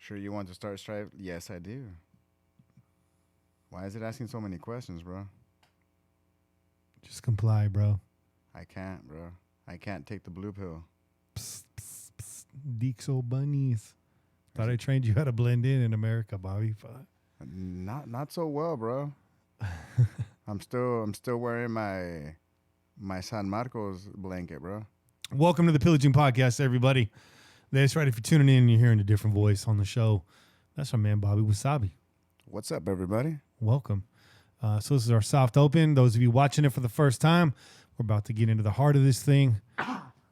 Sure you want to start Stripe? Yes, I do. Why is it asking so many questions, bro? Just comply, bro. I can't, bro. I can't take the blue pill. Psst, psst, psst. Deexo bunnies. Thought I trained you how to blend in America, Bobby. Fuck. Not so well, bro. I'm still wearing my San Marcos blanket, bro. Welcome to the Pillaging Podcast, everybody. That's right. If you're tuning in and you're hearing a different voice on the show, that's our man, Bobby Wasabi. What's up, everybody? Welcome. So this is our soft open. Those of you watching it for the first time, we're about to get into the heart of this thing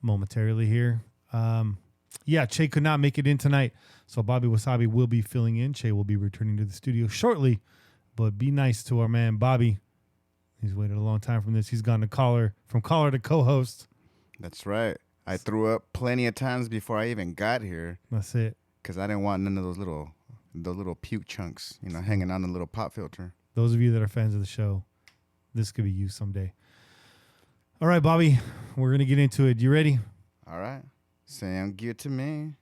momentarily here. Che could not make it in tonight, so Bobby Wasabi will be filling in. Che will be returning to the studio shortly, but be nice to our man, Bobby. He's waited a long time from this. He's gone from caller to co-host. That's right. I threw up plenty of times before I even got here. That's it. Because I didn't want none of those little puke chunks, hanging on the little pop filter. Those of you that are fans of the show, this could be you someday. All right, Bobby, we're going to get into it. You ready? All right. Sound good to me.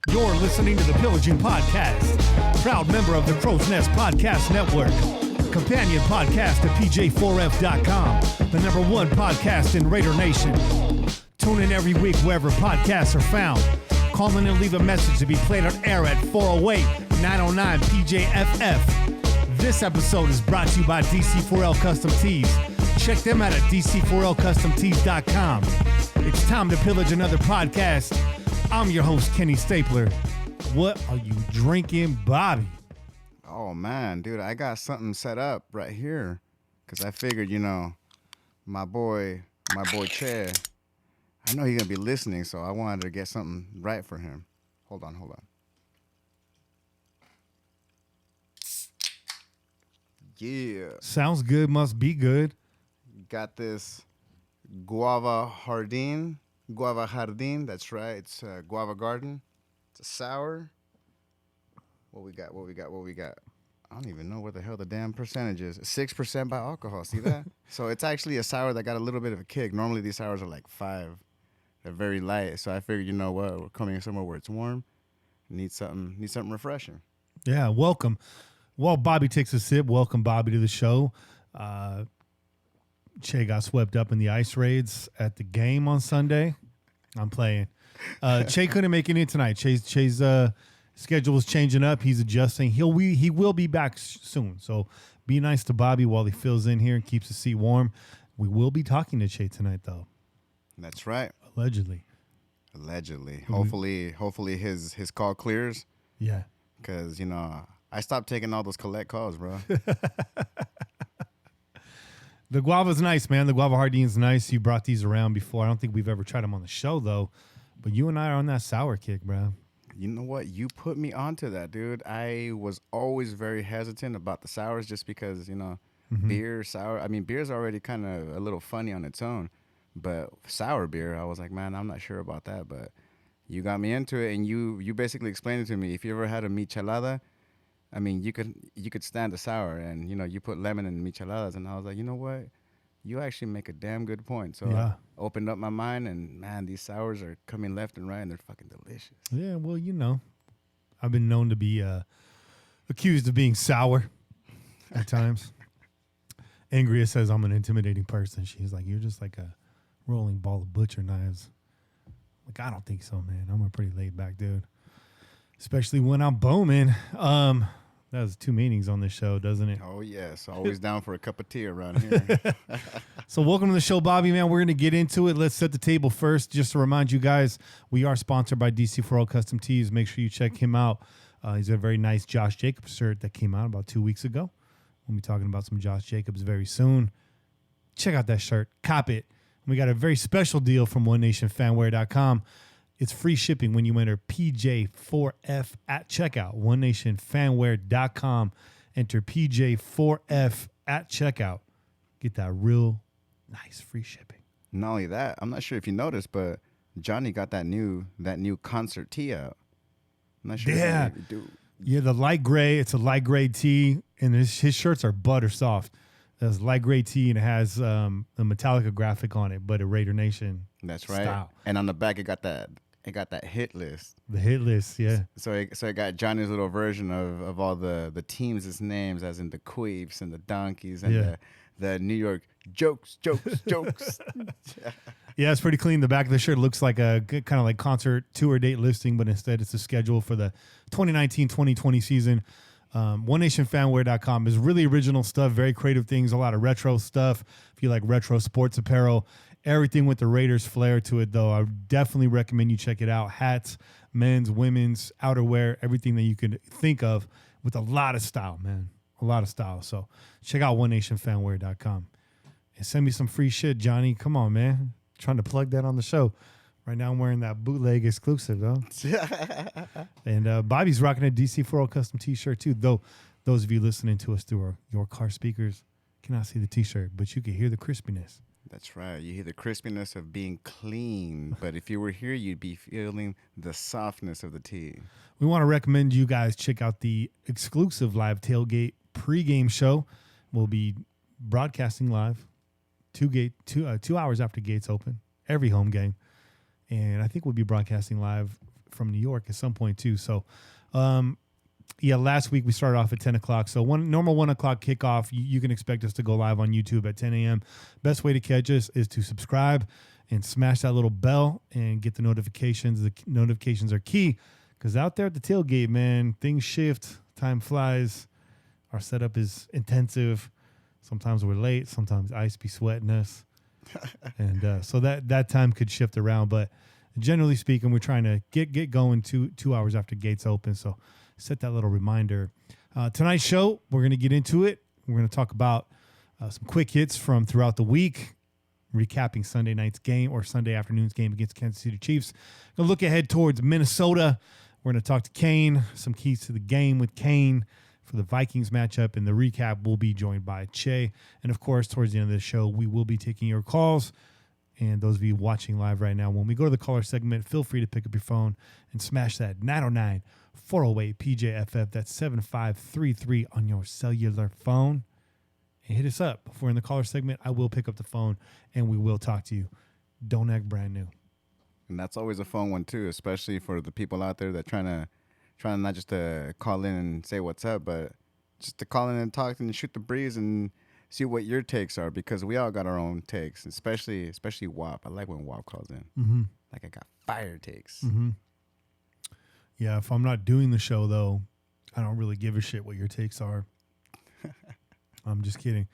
You're listening to the Pillaging Podcast, proud member of the Crow's Nest Podcast Network, companion podcast to PJ4F.com, the number one podcast in Raider Nation. Tune in every week wherever podcasts are found. Call in and leave a message to be played on air at 408-909-PJFF. This episode is brought to you by DC4L Custom Tees. Check them out at DC4LCustomTees.com. It's time to pillage another podcast. I'm your host, Kenny Stapler. What are you drinking, Bobby? Oh, man, dude, I got something set up right here. Because I figured, my boy Che, I know he's going to be listening, so I wanted to get something right for him. Hold on. Yeah. Sounds good, must be good. Got this Guava Jardin, that's right. It's Guava Garden. It's a sour. What we got? I don't even know what the hell the damn percentage is. 6% by alcohol. See that? So it's actually a sour that got a little bit of a kick. Normally these sours are like 5. They're very light. So I figured, you know what? We're coming somewhere where it's warm. Need something refreshing. Yeah, welcome. While Bobby takes a sip, welcome Bobby to the show. Che got swept up in the ice raids at the game on Sunday. I'm playing. Che couldn't make it in tonight. Che's schedule is changing up. He's adjusting. He will be back soon. So be nice to Bobby while he fills in here and keeps the seat warm. We will be talking to Che tonight, though. That's right. Allegedly. Hopefully his call clears. Yeah. Because, I stopped taking all those collect calls, bro. The guava's nice, man. The guava jardin's nice. You brought these around before. I don't think we've ever tried them on the show, though. But you and I are on that sour kick, bro. You know what? You put me onto that, dude. I was always very hesitant about the sours just because, beer, sour. I mean, beer's already kind of a little funny on its own. But sour beer, I was like, man, I'm not sure about that. But you got me into it, and you basically explained it to me. If you ever had a michelada, I mean, you could stand the sour, and, you put lemon in micheladas. And I was like, you know what? You actually make a damn good point. So yeah. I opened up my mind, and, man, these sours are coming left and right, and they're fucking delicious. Yeah, well, I've been known to be accused of being sour at times. Angria says I'm an intimidating person. She's like, you're just like a rolling ball of butcher knives. Like, I don't think so, man. I'm a pretty laid back dude. Especially when I'm booming. That has 2 meanings on this show, doesn't it? Oh, yes. Always down for a cup of tea around here. So welcome to the show, Bobby, man. We're going to get into it. Let's set the table first. Just to remind you guys, we are sponsored by DC4L Custom Tees. Make sure you check him out. He's got a very nice Josh Jacobs shirt that came out about 2 weeks ago. We'll be talking about some Josh Jacobs very soon. Check out that shirt. Cop it. We got a very special deal from OneNationFanwear.com. It's free shipping when you enter PJ4F at checkout. OneNationFanwear.com. Enter PJ4F at checkout. Get that real nice free shipping. Not only that, I'm not sure if you noticed, but Johnny got that new concert tee out. I'm not sure. Yeah. Yeah, the light gray. It's a light gray tee, and his shirts are butter soft. It's light gray tee and it has a Metallica graphic on it, but a Raider Nation. That's right. Style. And on the back, it got that hit list. The hit list, yeah. So it got Johnny's little version of all the teams' names, as in the Queefs and the Donkeys and the New York jokes. Yeah, it's pretty clean. The back of the shirt looks like a kind of like concert tour date listing, but instead it's a schedule for the 2019-2020 season. OneNationFanwear.com is really original stuff, very creative things, a lot of retro stuff. If you like retro sports apparel, everything with the Raiders flair to it, though, I definitely recommend you check it out. Hats, men's, women's, outerwear, everything that you could think of with a lot of style, man. A lot of style. So check out OneNationFanwear.com and send me some free shit, Johnny. Come on, man. Trying to plug that on the show. Right now I'm wearing that bootleg exclusive, though. And Bobby's rocking a DC4L custom t-shirt, too. Though those of you listening to us through your car speakers cannot see the t-shirt, but you can hear the crispiness. That's right. You hear the crispiness of being clean. But if you were here, you'd be feeling the softness of the tee. We want to recommend you guys check out the exclusive live tailgate pregame show. We'll be broadcasting live 2 hours after gates open, every home game. And I think we'll be broadcasting live from New York at some point, too. So, last week we started off at 10 o'clock. So normal 1 o'clock kickoff, you can expect us to go live on YouTube at 10 a.m. Best way to catch us is to subscribe and smash that little bell and get the notifications. The notifications are key because out there at the tailgate, man, things shift, time flies. Our setup is intensive. Sometimes we're late. Sometimes ice be sweating us. And so that time could shift around. But generally speaking, we're trying to get going 2 hours after gates open. So set that little reminder. Tonight's show, we're going to get into it. We're going to talk about some quick hits from throughout the week, recapping Sunday night's game or Sunday afternoon's game against Kansas City Chiefs. Going to look ahead towards Minnesota. We're going to talk to Kane, some keys to the game with Kane for the Vikings matchup. And the recap will be joined by Che. And, of course, towards the end of the show, we will be taking your calls. And those of you watching live right now, when we go to the caller segment, feel free to pick up your phone and smash that 909-408-PJFF. That's 7533 on your cellular phone. And hit us up. If we're in the caller segment, I will pick up the phone and we will talk to you. Don't act brand new. And that's always a fun one, too, especially for the people out there that trying not just to call in and say what's up, but just to call in and talk and shoot the breeze and see what your takes are, because we all got our own takes, especially WAP. I like when WAP calls in. Mm-hmm. Like I got fire takes. Mm-hmm. Yeah, if I'm not doing the show, though, I don't really give a shit what your takes are. I'm just kidding.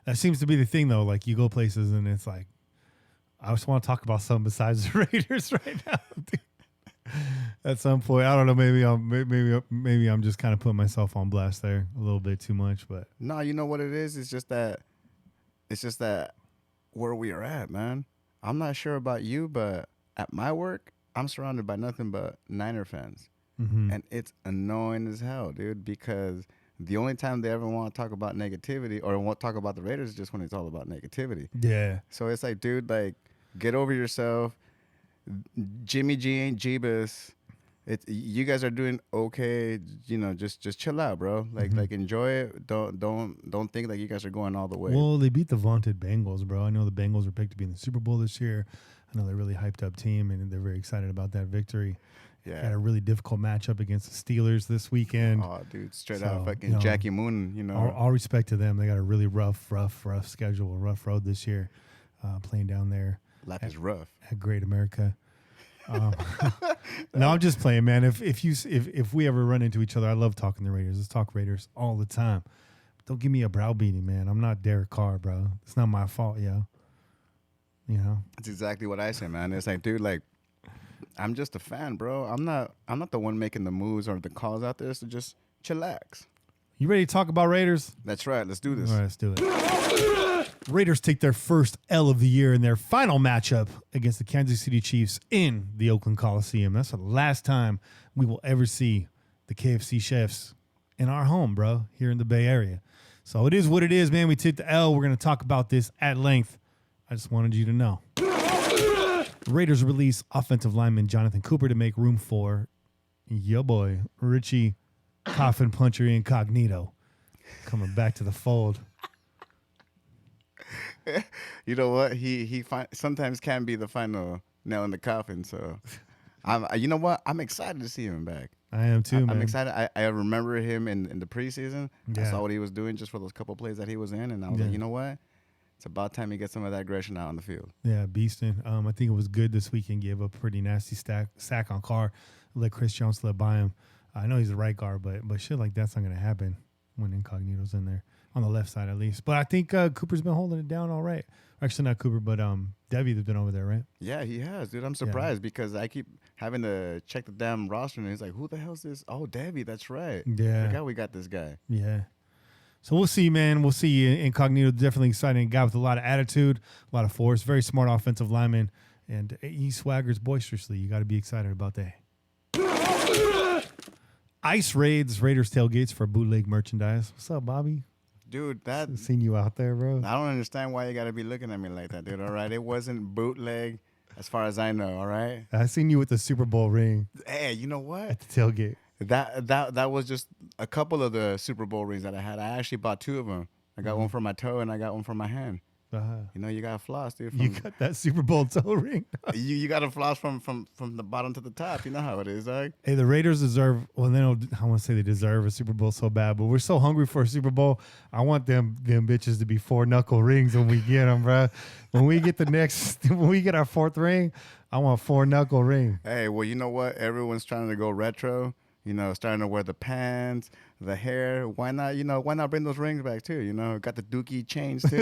That seems to be the thing, though. Like, you go places and it's like, I just want to talk about something besides the Raiders right now. At some point, I don't know. Maybe I'm just kind of putting myself on blast there a little bit too much. But no, you know what it is? It's just that where we are at, man. I'm not sure about you, but at my work, I'm surrounded by nothing but Niner fans, and it's annoying as hell, dude. Because the only time they ever want to talk about negativity or want to talk about the Raiders is just when it's all about negativity. Yeah. So it's like, dude, like, get over yourself. Jimmy G ain't Jeebus. You guys are doing okay. You know, just chill out, bro. Like enjoy it. Don't think like you guys are going all the way. Well, they beat the vaunted Bengals, bro. I know the Bengals were picked to be in the Super Bowl this year. I know they're really hyped up team, and they're very excited about that victory. Yeah, had a really difficult matchup against the Steelers this weekend. Oh, dude, straight out fucking Jackie Moon. You know, all respect to them. They got a really rough schedule, a rough road this year, playing down there. Life is rough at Great America. No, I'm just playing, man. If we ever run into each other, I love talking the Raiders. Let's talk Raiders all the time. Don't give me a browbeating, man. I'm not Derek Carr, bro. It's not my fault, yo. You know, that's exactly what I say, man. It's like, dude, like, I'm just a fan, bro. I'm not the one making the moves or the calls out there. So just chillax. You ready to talk about Raiders? That's right. Let's do this. All right, let's do it. Raiders take their first L of the year in their final matchup against the Kansas City Chiefs in the Oakland Coliseum. That's the last time we will ever see the KFC chefs in our home, bro, here in the Bay Area. So it is what it is, man. We took the L. We're going to talk about this at length. I just wanted you to know. The Raiders release offensive lineman Jonathan Cooper to make room for your boy, Richie Coffin Puncher Incognito, coming back to the fold. You know what? He sometimes can be the final nail in the coffin. So, you know what? I'm excited to see him back. I am too, man. I'm excited. I remember him in the preseason. I Yeah. saw what he was doing just for those couple plays that he was in, and I was like, you know what? It's about time he gets some of that aggression out on the field. Yeah, beasting. I think it was good this weekend. Gave up a pretty nasty sack on Carr. Let Chris Jones slip by him. I know he's the right guard, but shit like that's not going to happen when Incognito's in there, on the left side at least. But I think Cooper's been holding it down all right. Actually, not Cooper, but Devi has been over there, right? Yeah, he has, dude. I'm surprised because I keep having to check the damn roster, and he's like, who the hell's this? Oh, Devi, that's right. Yeah. Forgot we got this guy. Yeah. So we'll see, man. We'll see. Incognito, definitely exciting guy with a lot of attitude, a lot of force, very smart offensive lineman, and he swaggers boisterously. You got to be excited about that. Ice Raiders tailgates for bootleg merchandise. What's up, Bobby? Dude, Seen you out there, bro. I don't understand why you got to be looking at me like that, dude. All right, it wasn't bootleg as far as I know, all right? I seen you with the Super Bowl ring Hey, you know what? at the tailgate. That was just a couple of the Super Bowl rings that I had. I actually bought two of them. I got one for my toe and I got one for my hand. You know, you got to floss, dude. You got that Super Bowl toe ring. You got to floss from the bottom to the top. You know how it is, dog. Hey, the Raiders deserve. Well, I want to say they deserve a Super Bowl so bad, but we're so hungry for a Super Bowl. I want them bitches to be 4-knuckle rings when we get them, bro. When we get when we get our fourth ring, I want 4-knuckle ring. Hey, well, you know what? Everyone's trying to go retro. You know, starting to wear the pants, the hair. Why not? You know, why not bring those rings back too? You know, got the Dookie chains too.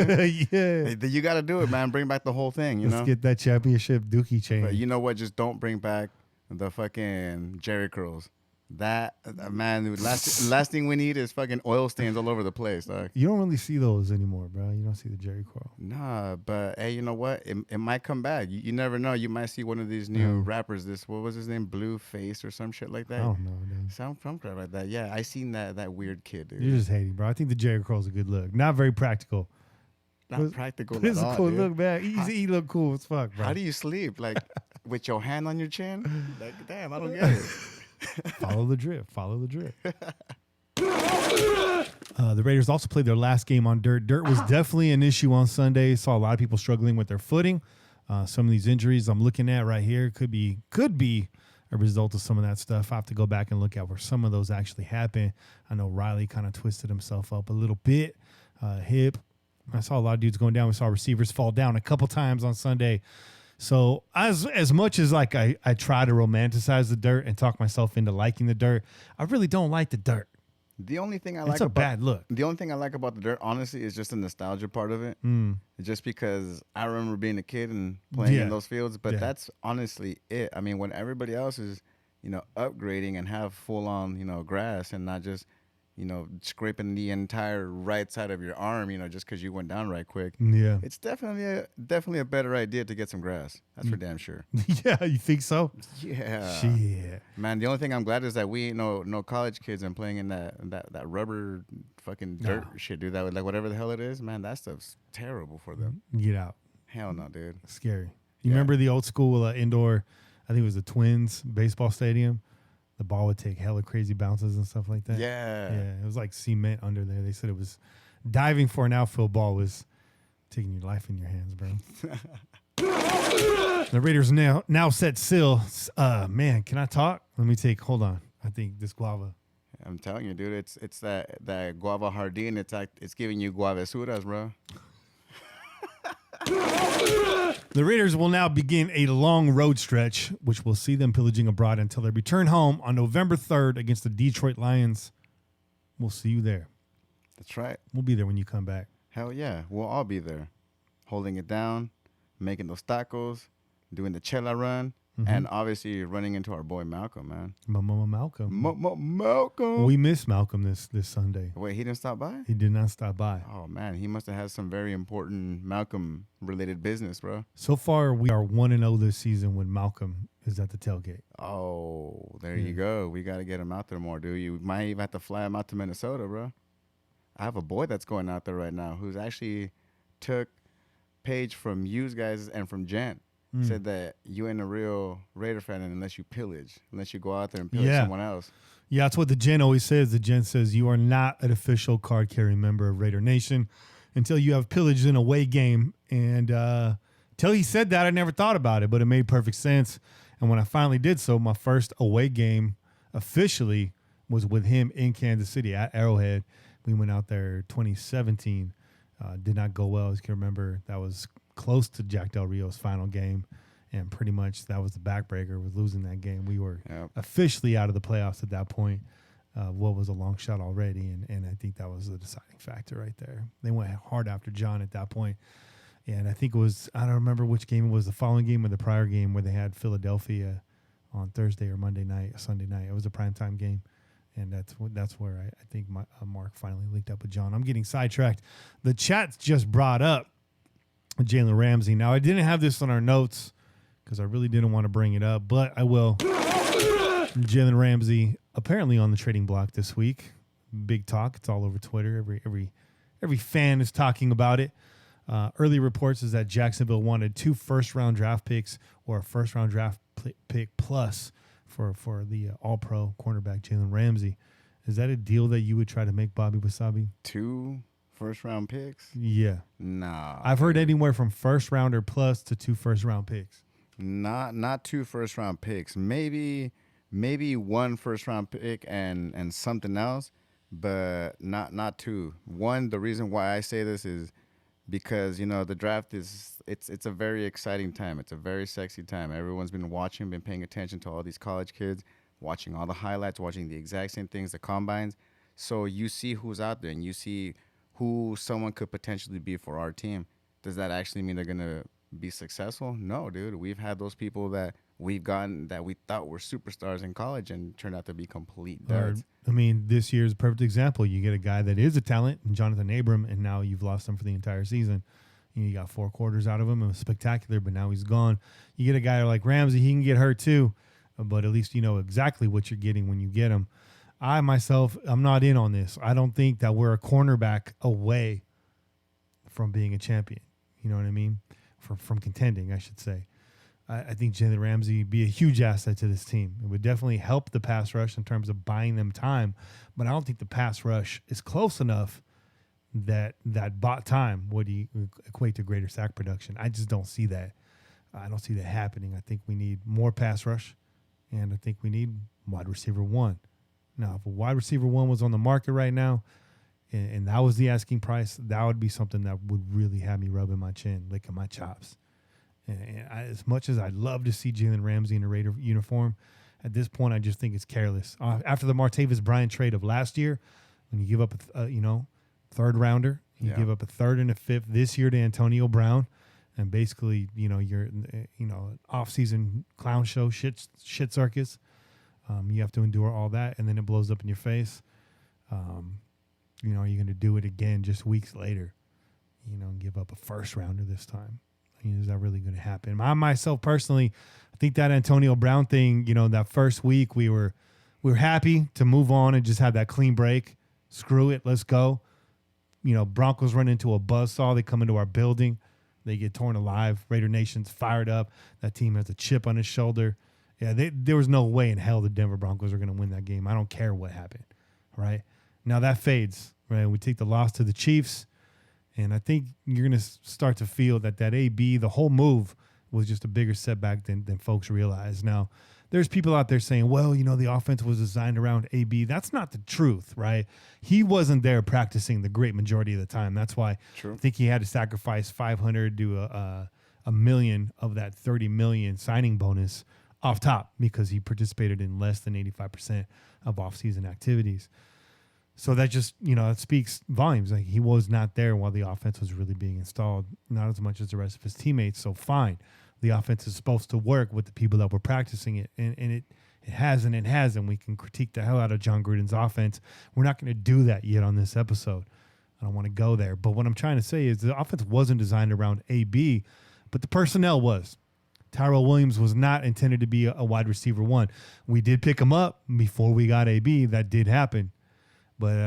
Yeah, You got to do it, man. Bring back the whole thing. You let's know, get that championship Dookie chain. but you know what? Just don't bring back the fucking Jerry curls. That man, last thing we need is fucking oil stains all over the place, dog. You don't really see those anymore, bro. You don't see the Jerry curl. Nah, but hey, you know what? It might come back. You never know. You might see one of these new rappers. What was his name? Blueface or some shit like that. I don't know, dude. Some crap like that. Yeah, I seen that weird kid, dude. You're just hating, bro. I think the Jerry curl's a good look. Not very practical. Not practical It's at a all, cool dude. look, man. He look cool as fuck, bro. How do you sleep? Like with your hand on your chin? Like, damn, I don't get it. Follow the drip. Follow the drip. The Raiders also played their last game on dirt. Dirt was definitely an issue on Sunday. Saw a lot of people struggling with their footing. Some of these injuries I'm looking at right here could be a result of some of that stuff. I have to go back and look at where some of those actually happened. I know Riley kind of twisted himself up a little bit. Hip. I saw a lot of dudes going down. We saw receivers fall down a couple times on Sunday. So as much as like I try to romanticize the dirt and talk myself into liking the dirt, I really don't like the dirt. The only thing It's a bad look. The only thing I like about the dirt, honestly, is just the nostalgia part of it. Just because I remember being a kid and playing in those fields, but that's honestly it. I mean, when everybody else is, you know, upgrading and have full on, you know, grass and not just, you know, scraping the entire right side of your arm, you know, just because you went down right quick. Yeah. It's definitely a better idea to get some grass. That's for damn sure. Yeah, you think so? Yeah. Shit. Man, the only thing I'm glad is that we ain't no college kids and playing in that rubber fucking dirt shit, dude. That like whatever the hell it is, man, that stuff's terrible for them. Get out. Hell no, dude. Scary. You remember the old school indoor, I think it was the Twins baseball stadium? The ball would take hella crazy bounces and stuff like that. Yeah. Yeah, it was like cement under there. They said it was diving for an outfield ball was taking your life in your hands, bro. The Raiders now set still. Man, can I talk? Hold on. I think this guava. I'm telling you, dude, it's that guava jardín. It's giving you guavesuras, bro. The Raiders will now begin a long road stretch, which will see them pillaging abroad until they return home on November 3rd against the Detroit Lions. We'll see you there. That's right. We'll be there when you come back. Hell yeah, we'll all be there, holding it down, making those tacos, doing the chela run, and obviously running into our boy Malcolm, man. Malcolm. Malcolm. We missed Malcolm this Sunday. Wait, he didn't stop by? He did not stop by. Oh, man, he must have had some very important Malcolm-related business, bro. So far, we are 1-0 this season when Malcolm is at the tailgate. Oh, there you go. We got to get him out there more, dude. You might even have to fly him out to Minnesota, bro. I have a boy that's going out there right now who's actually took page from you guys and from Jen. Said that you ain't a real Raider fan unless you pillage, unless you go out there and pillage someone else. Yeah, that's what the Gen always says. The Gen says you are not an official card-carrying member of Raider Nation until you have pillaged an away game. And till he said that, I never thought about it, but it made perfect sense. And when I finally did so, my first away game officially was with him in Kansas City at Arrowhead. We went out there 2017. Did not go well. As you can remember, that was close to Jack Del Rio's final game. And pretty much that was the backbreaker with losing that game. We were officially out of the playoffs at that point. What was a long shot already. And I think that was the deciding factor right there. They went hard after John at that point. And I think it was, I don't remember which game it was, the following game or the prior game where they had Philadelphia on Thursday or Monday night, or Sunday night. It was a primetime game. And that's where I think Mark finally linked up with John. I'm getting sidetracked. The chat just brought up Jalen Ramsey. Now, I didn't have this on our notes because I really didn't want to bring it up, but I will. Jalen Ramsey apparently on the trading block this week. Big talk. It's all over Twitter. Every fan is talking about it. Early reports is that Jacksonville wanted 2 first-round draft picks or a first-round draft pick plus for the all-pro cornerback Jalen Ramsey. Is that a deal that you would try to make, Bobby Wasabi? 2 first-round picks? Yeah. Nah. I've heard anywhere from first-rounder plus to 2 first-round picks. Not 2 first-round picks. Maybe 1 first-round pick and something else, but not 2. One, the reason why I say this is because, the draft it's a very exciting time. It's a very sexy time. Everyone's been watching, been paying attention to all these college kids, watching all the highlights, watching the exact same things, the combines. So you see who's out there and you see who someone could potentially be for our team. Does that actually mean they're going to be successful? No, dude. We've had those people that we've gotten that we thought were superstars in college and turned out to be complete duds. This year's a perfect example. You get a guy that is a talent, Jonathan Abram, and now you've lost him for the entire season. You got 4 quarters out of him. It was spectacular, but now he's gone. You get a guy like Ramsey, he can get hurt too, but at least you know exactly what you're getting when you get him. I myself, I'm not in on this. I don't think that we're a cornerback away from being a champion. You know what I mean? From contending, I should say. I think Jalen Ramsey would be a huge asset to this team. It would definitely help the pass rush in terms of buying them time, but I don't think the pass rush is close enough that bought time would equate to greater sack production. I just don't see that. I don't see that happening. I think we need more pass rush, and I think we need wide receiver 1. Now, if a wide receiver 1 was on the market right now, and that was the asking price, that would be something that would really have me rubbing my chin, licking my chops. And as much as I'd love to see Jalen Ramsey in a Raider uniform, at this point, I just think it's careless. After the Martavis Bryant trade of last year, when you give up a third rounder, you give up a 3rd and a 5th this year to Antonio Brown, and basically, you're off-season clown show shit circus. You have to endure all that, and then it blows up in your face. Are you going to do it again just weeks later? And give up a first rounder this time? Is that really going to happen? I myself personally, I think that Antonio Brown thing, that first week we were happy to move on and just have that clean break. Screw it, let's go. Broncos run into a buzzsaw. They come into our building, they get torn alive. Raider Nation's fired up. That team has a chip on his shoulder. Yeah, there was no way in hell the Denver Broncos are going to win that game. I don't care what happened, right? Now that fades, right? We take the loss to the Chiefs. And I think you're going to start to feel that AB, the whole move, was just a bigger setback than folks realize. Now, there's people out there saying, well, the offense was designed around AB. That's not the truth, right? He wasn't there practicing the great majority of the time. That's why I think he had to sacrifice $500 to a million of that $30 million signing bonus off top because he participated in less than 85% of offseason activities. So that just, it speaks volumes. Like he was not there while the offense was really being installed, not as much as the rest of his teammates. So fine, the offense is supposed to work with the people that were practicing it, and it has and it hasn't. We can critique the hell out of John Gruden's offense. We're not going to do that yet on this episode. I don't want to go there. But what I'm trying to say is the offense wasn't designed around AB, but the personnel was. Tyrell Williams was not intended to be a wide receiver 1. We did pick him up before we got AB. That did happen. But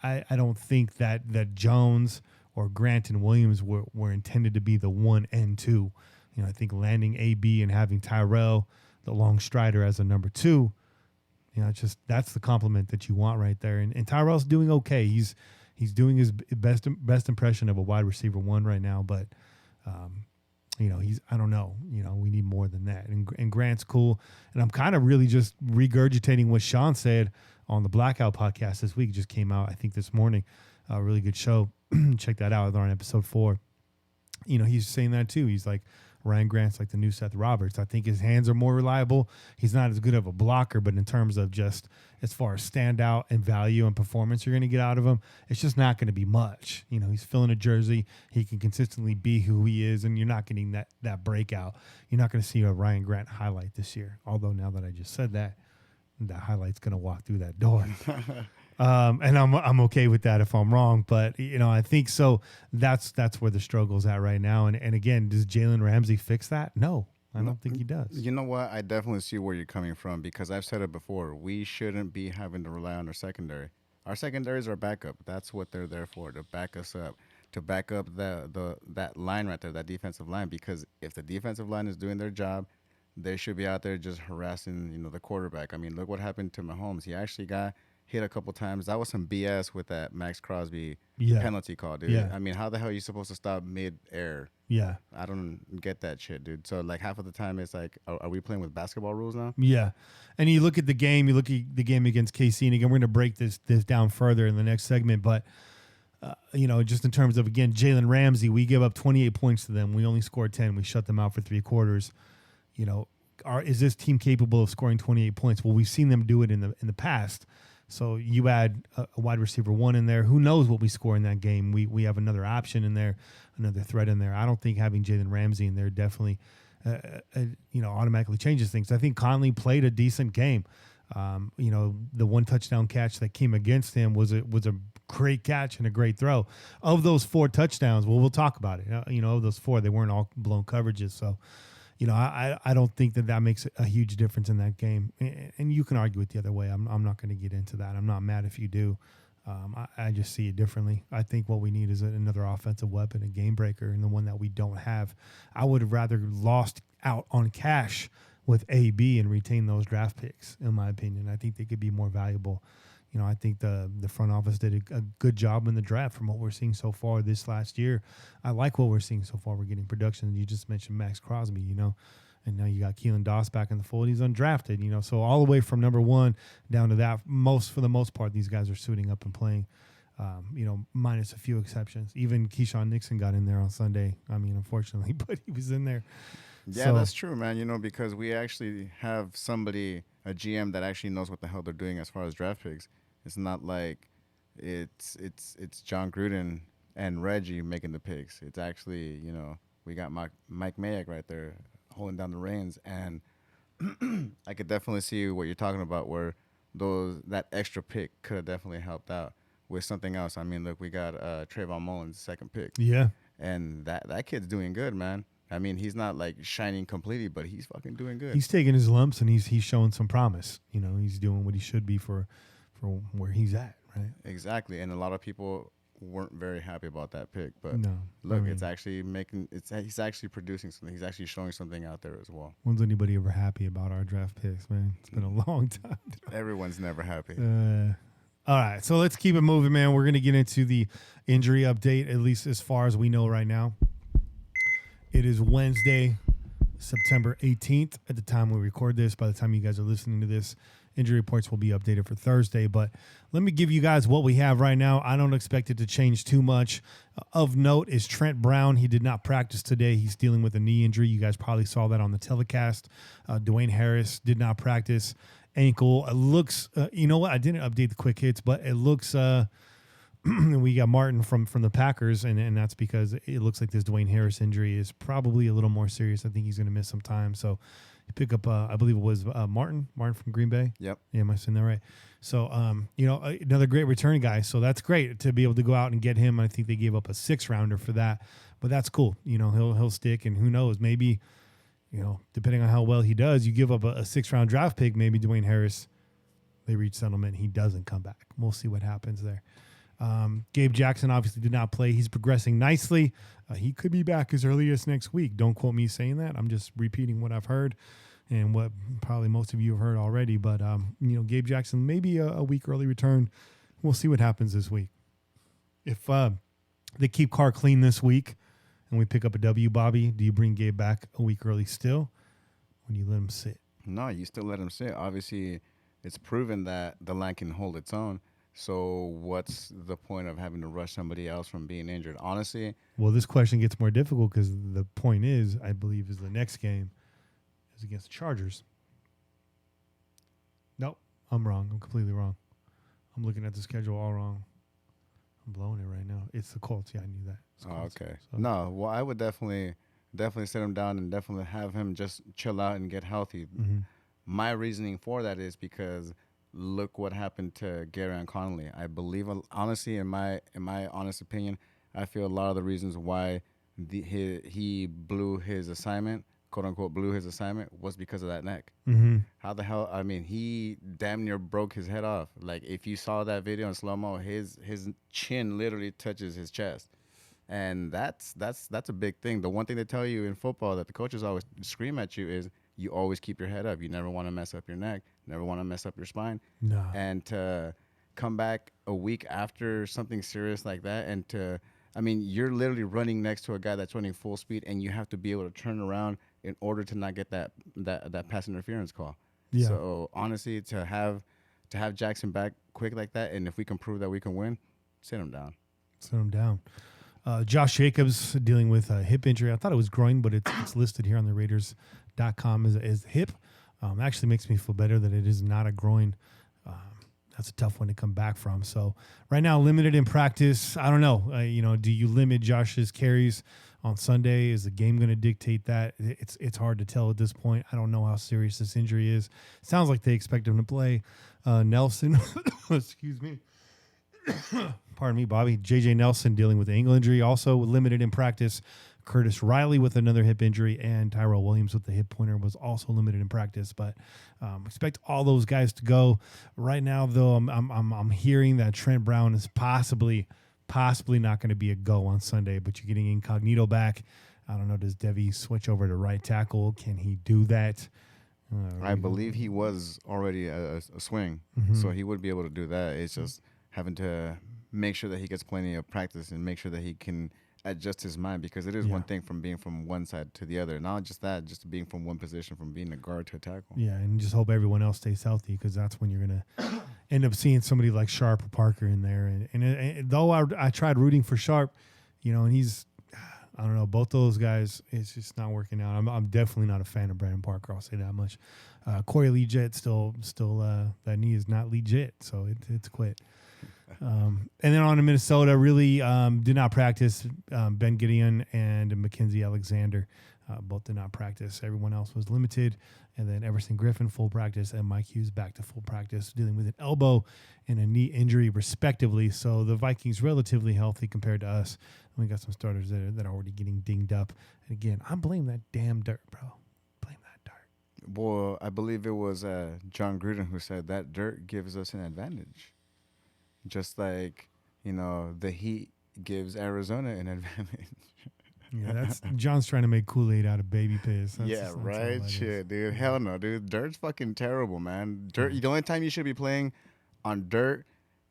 I don't think that Jones or Grant and Williams were intended to be the 1 and 2. I think landing AB and having Tyrell, the long strider, as a number 2, that's the compliment that you want right there. And Tyrell's doing okay. He's He's doing his best impression of a wide receiver one right now, but I don't know. We need more than that. And Grant's cool. And I'm kind of really just regurgitating what Sean said on the Blackout podcast this week. It just came out, I think, this morning. A really good show. Check that out. They're on episode 4. He's saying that too. He's like, Ryan Grant's like the new Seth Roberts. I think his hands are more reliable. He's not as good of a blocker, but in terms of just as far as standout and value and performance you're going to get out of him, it's just not going to be much. He's filling a jersey. He can consistently be who he is, and you're not getting that breakout. You're not going to see a Ryan Grant highlight this year. Although now that I just said that highlight's going to walk through that door. And I'm okay with that if I'm wrong, but I think so. That's where the struggle's at right now. And again, does Jalen Ramsey fix that? No, I don't think he does. You know what? I definitely see where you're coming from, because I've said it before. We shouldn't be having to rely on our secondary. Our secondaries are backup. That's what they're there for, to back us up, to back up that line right there, that defensive line. Because if the defensive line is doing their job, they should be out there just harassing the quarterback. I mean, look what happened to Mahomes. He actually got hit a couple times. That was some BS with that Max Crosby penalty call, dude. Yeah. I mean, how the hell are you supposed to stop mid-air? Yeah. I don't get that shit, dude. So, like, half of the time it's like, are we playing with basketball rules now? Yeah. And you look at the game against KC, and again, we're going to break this down further in the next segment, but, just in terms of, again, Jalen Ramsey, we give up 28 points to them. We only scored 10. We shut them out for 3 quarters. Is this team capable of scoring 28 points? Well, we've seen them do it in the past. So you add a wide receiver one in there. Who knows what we score in that game? We have another option in there, another threat in there. I don't think having Jalen Ramsey in there definitely, automatically changes things. I think Conley played a decent game. The one touchdown catch that came against him was a great catch and a great throw. Of those 4 touchdowns, we'll talk about it. Of those 4, they weren't all blown coverages. So, I don't think that makes a huge difference in that game. And you can argue it the other way. I'm not going to get into that. I'm not mad if you do. I just see it differently. I think what we need is another offensive weapon, a game breaker, and the one that we don't have. I would have rather lost out on cash with AB and retain those draft picks, in my opinion. I think they could be more valuable. I think the front office did a good job in the draft from what we're seeing so far this last year. I like what we're seeing so far. We're getting production. You just mentioned Max Crosby, and now you got Keelan Doss back in the fold. He's undrafted, so all the way from number 1 down to that, for the most part, these guys are suiting up and playing, minus a few exceptions. Even Keyshawn Nixon got in there on Sunday. I mean, unfortunately, but he was in there. Yeah, so, that's true, man. Because we actually have somebody, a GM that actually knows what the hell they're doing as far as draft picks. It's not like it's John Gruden and Reggie making the picks. It's actually, we got Mike Mayock right there holding down the reins. And I could definitely see what you're talking about, where that extra pick could have definitely helped out with something else. I mean, look, we got Trayvon Mullins, second pick. Yeah. And that kid's doing good, man. I mean, he's not like shining completely, but he's fucking doing good. He's taking his lumps, and he's showing some promise. He's doing what he should be for where he's at, right? Exactly. And a lot of people weren't very happy about that pick, but it's actually he's actually producing something. He's actually showing something out there as well. When's anybody ever happy about our draft picks, man? It's been a long time. Everyone's never happy. All right, so let's keep it moving, man. We're going to get into the injury update, at least as far as we know right now. It is Wednesday, September 18th at the time we record this. By the time you guys are listening to this, injury reports will be updated for Thursday. But let me give you guys what we have right now. I don't expect it to change too much. Of note is Trent Brown. He did not practice today. He's dealing with a knee injury. You guys probably saw that on the telecast. Dwayne Harris did not practice. Ankle. It looks, you know what? I didn't update the quick hits, but it looks, we got Martin from the Packers, and that's because it looks like this Dwayne Harris injury is probably a little more serious. I think he's going to miss some time. So you pick up, I believe it was Martin from Green Bay. Yep. Yeah, am I saying that right? So, another great return guy. So that's great to be able to go out and get him. I think they gave up a 6-rounder for that, but that's cool. He'll stick, and who knows, maybe, depending on how well he does, you give up a 6-round draft pick, maybe Dwayne Harris, they reach settlement, he doesn't come back. We'll see what happens there. Gabe Jackson obviously did not play. He's progressing nicely. He could be back as early as next week. Don't quote me saying that. I'm just repeating what I've heard and what probably most of you have heard already. But, Gabe Jackson, maybe a week early return. We'll see what happens this week. If they keep Carr clean this week and we pick up a W, Bobby, do you bring Gabe back a week early still? Or do you let him sit? No, you still let him sit. Obviously, it's proven that the line can hold its own. So what's the point of having to rush somebody else from being injured? Honestly, well, this question gets more difficult because the point is, I believe, is the next game is against the Chargers. Nope, I'm wrong. I'm completely wrong. I'm looking at the schedule all wrong. I'm blowing it right now. It's the Colts. Yeah, I knew that. Colts, okay. so. No, well, I would definitely sit him down and definitely have him just chill out and get healthy. Mm-hmm. My reasoning for that is because look what happened to Garrett Connolly. I believe, honestly, in my honest opinion, I feel a lot of the reasons why he blew his assignment, quote unquote, blew his assignment, was because of that neck. Mm-hmm. How the hell? I mean, he damn near broke his head off. Like, if you saw that video in slow mo, his chin literally touches his chest, and that's a big thing. The one thing they tell you in football that the coaches always scream at you is you always keep your head up. You never want to mess up your neck. Never want to mess up your spine. No. And to come back a week after something serious like that, and you're literally running next to a guy that's running full speed, and you have to be able to turn around in order to not get that pass interference call. Yeah. So honestly, to have Jackson back quick like that, and if we can prove that we can win, sit him down. Sit him down. Josh Jacobs dealing with a hip injury. I thought it was groin, but it's listed here on the Raiders.com as hip. Actually makes me feel better that it is not a groin. That's a tough one to come back from. So right now, limited in practice. I don't know. Do you limit Josh's carries on Sunday? Is the game going to dictate that? It's hard to tell at this point. I don't know how serious this injury is. Sounds like they expect him to play. Nelson, excuse me. Pardon me, Bobby. J.J. Nelson dealing with the ankle injury, also limited in practice. Curtis Riley with another hip injury, and Tyrell Williams with the hip pointer was also limited in practice. But expect all those guys to go. Right now, though, I'm hearing that Trent Brown is possibly not going to be a go on Sunday. But you're getting Incognito back. I don't know. Does Devi switch over to right tackle? Can he do that? I believe he was already a swing, so he would be able to do that. It's just having to make sure that he gets plenty of practice and make sure that he can adjust his mind, because it is one thing from being from one side to the other. Not just that, just being from one position, from being a guard to a tackle. Yeah, and just hope everyone else stays healthy, because that's when you're going to end up seeing somebody like Sharp or Parker in there. And though I tried rooting for Sharp, and he's, I don't know, both those guys, it's just not working out. I'm definitely not a fan of Brandon Parker, I'll say that much. Corey Legit still that knee is not legit, so it's quit. And then on to Minnesota, really did not practice. Ben Gideon and Mackenzie Alexander both did not practice. Everyone else was limited. And then Everson Griffin, full practice, and Mike Hughes back to full practice, dealing with an elbow and a knee injury, respectively. So the Vikings relatively healthy compared to us. We got some starters that are already getting dinged up. And again, I blame that damn dirt, bro. Blame that dirt. Well, I believe it was John Gruden who said that dirt gives us an advantage. Just like, the heat gives Arizona an advantage. Yeah, that's John's trying to make Kool-Aid out of baby piss. That's right. Shit, dude. Hell no, dude. Dirt's fucking terrible, man. Dirt. The only time you should be playing on dirt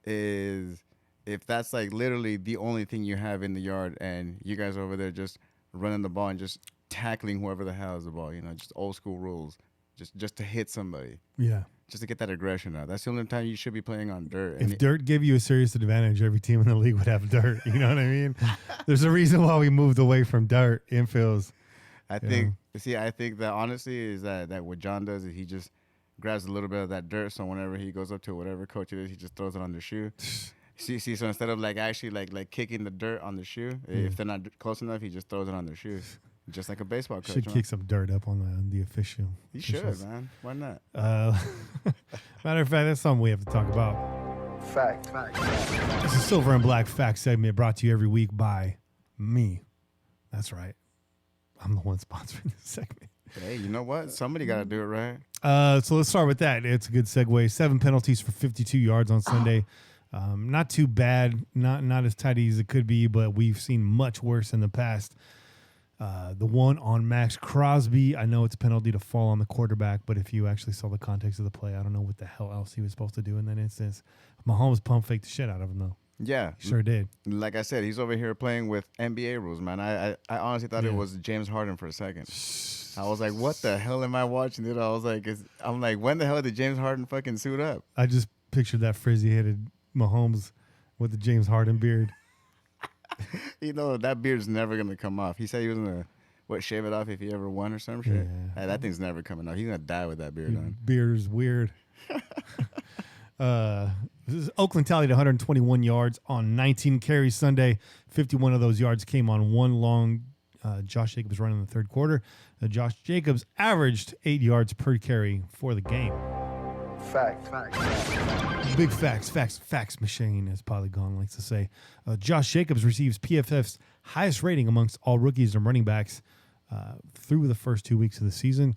is if that's like literally the only thing you have in the yard, and you guys are over there just running the ball and just tackling whoever the hell has the ball. Just old school rules, just to hit somebody. Yeah. Just to get that aggression out. That's the only time you should be playing on dirt. If dirt gave you a serious advantage, every team in the league would have dirt. You know what I mean? There's a reason why we moved away from dirt infills. I think that honestly is that what John does is he just grabs a little bit of that dirt. So whenever he goes up to whatever coach it is, he just throws it on their shoe. See, so instead of actually kicking the dirt on the shoe, if they're not close enough, he just throws it on their shoes. Just like a baseball coach. Should kick some dirt up on the official. You should, man. Why not? Matter of fact, that's something we have to talk about. Fact. This is Silver and Black Fact segment brought to you every week by me. That's right. I'm the one sponsoring this segment. Hey, you know what? Somebody got to do it right. So let's start with that. It's a good segue. 7 penalties for 52 yards on Sunday. Not too bad. Not as tidy as it could be, but we've seen much worse in the past. The one on Max Crosby, I know it's a penalty to fall on the quarterback, but if you actually saw the context of the play, I don't know what the hell else he was supposed to do in that instance. Mahomes pump faked the shit out of him, though. Yeah. Sure did. Like I said, he's over here playing with NBA rules, man. I honestly thought it was James Harden for a second. I was like, what the hell am I watching? Dude? I was like, I'm like, when the hell did James Harden fucking suit up? I just pictured that frizzy-headed Mahomes with the James Harden beard. You know, that beard's never going to come off. He said he was going to, shave it off if he ever won or some shit? Yeah. Hey, that thing's never coming off. He's going to die with that beard on. Beard is weird. Oakland tallied 121 yards on 19 carries Sunday. 51 of those yards came on one long Josh Jacobs run in the third quarter. Josh Jacobs averaged 8 yards per carry for the game. Fact. Big facts machine, as Polygon likes to say. Josh Jacobs receives PFF's highest rating amongst all rookies and running backs through the first 2 weeks of the season.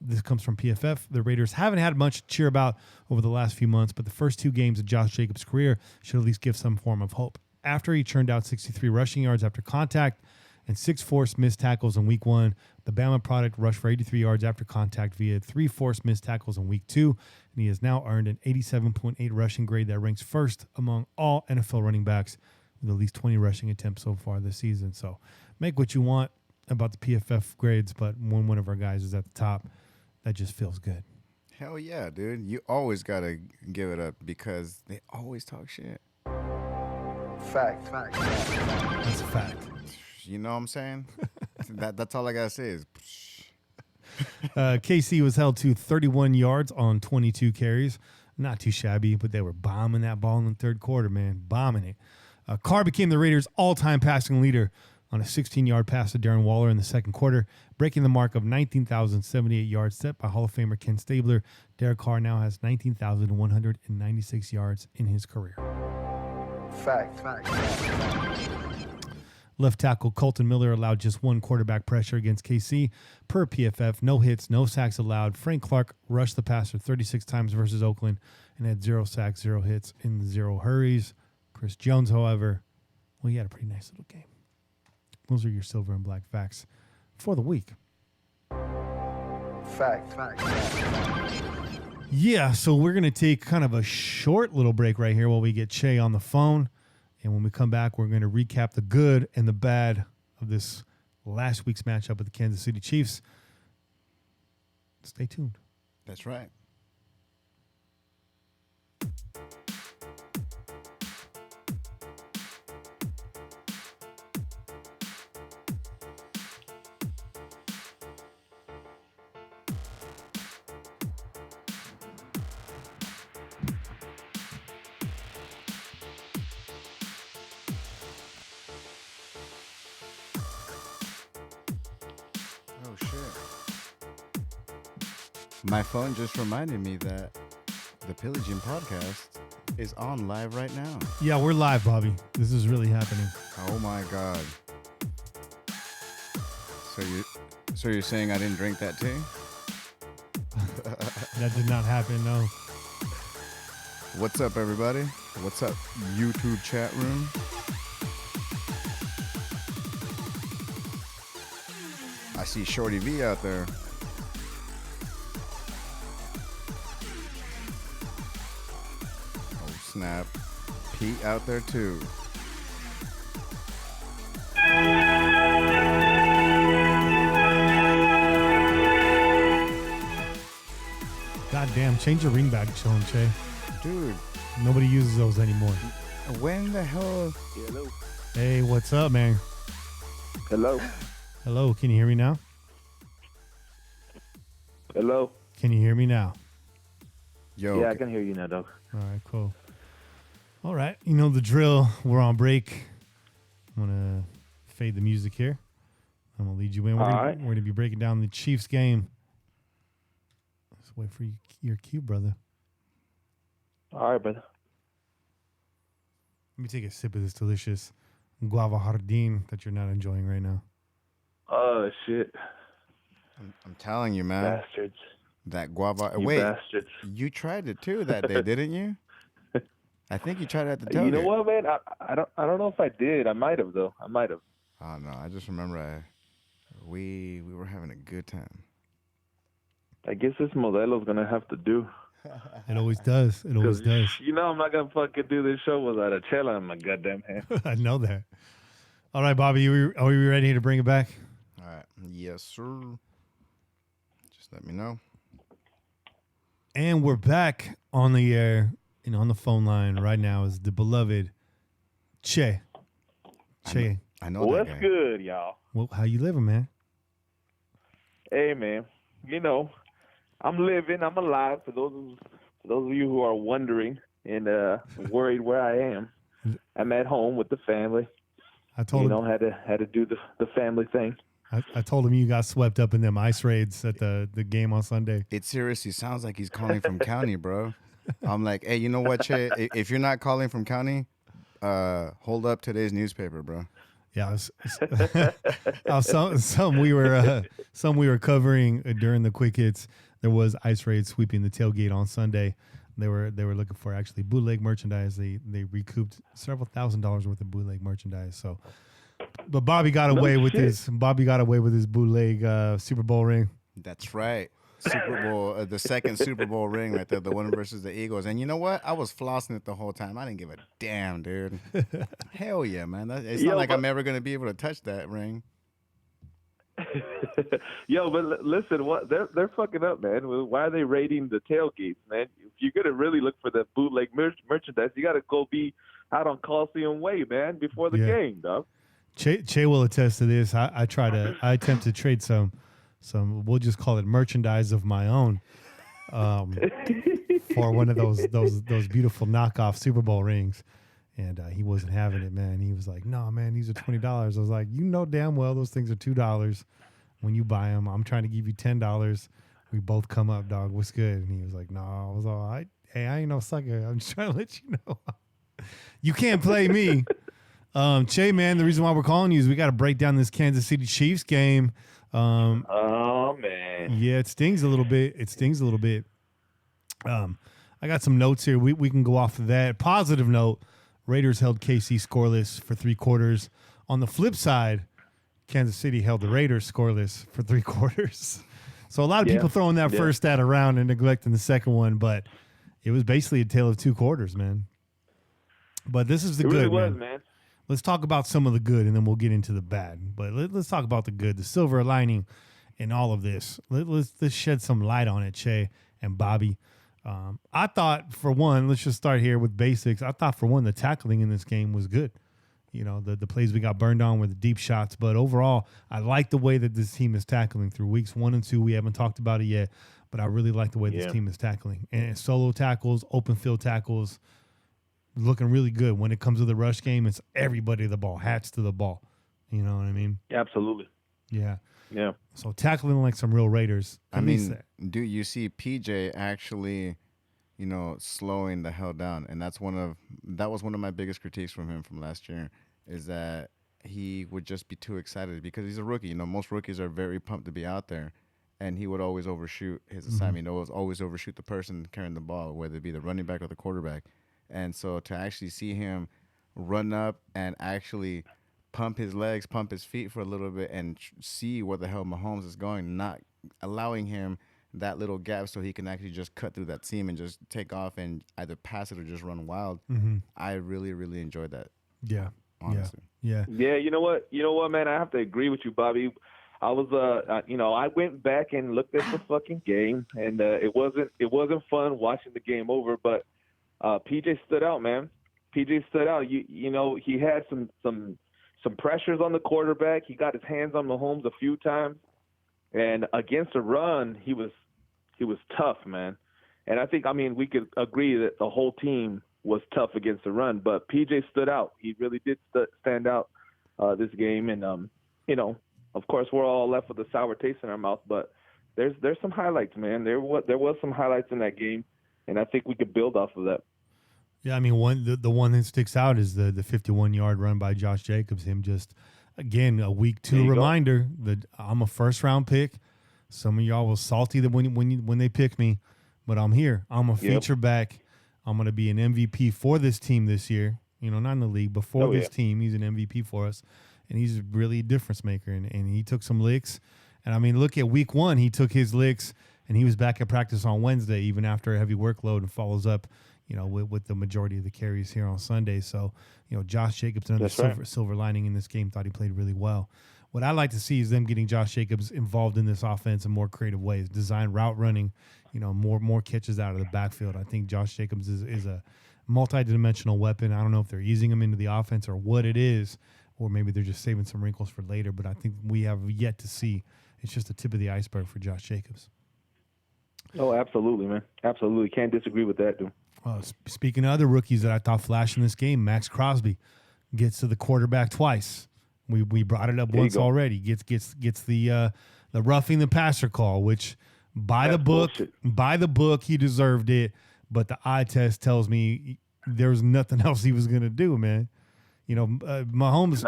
This comes from PFF. The Raiders haven't had much to cheer about over the last few months, but the first 2 games of Josh Jacobs' career should at least give some form of hope. After he churned out 63 rushing yards after contact and 6 forced missed tackles in week 1, the Bama product rushed for 83 yards after contact via 3 forced missed tackles in week 2, and he has now earned an 87.8 rushing grade that ranks first among all NFL running backs with at least 20 rushing attempts so far this season. So make what you want about the PFF grades, but when one of our guys is at the top, that just feels good. Hell yeah, dude. You always got to give it up because they always talk shit. Fact. That's a fact. You know what I'm saying? That's all I got to say is... KC was held to 31 yards on 22 carries. Not too shabby, but they were bombing that ball in the third quarter, man. Bombing it. Carr became the Raiders' all-time passing leader on a 16-yard pass to Darren Waller in the second quarter, breaking the mark of 19,078 yards set by Hall of Famer Ken Stabler. Derek Carr now has 19,196 yards in his career. Fact. Left tackle Colton Miller allowed just 1 quarterback pressure against KC. Per PFF, no hits, no sacks allowed. Frank Clark rushed the passer 36 times versus Oakland and had 0 sacks, 0 hits, and 0 hurries. Chris Jones, however, well, he had a pretty nice little game. Those are your silver and black facts for the week. Fact. Yeah, so we're going to take kind of a short little break right here while we get Che on the phone. And when we come back, we're going to recap the good and the bad of this last week's matchup with the Kansas City Chiefs. Stay tuned. That's right. My phone just reminded me that the Pillaging Podcast is on live right now. Yeah, we're live, Bobby. This is really happening. Oh my God. So you're saying I didn't drink that tea? That did not happen, no. What's up, everybody? What's up, YouTube chat room? I see Shorty V out there. Snap. Pete out there too. God damn, change your ring back, Che. Dude. Nobody uses those anymore. When the hell? Hello. Hey, what's up, man? Hello. Hello, can you hear me now? Hello. Can you hear me now? Yo. Yeah, I can hear you now, dog. All right, cool. All right, you know the drill. We're on break. I'm going to fade the music here. I'm going to lead you in. We're going to be breaking down the Chiefs game. Let's wait for your cue, brother. All right, brother. Let me take a sip of this delicious guava jardin that you're not enjoying right now. Oh, shit. I'm telling you, man. Bastards. That guava. You Wait, bastards. you tried it too that day, didn't you? I think you tried it at the tailgate. You know what, man? I don't know if I did. I might have, though. I might have. Oh no, I just remember we were having a good time. I guess this Modelo's gonna have to do. It always does. It always does. You know I'm not gonna fucking do this show without a chela in my goddamn hand. I know that. All right, Bobby, are we ready to bring it back? All right. Yes, sir. Just let me know. And we're back on the air and on the phone line right now is the beloved Che. Che. I know What's that guy. good, y'all? Well, how you living, man? Hey, man. You know, I'm living. I'm alive. For those of you who are wondering and worried where I am, I'm at home with the family. I told him, had to do the family thing. I told him you got swept up in them ice raids at the game on Sunday. It seriously sounds like he's calling from county, bro. I'm like, hey, you know what, Che? If you're not calling from county, hold up today's newspaper, bro. Yeah, some we were covering during the quick hits. There was ice raids sweeping the tailgate on Sunday. They were looking for actually bootleg merchandise. They recouped several $1,000s worth of bootleg merchandise. So, but Bobby got away with his bootleg Super Bowl ring. That's right. Super Bowl, the second Super Bowl ring right there, the one versus the Eagles. And you know what? I was flossing it the whole time. I didn't give a damn, dude. Hell yeah, man. It's not like I'm ever going to be able to touch that ring. Yo, but listen, what they're fucking up, man. Why are they raiding the tailgates, man? If you're gonna really look for the bootleg merchandise, you got to go be out on Coliseum Way, man, before the game, dog. Che will attest to this. I attempt to trade some we'll just call it merchandise of my own, for one of those beautiful knockoff Super Bowl rings. And he wasn't having it, man. He was like, "No, man, these are $20." I was like, "You know damn well those things are $2 when you buy them. I'm trying to give you $10. We both come up, dog. What's good?" And he was like, "No." I was all right. Hey, I ain't no sucker. I'm just trying to let you know. You can't play me. Che, man, the reason why we're calling you is we got to break down this Kansas City Chiefs game. Oh, man. Yeah, it stings a little bit. I got some notes here. We can go off of that. Positive note. Raiders held KC scoreless for 3 quarters. On the flip side, Kansas City held the Raiders scoreless for 3 quarters. So a lot of people throwing that first stat around and neglecting the second one, but it was basically a tale of 2 quarters, man. But this is the good, really man. Let's talk about some of the good, and then we'll get into the bad. But let's talk about the good, the silver lining in all of this. Let's shed some light on it, Che and Bobby. I thought, for one, let's just start here with basics. I thought, for one, the tackling in this game was good. You know, the plays we got burned on were the deep shots. But overall, I like the way that this team is tackling through weeks 1 and 2. We haven't talked about it yet, but I really like the way this team is tackling. And solo tackles, open field tackles, looking really good. When it comes to the rush game, it's everybody to the ball, hats to the ball. You know what I mean? Absolutely. Yeah. Yeah. So tackling like some real Raiders. I mean, do you see PJ actually, slowing the hell down? And that was one of my biggest critiques from him from last year, is that he would just be too excited because he's a rookie. Most rookies are very pumped to be out there, and he would always overshoot his assignment. Always overshoot the person carrying the ball, whether it be the running back or the quarterback. And so to actually see him run up and actually pump his legs, pump his feet for a little bit, and see where the hell Mahomes is going, not allowing him that little gap so he can actually just cut through that seam and just take off and either pass it or just run wild. I really, really enjoyed that. Yeah. Honestly. Yeah. Yeah, you know what, man? I have to agree with you, Bobby. I was, I went back and looked at the fucking game, and it wasn't fun watching the game over, but PJ stood out, man. PJ stood out. He had some pressures on the quarterback. He got his hands on Mahomes a few times, and against the run, he was tough, man. And I think, we could agree that the whole team was tough against the run, but PJ stood out. He really did stand out this game, and of course, we're all left with a sour taste in our mouth. But there's some highlights, man. There was some highlights in that game, and I think we could build off of that. Yeah, the one that sticks out is the 51-yard run by Josh Jacobs. Him just, again, a week 2 reminder that I'm a first-round pick. Some of y'all was salty that when they picked me, but I'm here. I'm a feature back. I'm going to be an MVP for this team this year. Not in the league, but for this team, he's an MVP for us, and he's really a difference maker. And he took some licks. And look at week 1, he took his licks, and he was back at practice on Wednesday, even after a heavy workload, and follows up, with the majority of the carries here on Sunday. So, Josh Jacobs, another silver lining in this game, thought he played really well. What I like to see is them getting Josh Jacobs involved in this offense in more creative ways, design route running, more catches out of the backfield. I think Josh Jacobs is a multi-dimensional weapon. I don't know if they're easing him into the offense or what it is, or maybe they're just saving some wrinkles for later, but I think we have yet to see. It's just the tip of the iceberg for Josh Jacobs. Oh, absolutely, man. Absolutely. Can't disagree with that, dude. Speaking of other rookies that I thought flashed in this game, Max Crosby gets to the quarterback twice. We brought it up once already. Gets the roughing the passer call, which by the book he deserved it, but the eye test tells me there was nothing else he was gonna do, man. Mahomes.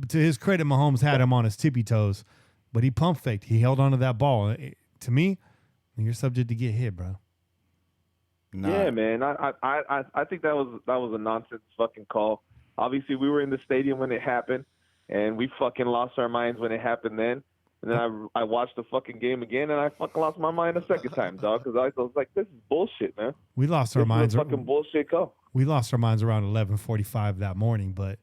To his credit, Mahomes had him on his tippy toes, but he pump faked. He held onto that ball. To me, you're subject to get hit, bro. Nah. Yeah, man. I think that was a nonsense fucking call. Obviously, we were in the stadium when it happened, and we fucking lost our minds when it happened then. And then I watched the fucking game again, and I fucking lost my mind a second time, dog, because I was like, this is bullshit, man. We lost our minds. Fucking bullshit call. We lost our minds around 11:45 that morning, but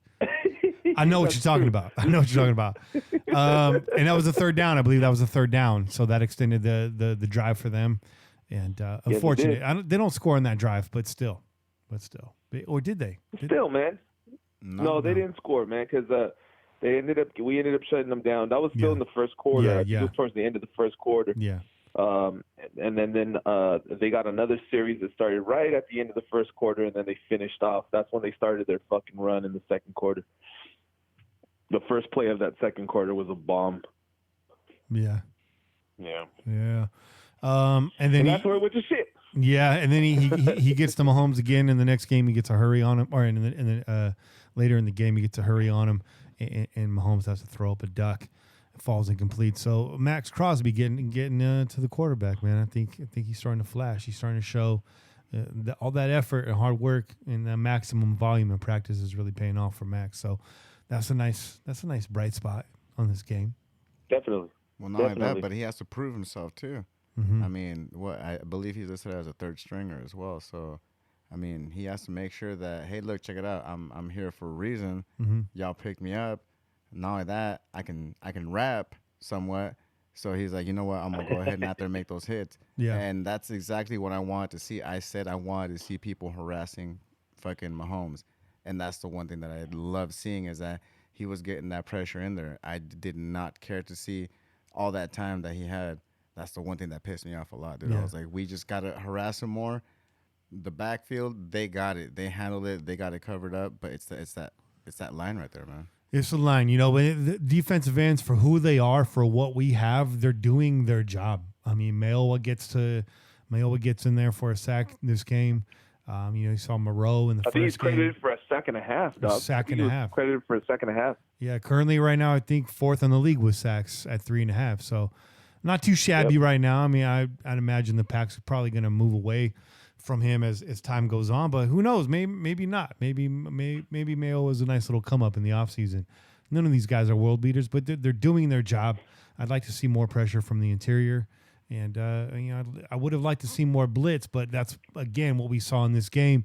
I know what you're talking about. And that was a third down. I believe that was a third down, so that extended the drive for them. And unfortunate, they don't score on that drive, but still, or did they? Man. No, they didn't score, man, because we ended up shutting them down. That was still in the first quarter. It was towards the end of the first quarter. Yeah. And then they got another series that started right at the end of the first quarter, and then they finished off. That's when they started their fucking run in the second quarter. The first play of that second quarter was a bomb. Yeah. Yeah. Yeah. And that's where it went to shit. Yeah, and then he gets to Mahomes again. In the next game, he gets a hurry on him, or later in the game, he gets a hurry on him, and Mahomes has to throw up a duck. It falls incomplete. So Max Crosby getting to the quarterback, man. I think he's starting to flash. He's starting to show all that effort and hard work and the maximum volume in practice is really paying off for Max. So that's a nice bright spot on this game. Definitely. Well, not only that, but he has to prove himself too. Mm-hmm. I mean, I believe he's listed as a third stringer as well. So, I mean, he has to make sure that, hey, look, check it out. I'm here for a reason. Mm-hmm. Y'all picked me up. Not only that, I can rap somewhat. So he's like, you know what? I'm gonna go ahead and out there make those hits. Yeah. And that's exactly what I wanted to see. I said I wanted to see people harassing fucking Mahomes, and that's the one thing that I love seeing is that he was getting that pressure in there. I did not care to see all that time that he had. That's the one thing that pissed me off a lot, dude. Yeah. I was like, we just got to harass him more. The backfield, they got it. They handled it. They got it covered up. But it's that line right there, man. It's the line. The defensive ends, for who they are, for what we have, they're doing their job. I mean, Mayowa gets in there for a sack this game. You saw Moreau in the first game. I think he's credited for a sack and a half, dog. Credited for a sack and a half. Yeah, currently right now, I think fourth in the league with sacks at 3.5. So not too shabby right now. I mean, I'd imagine the Pack's probably going to move away from him as time goes on, but who knows? Maybe not. Maybe Mayo was a nice little come up in the offseason. None of these guys are world beaters, but they're doing their job. I'd like to see more pressure from the interior, and I would have liked to see more blitz, but that's again what we saw in this game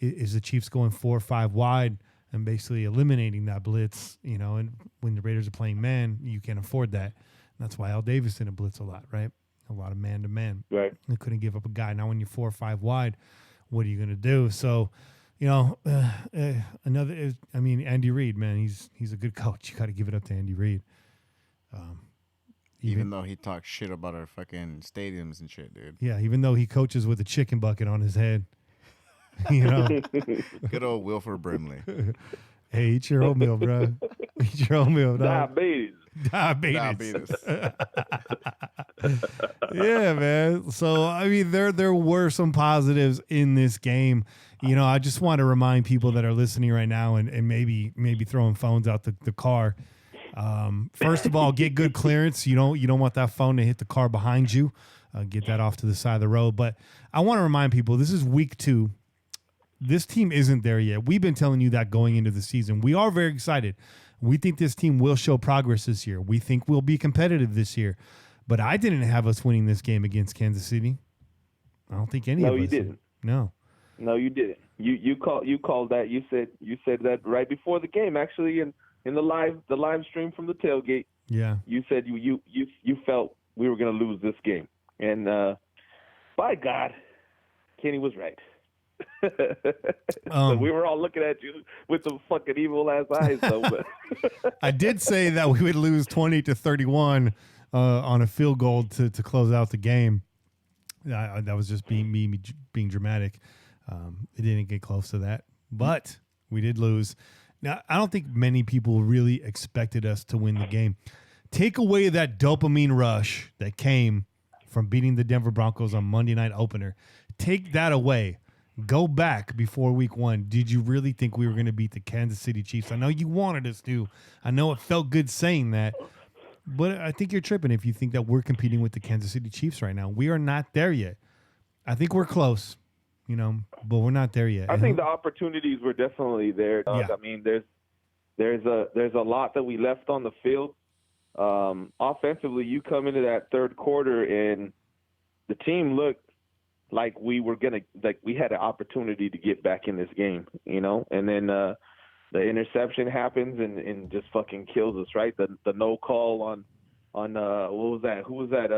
is the Chiefs going 4 or 5 wide and basically eliminating that blitz. And when the Raiders are playing man, you can't afford that. That's why Al Davis didn't blitz a lot, right? A lot of man-to-man. Right. They couldn't give up a guy. Now when you're 4 or 5 wide, what are you going to do? So, Andy Reid, man, he's a good coach. You got to give it up to Andy Reid. Even though he talks shit about our fucking stadiums and shit, dude. Yeah, even though he coaches with a chicken bucket on his head. Good old Wilford Brimley. Hey, eat your oatmeal, bro. Eat your oatmeal, dog. Diabetes. Yeah, man. So, I mean, there were some positives in this game. I just want to remind people that are listening right now and maybe throwing phones out the car. First of all, get good clearance. You don't want that phone to hit the car behind you. Get that off to the side of the road. But I want to remind people, this is week 2. This team isn't there yet. We've been telling you that going into the season. We are very excited. We think this team will show progress this year. We think we'll be competitive this year. But I didn't have us winning this game against Kansas City. I don't think any of us. No, you didn't. No, you didn't. You called that. You said that right before the game, actually, in the live stream from the tailgate. Yeah. You said you felt we were going to lose this game, and by God, Kenny was right. So we were all looking at you with the fucking evil ass eyes, though. But I did say that we would lose 20-31 on a field goal to close out the game. That was just me being dramatic. It didn't get close to that, but we did lose. Now, I don't think many people really expected us to win the game. Take away that dopamine rush that came from beating the Denver Broncos on Monday night opener. Take that away. Go back before week 1. Did you really think we were going to beat the Kansas City Chiefs? I know you wanted us to. I know it felt good saying that. But I think you're tripping if you think that we're competing with the Kansas City Chiefs right now. We are not there yet. I think we're close, but we're not there yet. I think the opportunities were definitely there, dog. Yeah. I mean, there's a lot that we left on the field. Offensively, you come into that third quarter and the team looked like we had an opportunity to get back in this game, and then the interception happens and just fucking kills us, right? The no call on what was that? Who was that?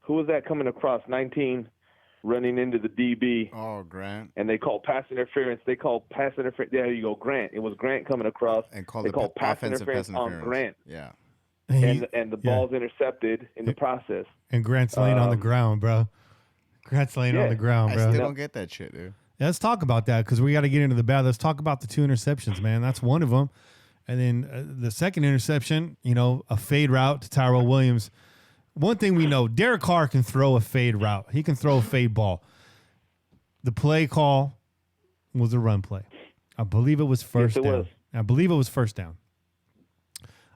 Who was that coming across 19 running into the DB? Oh, Grant. And they called pass interference. There you go, Grant. It was Grant coming across. And they called pass interference on Grant. Yeah. And the ball's intercepted in the process. And Grant's laying on the ground, bro. Grant's laying on the ground, bro. I still don't get that shit, dude. Yeah, let's talk about that because we got to get into the bad. Let's talk about the 2 interceptions, man. That's one of them. And then the second interception, a fade route to Tyrell Williams. One thing we know, Derek Carr can throw a fade route. He can throw a fade ball. The play call was a run play. I believe it was first down. Was. I believe it was first down.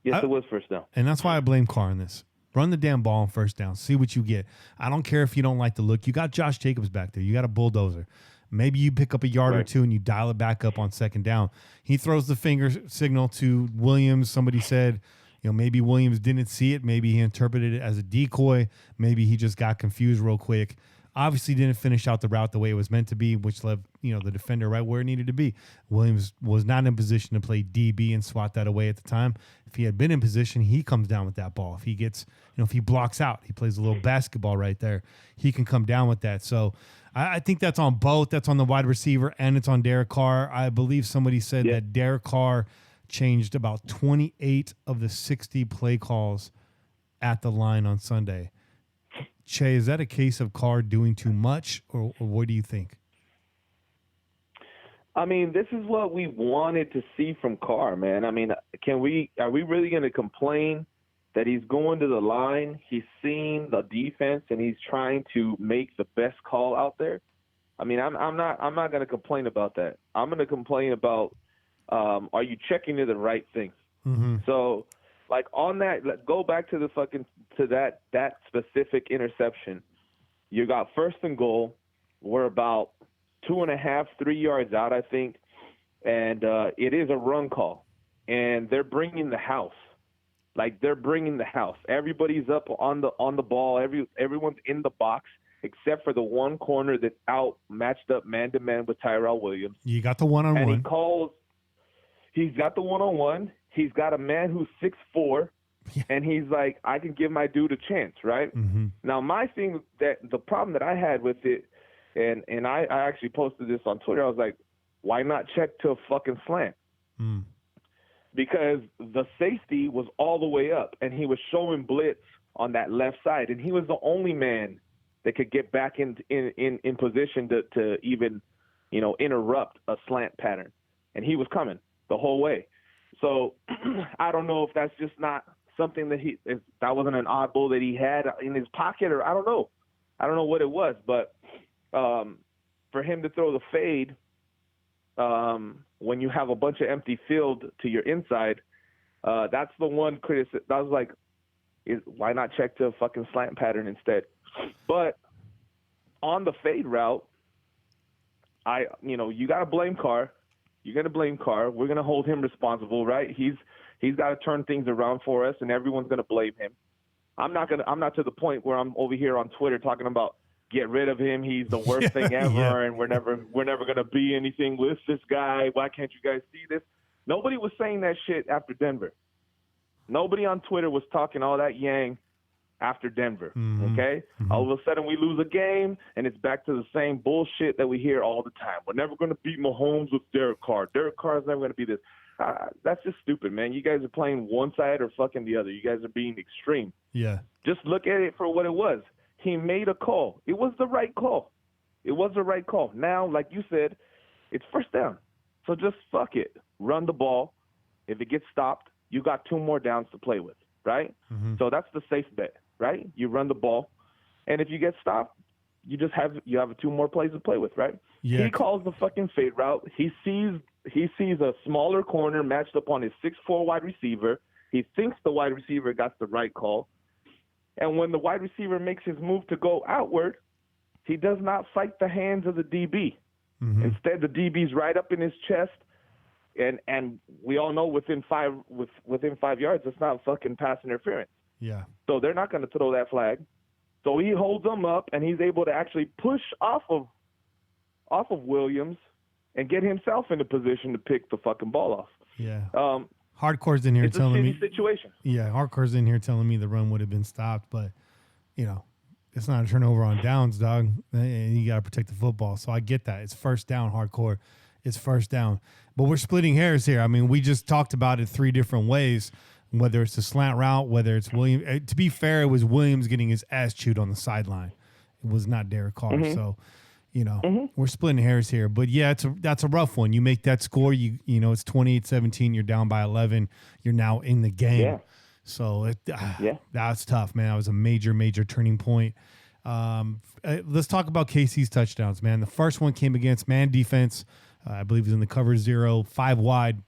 Yes, it was first down. And that's why I blame Carr on this. Run the damn ball on first down. See what you get. I don't care if you don't like the look. You got Josh Jacobs back there. You got a bulldozer. Maybe you pick up a yard or two and you dial it back up on second down. He throws the finger signal to Williams. Somebody said, maybe Williams didn't see it. Maybe he interpreted it as a decoy. Maybe he just got confused real quick. Obviously didn't finish out the route the way it was meant to be, which left, the defender right where it needed to be. Williams was not in position to play DB and swat that away at the time. If he had been in position, he comes down with that ball. If he gets, if he blocks out, he plays a little basketball right there. He can come down with that. So I think that's on both. That's on the wide receiver and it's on Derek Carr. I believe somebody said that Derek Carr changed about 28 of the 60 play calls at the line on Sunday. Che, is that a case of Carr doing too much, or what do you think? I mean, this is what we wanted to see from Carr, man. I mean, are we really going to complain that he's going to the line, he's seeing the defense, and he's trying to make the best call out there? I mean, I'm not going to complain about that. I'm going to complain about are you checking to the right things? Mm-hmm. So, like on that, let's go back to that specific interception. You got first and goal. We're about 2.5, 3 yards out, I think, and it is a run call, and they're bringing the house. Everybody's up on the ball. Everyone's in the box except for the one corner that's out matched up man to man with Tyrell Williams. You got the one-on-one. And he's got the one-on-one. He's got a man who's 6'4", and he's like, I can give my dude a chance, right? Mm-hmm. Now, the problem that I had with it, and I actually posted this on Twitter, I was like, why not check to a fucking slant? Mm. Because the safety was all the way up, and he was showing blitz on that left side, and he was the only man that could get back in position to even, interrupt a slant pattern, and he was coming the whole way. So I don't know if that's just not something that that wasn't an oddball that he had in his pocket, or I don't know what it was, but for him to throw the fade when you have a bunch of empty field to your inside, that's the one criticism. I was like, why not check to a fucking slant pattern instead? But on the fade route, you got to blame Carr. You're going to blame Carr. We're going to hold him responsible, right? He's got to turn things around for us, and everyone's going to blame him. I'm not to the point where I'm over here on Twitter talking about get rid of him. He's the worst thing ever, and we're never gonna be anything with this guy. Why can't you guys see this? Nobody was saying that shit after Denver. Nobody on Twitter was talking all that yang after Denver. Okay? All of a sudden we lose a game, and it's back to the same bullshit that we hear all the time. We're never gonna beat Mahomes with Derek Carr. Derek Carr is never gonna be this. That's just stupid, man. You guys are playing one side or fucking the other. You guys are being extreme. Yeah. Just look at it for what it was. He made a call. It was the right call. It was the right call. Now, like you said, it's first down. So just fuck it. Run the ball. If it gets stopped, you got 2 more downs to play with, right? So that's the safe bet, right? You run the ball. And if you get stopped, you have 2 more plays to play with, right? Yeah. He calls the fucking fade route. He sees a smaller corner matched up on his 6'4" wide receiver. He thinks the wide receiver got the right call. And when the wide receiver makes his move to go outward, he does not fight the hands of the DB. Instead, the DB's right up in his chest, and we all know within 5 yards, it's not fucking pass interference. Yeah. So they're not going to throw that flag. So he holds them up, and he's able to actually push off of Williams and get himself in a position to pick the fucking ball off. Yeah. Hardcore's in here it's telling a me shitty situation. Yeah, Hardcore's in here telling me the run would have been stopped, but it's not a turnover on downs, dog. And you got to protect the football. So I get that. It's first down, Hardcore. It's first down. But we're splitting hairs here. I mean, we just talked about it 3 different ways, whether it's the slant route, whether it's Williams. To be fair, it was Williams getting his ass chewed on the sideline. It was not Derek Carr. So, we're splitting hairs here. But, yeah, that's a rough one. You make that score, it's 28-17. You're down by 11. You're now in the game. Yeah. So, that's tough, man. That was a major, major turning point. Let's talk about KC's touchdowns, man. The first one came against man defense. I believe it was in the cover 0, 5 wide.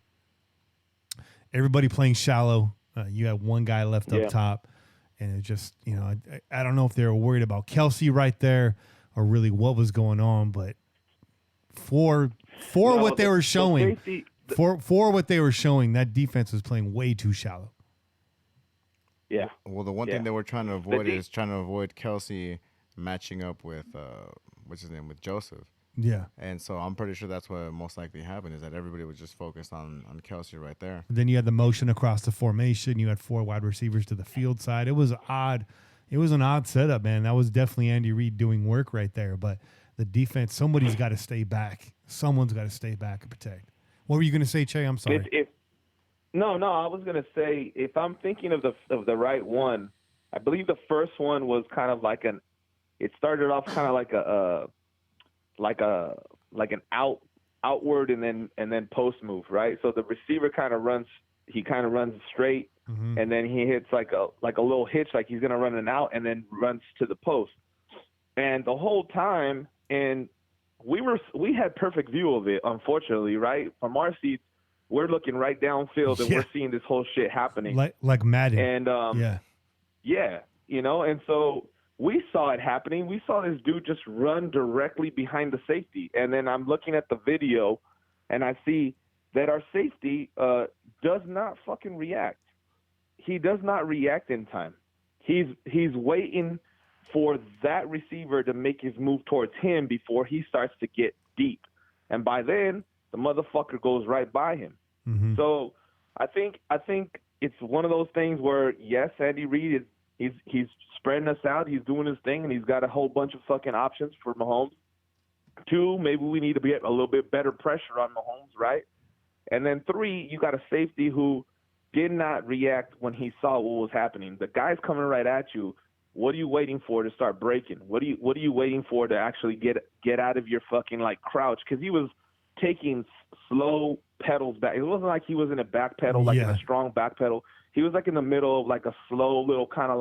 Everybody playing shallow. You had one guy left up top. And it just, I don't know if they were worried about Kelsey right there or really what was going on. But for what they were showing, for what they were showing, that defense was playing way too shallow. Yeah. Well, the one thing they were trying to avoid is Kelsey matching up with, what's his name, with Joseph. Yeah. And so I'm pretty sure that's what most likely happened, is that everybody was just focused on Kelsey right there. Then you had the motion across the formation. You had 4 wide receivers to the field side. It was odd. It was an odd setup, man. That was definitely Andy Reid doing work right there. But the defense, somebody's got to stay back. Someone's got to stay back and protect. What were you going to say, Che? I'm sorry. No, I was going to say, if I'm thinking of the right one, I believe the first one was kind of like it started off kind of like an outward and then post move, right? So the receiver kind of runs straight, and then he hits like a little hitch, like he's gonna run an out, and then runs to the post. And the whole time, and we had perfect view of it, unfortunately, right? From our seats, we're looking right downfield, and we're seeing this whole shit happening, like Madden. And and so we saw it happening. We saw this dude just run directly behind the safety. And then I'm looking at the video, and I see that our safety does not fucking react. He does not react in time. He's waiting for that receiver to make his move towards him before he starts to get deep. And by then, the motherfucker goes right by him. So I think it's one of those things where, yes, Andy Reid he's spreading us out. He's doing his thing, and he's got a whole bunch of fucking options for Mahomes. 2, maybe we need to get a little bit better pressure on Mahomes, right? And then 3, you got a safety who did not react when he saw what was happening. The guy's coming right at you. What are you waiting for to start breaking? What are you waiting for to actually get out of your fucking crouch? Because he was taking slow pedals back. It wasn't like he was in a back pedal, in a strong back pedal. He was in the middle of a slow little kind of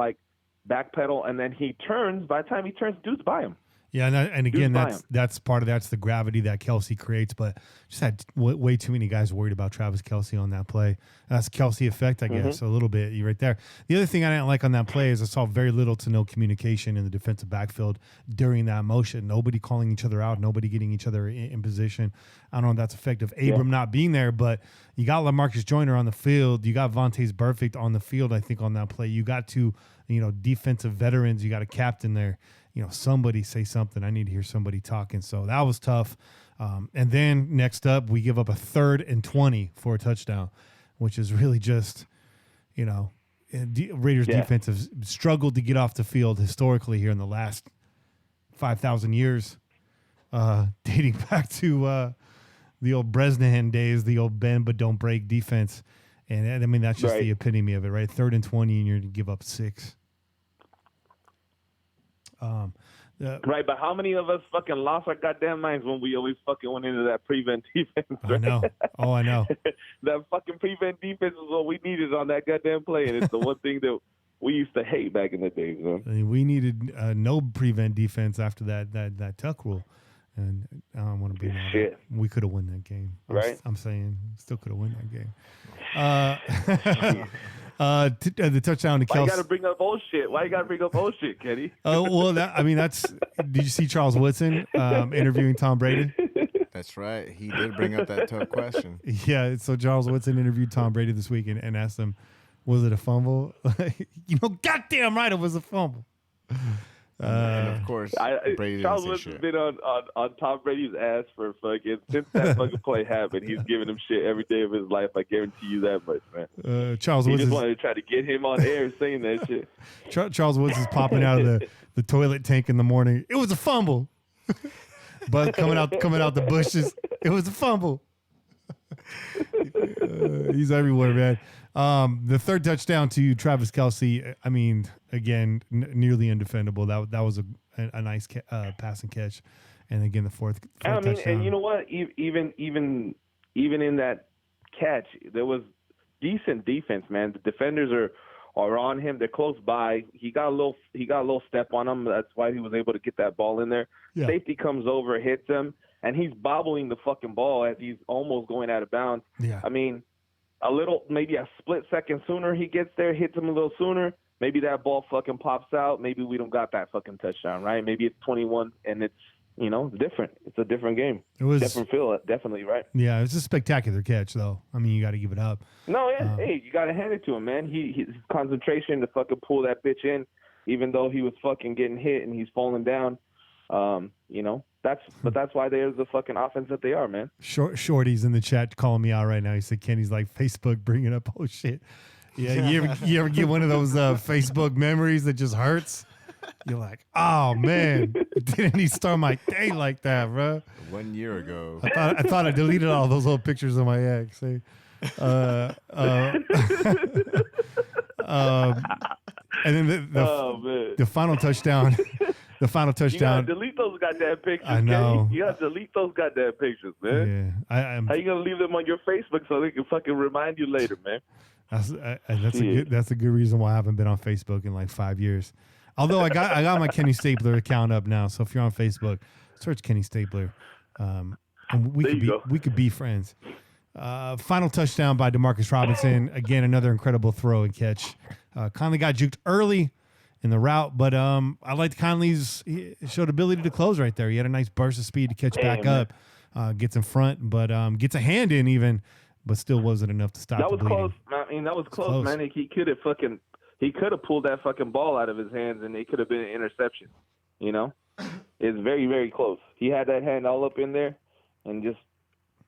back pedal, and then he turns. By the time he turns, dude's by him. Yeah, and again, that's part of that's the gravity that Kelce creates. But just had way too many guys worried about Travis Kelce on that play. That's Kelce effect, I guess, a little bit. You right there. The other thing I didn't like on that play is I saw very little to no communication in the defensive backfield during that motion. Nobody calling each other out, nobody getting each other in position. I don't know if that's effective. Abram not being there, but you got LaMarcus Joyner on the field. You got Vontaze Burfict on the field, I think, on that play. You got two, defensive veterans. You got a captain there. Somebody say something. I need to hear somebody talking. So that was tough. And then next up, we give up a 3rd and 20 for a touchdown, which is really just, Raiders defense have struggled to get off the field historically here in the last 5,000 years, dating back to the old Bresnahan days, the old bend but don't break defense. And I mean, that's just the epitome of it, right? 3rd and 20, and you're to give up 6. Right, but how many of us fucking lost our goddamn minds when we always fucking went into that prevent defense? Right? I know. Oh, I know. That fucking prevent defense is what we needed on that goddamn play, and it's the one thing that we used to hate back in the days, man. I mean, we needed no prevent defense after that tuck rule, and I don't want to be mad. Shit. We could have won that game, right? I'm saying, still could have won that game. The touchdown to Kelce. Why you got to bring up old shit, Kenny? Well, that's. Did you see Charles Woodson interviewing Tom Brady? That's right. He did bring up that tough question. Yeah. So Charles Woodson interviewed Tom Brady this week and asked him, "Was it a fumble?" Goddamn right, it was a fumble. And of course, Charles Woodson's been on Tom Brady's ass for since that fucking play happened. He's giving him shit every day of his life. I guarantee you that much, man. Charles Woods just wanted to try to get him on air saying that shit. Charles Woods is popping out of the toilet tank in the morning. It was a fumble. But coming out the bushes, it was a fumble. He's everywhere, man. The 3rd touchdown to Travis Kelce, I mean, again, nearly undefendable. That was a nice pass and catch. And again, the fourth touchdown. And you know what? Even in that catch, there was decent defense, man. The defenders are on him. They're close by. He got a little step on him. That's why he was able to get that ball in there. Yeah. Safety comes over, hits him, and he's bobbling the fucking ball as he's almost going out of bounds. Yeah. I mean, maybe a split second sooner he gets there, hits him a little sooner, maybe that ball fucking pops out. Maybe we don't got that fucking touchdown, right? Maybe it's 21 and it's, different. It's a different game. It was different feel, definitely, right? Yeah, it was a spectacular catch, though. I mean, you got to give it up. No, yeah, hey, you got to hand it to him, man. His concentration to fucking pull that bitch in, even though he was fucking getting hit and he's falling down. That's why they're the fucking offense that they are, man. Shorty's in the chat calling me out right now. He said Kenny's like Facebook bringing up oh shit. Yeah, you ever get one of those Facebook memories that just hurts? You're like, oh man, didn't he start my day like that, bro? 1 year ago, I thought I deleted all those old pictures of my ex. And then the final touchdown. The final touchdown. You gotta delete those goddamn pictures. I know. Kenny. You gotta delete those goddamn pictures, man. Yeah. How you gonna leave them on your Facebook so they can fucking remind you later, man? That's a good reason why I haven't been on Facebook in like 5 years. Although I got my Kenny Stapler account up now, so if you're on Facebook, search Kenny Stapler, and we could be friends. Final touchdown by DeMarcus Robinson. Again, another incredible throw and catch. Conley got juked early in the route, but I liked Conley's showed ability to close right there. He had a nice burst of speed to catch back up, gets in front, but gets a hand in even, but still wasn't enough to stop. That was the bleeding. close. I mean, that was close, man. He could have pulled that fucking ball out of his hands, and it could have been an interception. It's very, very close. He had that hand all up in there, and just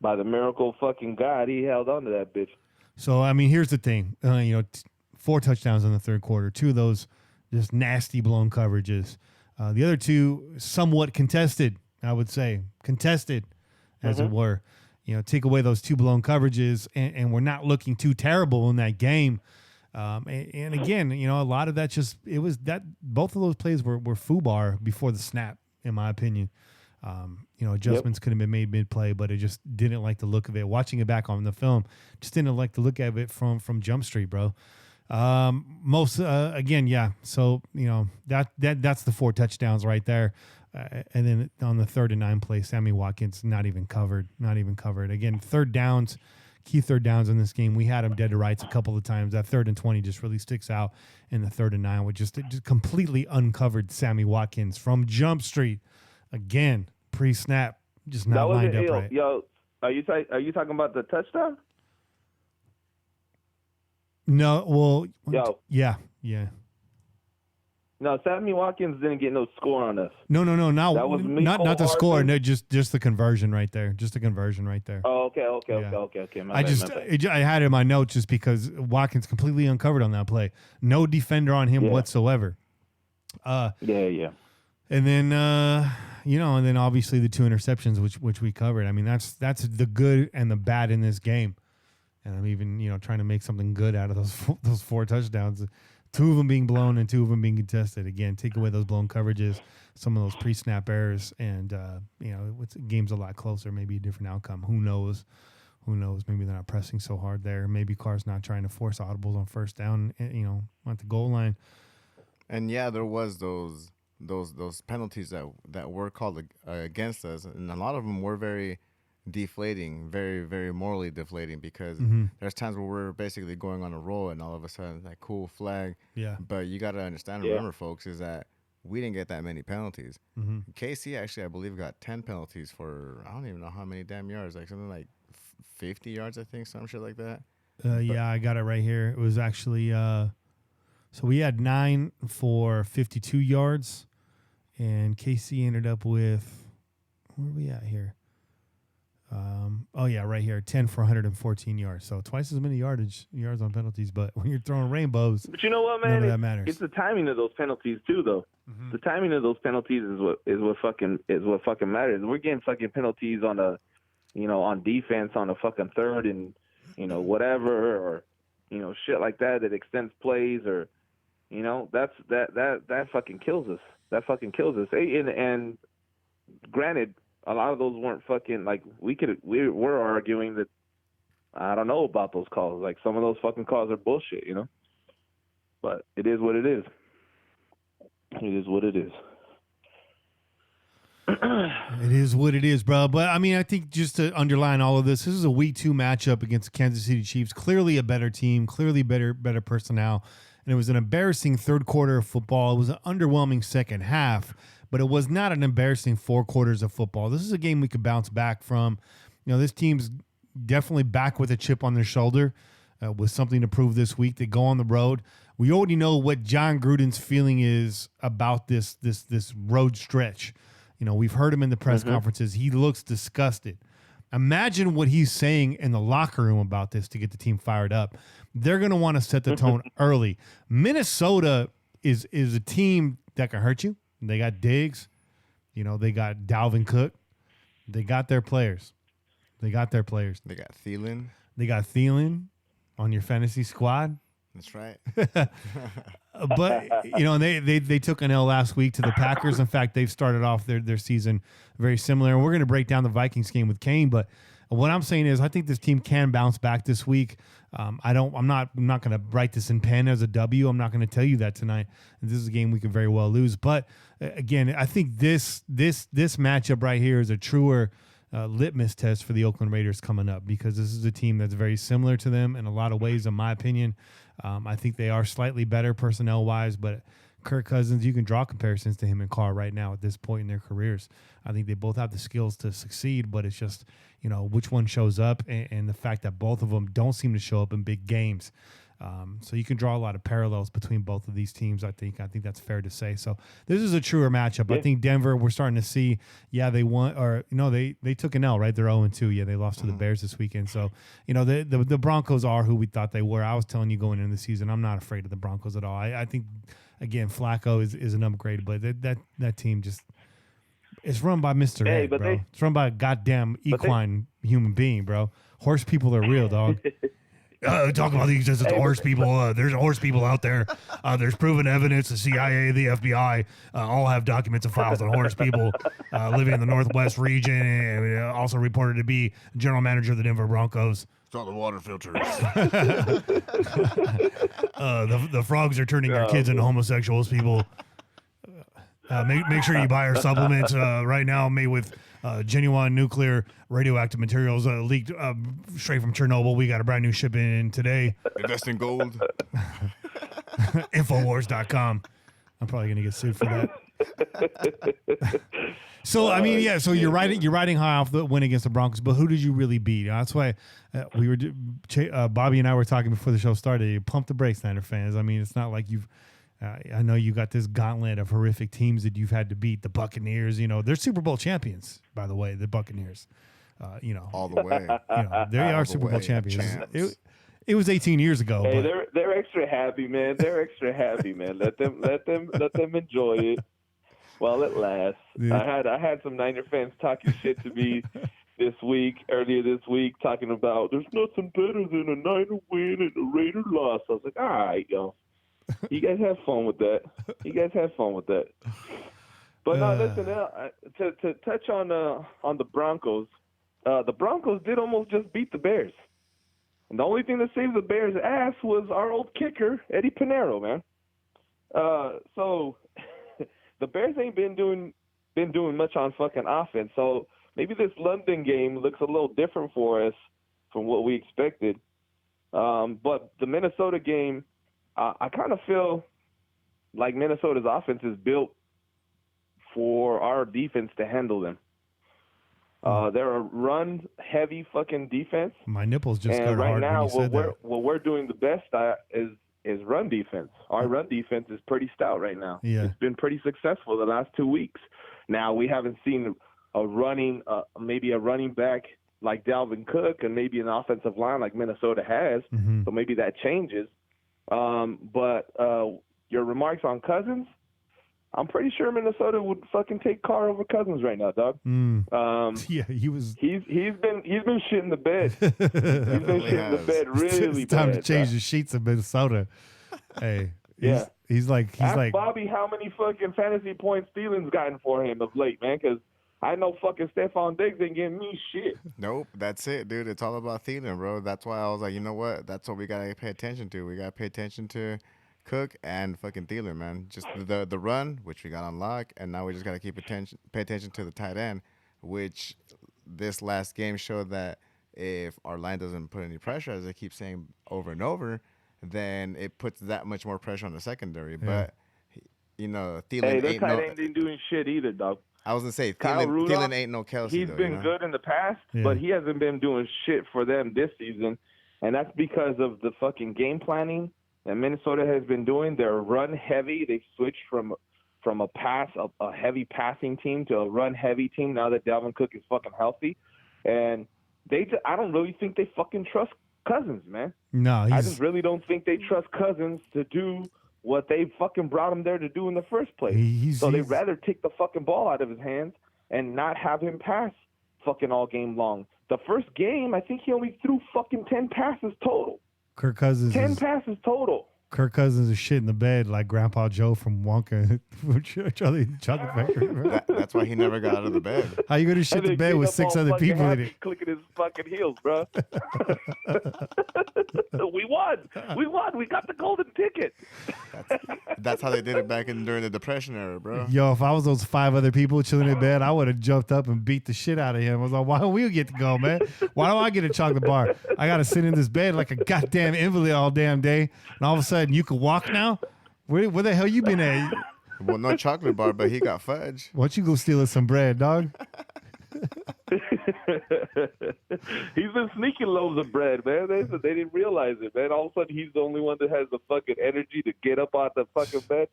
by the miracle fucking God, he held on to that bitch. So I mean, here's the thing. 4 touchdowns in the third quarter. 2 of those just nasty blown coverages. The other 2 somewhat contested, I would say. Contested, as it were. Take away those 2 blown coverages, and we're not looking too terrible in that game. And again, a lot of that both of those plays were FUBAR before the snap, in my opinion. Adjustments could have been made mid-play, but it just didn't like the look of it. Watching it back on the film, just didn't like the look of it from Jump Street, bro. So that's the 4 touchdowns right there. And then on the 3rd and 9 play, Sammy Watkins not even covered. Again, third downs, key third downs in this game. We had him dead to rights a couple of times. That 3rd and 20 just really sticks out in the 3rd and 9 with just completely uncovered Sammy Watkins from Jump Street. Again, pre-snap, just not lined up right. Yo, are you talking about the touchdown? No, well, yeah. No, Sammy Watkins didn't get no score on us. No, not the score. Hartman. No, just the conversion right there. Oh, okay. My bad. I had it in my notes just because Watkins completely uncovered on that play. No defender on him whatsoever. Yeah. And then and then obviously the 2 interceptions which we covered. I mean, that's the good and the bad in this game. And I'm even trying to make something good out of those 4 touchdowns. 2 of them being blown and 2 of them being contested. Again, take away those blown coverages, some of those pre-snap errors, and the game's a lot closer. Maybe a different outcome. Who knows? Maybe they're not pressing so hard there. Maybe Carr's not trying to force audibles on first down. At the goal line. And yeah, there was those penalties that were called against us, and a lot of them were very deflating, very, very morally deflating, because there's times where we're basically going on a roll and all of a sudden like cool flag. Yeah. But you got to understand, remember, folks, is that we didn't get that many penalties. KC actually, I believe, got 10 penalties for I don't even know how many damn yards, like something like 50 yards, I think, some shit like that. Yeah, I got it right here. It was actually so we had 9 for 52 yards, and KC ended up with, where are we at here? Right here, 10 for 114 yards. So twice as many yards on penalties. But when you're throwing rainbows, but you know what, man, none of that matters. It's the timing of those penalties too, though. The timing of those penalties is what fucking matters. We're getting fucking penalties on on defense on a fucking 3rd and whatever, or shit like that extends plays, or that fucking kills us. That fucking kills us. And granted, a lot of those weren't fucking, like, we're arguing that I don't know about those calls. Like, some of those fucking calls are bullshit, But it is what it is. It is what it is. It is what it is, bro. But, I mean, I think just to underline all of this is a week 2 matchup against the Kansas City Chiefs. Clearly a better team, clearly better personnel. And it was an embarrassing 3rd quarter of football. It was an underwhelming second half. But it was not an embarrassing 4 quarters of football. This is a game we could bounce back from. This team's definitely back with a chip on their shoulder, with something to prove this week. They go on the road. We already know what John Gruden's feeling is about this road stretch. We've heard him in the press conferences. He looks disgusted. Imagine what he's saying in the locker room about this to get the team fired up. They're going to want to set the tone early. Minnesota is a team that can hurt you. They got Diggs, they got Dalvin Cook. They got their players. They got Thielen. They got Thielen on your fantasy squad. That's right. But, they took an L last week to the Packers. In fact, they've started off their season very similar. And we're going to break down the Vikings game with Kane. But what I'm saying is I think this team can bounce back this week. I'm not going to write this in pen as a W. I'm not going to tell you that tonight. This is a game we could very well lose. But again, I think this matchup right here is a truer litmus test for the Oakland Raiders coming up, because this is a team that's very similar to them in a lot of ways, in my opinion. I think they are slightly better personnel-wise, but Kirk Cousins, you can draw comparisons to him and Carr right now at this point in their careers. I think they both have the skills to succeed, but it's just, which one shows up, and the fact that both of them don't seem to show up in big games. So you can draw a lot of parallels between both of these teams. I think that's fair to say. So this is a truer matchup. Yeah. I think Denver, we're starting to see, they won, or they took an L, right? They're 0-2. Yeah, they lost to the Bears this weekend. So the Broncos are who we thought they were. I was telling you going into the season, I'm not afraid of the Broncos at all. I think, again, Flacco is an upgrade, but that team just, it's run by Mr. A, bro. It's run by a goddamn equine human being, bro. Horse people are real, dog. Talk about these as horse people. There's horse people out there. There's proven evidence. The CIA, the FBI, all have documents and files on horse people living in the Northwest region, and also reported to be general manager of the Denver Broncos. It's all the water filters. The frogs are turning their kids into homosexuals, people. Make sure you buy our supplements right now, made with genuine nuclear radioactive materials leaked straight from Chernobyl. We got a brand new ship in today. Invest in gold. Infowars.com. I'm probably gonna get sued for that. So I mean, yeah. So you're riding high off the win against the Broncos, but who did you really beat? That's why we were Bobby and I were talking before the show started. You pump the brakes, Niner fans. I mean, it's not like you've. I know you got this gauntlet of horrific teams that you've had to beat. The Buccaneers, they're Super Bowl champions, by the way. The Buccaneers, all the way. They are Super Bowl champions. It was 18 years ago. Hey, but. they're extra happy, man. They're extra happy, man. Let them enjoy it while it lasts. Yeah. I had some Niner fans talking shit to me earlier this week, talking about there's nothing better than a Niner win and a Raider loss. I was like, all right, yo. You guys have fun with that. But no, listen. To touch on the Broncos, the Broncos did almost just beat the Bears, and the only thing that saved the Bears' ass was our old kicker Eddie Pinheiro, man. So the Bears ain't been doing much on fucking offense. So maybe this London game looks a little different for us from what we expected. But the Minnesota game. I kind of feel like Minnesota's offense is built for our defense to handle them. They're a run-heavy fucking defense. My nipples just got hard right now, when you said that. what we're doing the best at is run defense. Our run defense is pretty stout right now. Yeah. It's been pretty successful the last 2 weeks. Now, we haven't seen maybe a running back like Dalvin Cook and maybe an offensive line like Minnesota has, so maybe that changes. But your remarks on Cousins, I'm pretty sure Minnesota would fucking take Carr over Cousins right now, dog. Yeah, he was. He's been shitting the bed. He's been shitting the bed really it's time bad, to change dog. the sheets of Minnesota. Hey, Yeah. He's like Ask Bobby how many fucking fantasy points Thielen's gotten for him of late, man, because I know fucking Stephon Diggs ain't getting me shit. Nope, that's it, dude. It's all about Thielen, bro. That's why I was like, you know what? That's what we got to pay attention to. We got to pay attention to Cook and fucking Thielen, man. Just the run, which we got on lock, and now we just got to pay attention to the tight end, which this last game showed that if our line doesn't put any pressure, as I keep saying over and over, then it puts that much more pressure on the secondary. Yeah. But, Thielen Hey, tight end ain't doing shit either, dog. I was going to say, Thielen ain't no Kelsey. He's been good in the past, but he hasn't been doing shit for them this season. And that's because of the fucking game planning that Minnesota has been doing. They're run heavy. They switched from a heavy passing team to a run heavy team now that Dalvin Cook is fucking healthy. And I don't really think they fucking trust Cousins, man. No, I just really don't think they trust Cousins to do what they fucking brought him there to do in the first place. They'd rather take the fucking ball out of his hands and not have him pass fucking all game long. The first game, I think he only threw fucking 10 passes total. Kirk Cousins 10 passes total. Kirk Cousins is shit in the bed like Grandpa Joe from Wonka, Charlie Chocolate Factory. That's why he never got out of the bed. How you going to shit the bed with 6 other people in it? Clicking his fucking heels, bro. We won. We got the golden ticket. That's how they did it during the Depression era, bro. Yo, if I was those 5 other people chilling in bed, I would have jumped up and beat the shit out of him. I was like, why don't we get to go, man? Why don't I get a chocolate bar? I got to sit in this bed like a goddamn invalid all damn day, and all of a sudden you can walk now? Where the hell you been at? Well, no chocolate bar, but he got fudge. Why don't you go steal us some bread, dog? He's been sneaking loaves of bread, man. They didn't realize it, man. All of a sudden, he's the only one that has the fucking energy to get up out the fucking bed.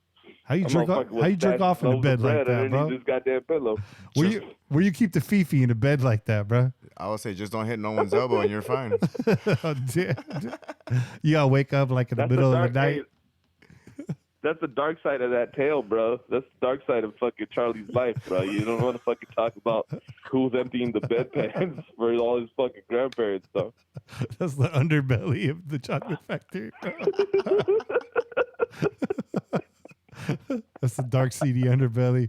How you jerk off in the bed like that, bro? This goddamn pillow. Where you keep the Fifi in the bed like that, bro? I would say just don't hit no one's elbow and you're fine. Oh, damn. You gotta wake up like in the middle of the night. That's the dark side of that tale, bro. That's the dark side of fucking Charlie's life, bro. You don't want to fucking talk about who's emptying the bedpans for all his fucking grandparents, though. That's the underbelly of the chocolate factory, bro. That's the dark, seedy underbelly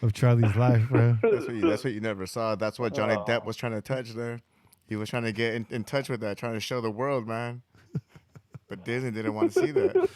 of Charlie's life, bro. That's what you never saw. That's what Johnny Depp was trying to touch there. He was trying to get in touch with that, trying to show the world, man. But Disney didn't want to see that.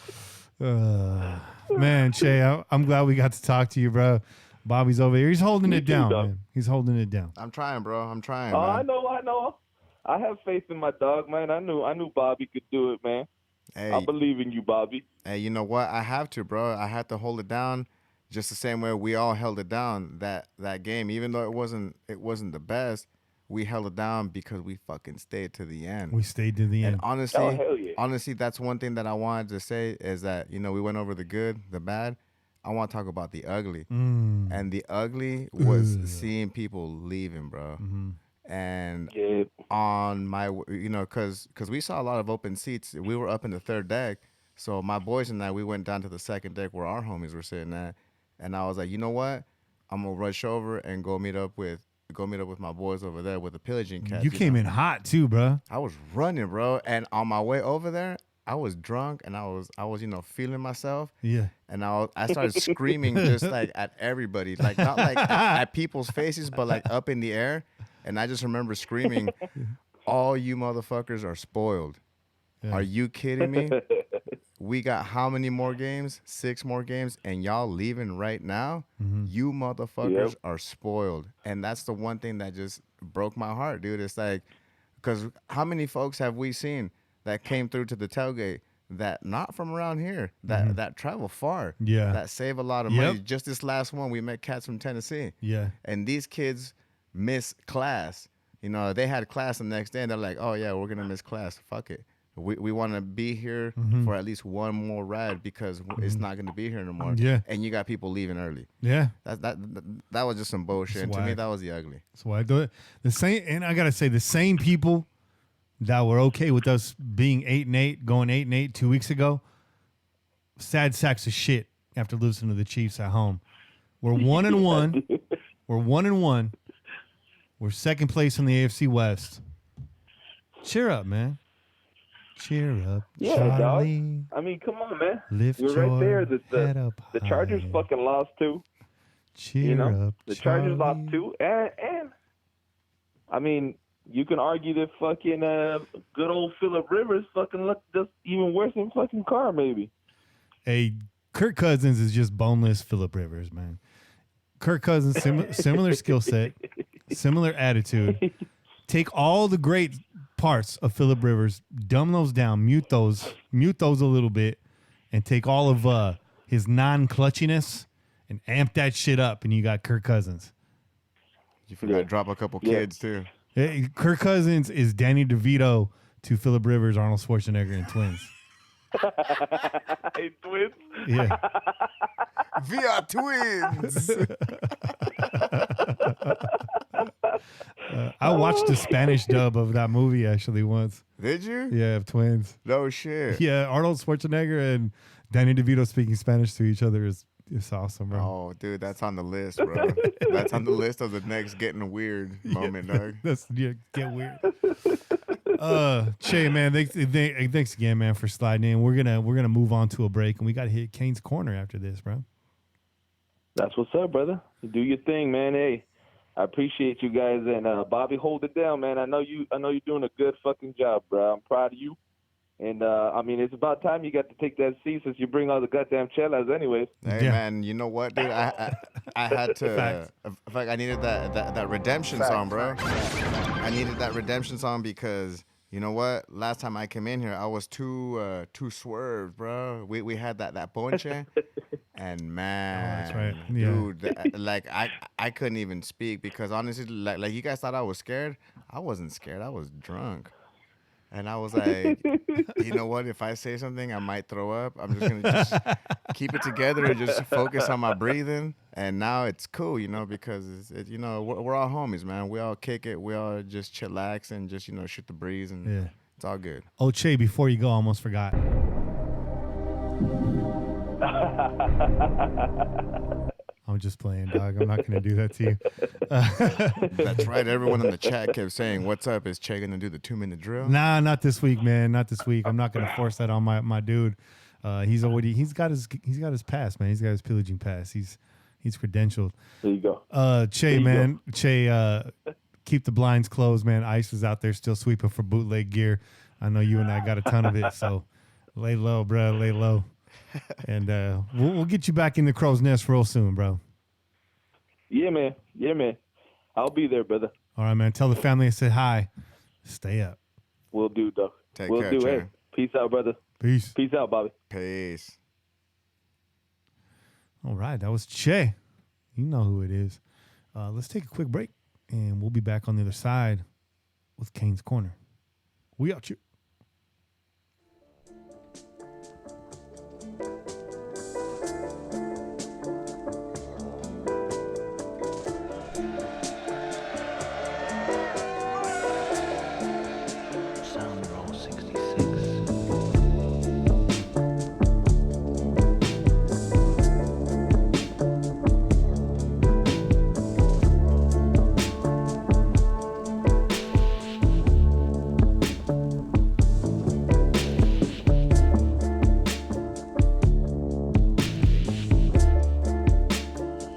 Man, Che, I'm glad we got to talk to you, bro. Bobby's over here. He's holding it down, dog. man. He's holding it down. I'm trying, bro. I'm trying, Oh, man. I know. I have faith in my dog, man. I knew Bobby could do it, man. Hey, I believe in you, Bobby. hey, you know what? I have to, bro. I had to hold it down just the same way we all held it down that game. Even though it wasn't the best, we held it down because we fucking stayed to the end. We stayed to the end. And honestly, hell yeah. honestly, that's one thing that I wanted to say is that, you know, we went over the good, the bad. I want to talk about the ugly. And the ugly was seeing people leaving, bro. And on my, you know, because we saw a lot of open seats. We were up in the third deck. So my boys and I, we went down to the second deck where our homies were sitting at. And I was like, you know what? I'm going to rush over and go meet up with my boys over there with the Pillaging cats. You came in hot too, bro. I was running, bro. And on my way over there, I was drunk and I was, you know, feeling myself. Yeah. And I started screaming just like at everybody, like not like at people's faces, but like up in the air. And I just remember screaming, all you motherfuckers are spoiled. Yeah. Are you kidding me? We got how many more games? 6 more games, and y'all leaving right now? You motherfuckers are spoiled. And that's the one thing that just broke my heart, dude. It's like, because how many folks have we seen that came through to the tailgate that not from around here, that travel far, that save a lot of money? Just this last one, we met cats from Tennessee. Yeah. And these kids miss class. You know, they had class the next day, and they're like, oh, yeah, we're going to miss class. Fuck it. We want to be here for at least one more ride because it's not going to be here no more. Yeah. And you got people leaving early. Yeah. That was just some bullshit. And to me, that was the ugly. That's why I do it. The same, and I got to say, the same people that were okay with us being 8-8, going 8-8 2 weeks ago, sad sacks of shit after losing to the Chiefs at home. We're 1-1. We're 1-1. We're second place in the AFC West. Cheer up, man. Cheer up, Charlie. Dog. I mean, come on, man. Lift You're right there. head up the Chargers fucking lost too. Cheer up, the Chargers lost too, and I mean, you can argue that fucking good old Phillip Rivers fucking looked just even worse than fucking Carr, maybe. Hey, Kirk Cousins is just boneless Phillip Rivers, man. Kirk Cousins, similar skill set, similar attitude. Take all the great parts of Phillip Rivers, dumb those down, mute those a little bit, and take all of his non-clutchiness and amp that shit up, and you got Kirk Cousins. You forgot to drop a couple kids, too. Hey, Kirk Cousins is Danny DeVito to Phillip Rivers, Arnold Schwarzenegger, and twins. Hey, twins? Yeah. We are twins. I watched the Spanish dub of that movie actually once. Did you? Yeah, of twins. No shit. Yeah, Arnold Schwarzenegger and Danny DeVito speaking Spanish to each other is awesome, bro. Oh, dude, that's on the list, bro. That's on the list of the next getting weird moment, dog. Get weird. Che, man, thanks again, man, for sliding in. We're gonna move on to a break, and we got to hit Kane's Corner after this, bro. That's what's up, brother. You do your thing, man. Hey, I appreciate you guys, and Bobby, hold it down, man. I know you're doing a good fucking job, bro. I'm proud of you. And, I mean, it's about time you got to take that seat since you bring all the goddamn chelas anyways. Hey, man, you know what, dude? I had to – in fact, I needed that redemption song, bro. I needed that redemption song because, you know what? Last time I came in here, I was too swerved, bro. We had that ponche. And, man, that's right. Yeah. Dude, like, I couldn't even speak because, honestly, like you guys thought I was scared. I wasn't scared. I was drunk. And I was like, you know what? If I say something, I might throw up. I'm just going to keep it together and just focus on my breathing. And now it's cool, you know, because, we're all homies, man. We all kick it. We all just chillax and just, shoot the breeze. And it's all good. Oh, Che, before you go, I almost forgot. I'm just playing, dog. I'm not going to do that to you. That's right. Everyone in the chat kept saying, what's up? Is Che going to do the 2-minute drill? Nah, not this week, man. Not this week. I'm not going to force that on my dude. He's got his pass, man. He's got his pillaging pass. He's credentialed. There you go. Che, man. Che, keep the blinds closed, man. Ice is out there still sweeping for bootleg gear. I know you and I got a ton of it, so lay low, bro. Lay low. And we'll get you back in the crow's nest real soon, bro. Yeah, man. I'll be there, brother. All right, man. Tell the family I said hi. Stay up. Will do, though. Take Will care, do. Trey. Hey, peace out, brother. Peace. Peace out, Bobby. Peace. All right, that was Che. You know who it is. Let's take a quick break, and we'll be back on the other side with Kane's Corner. We out here.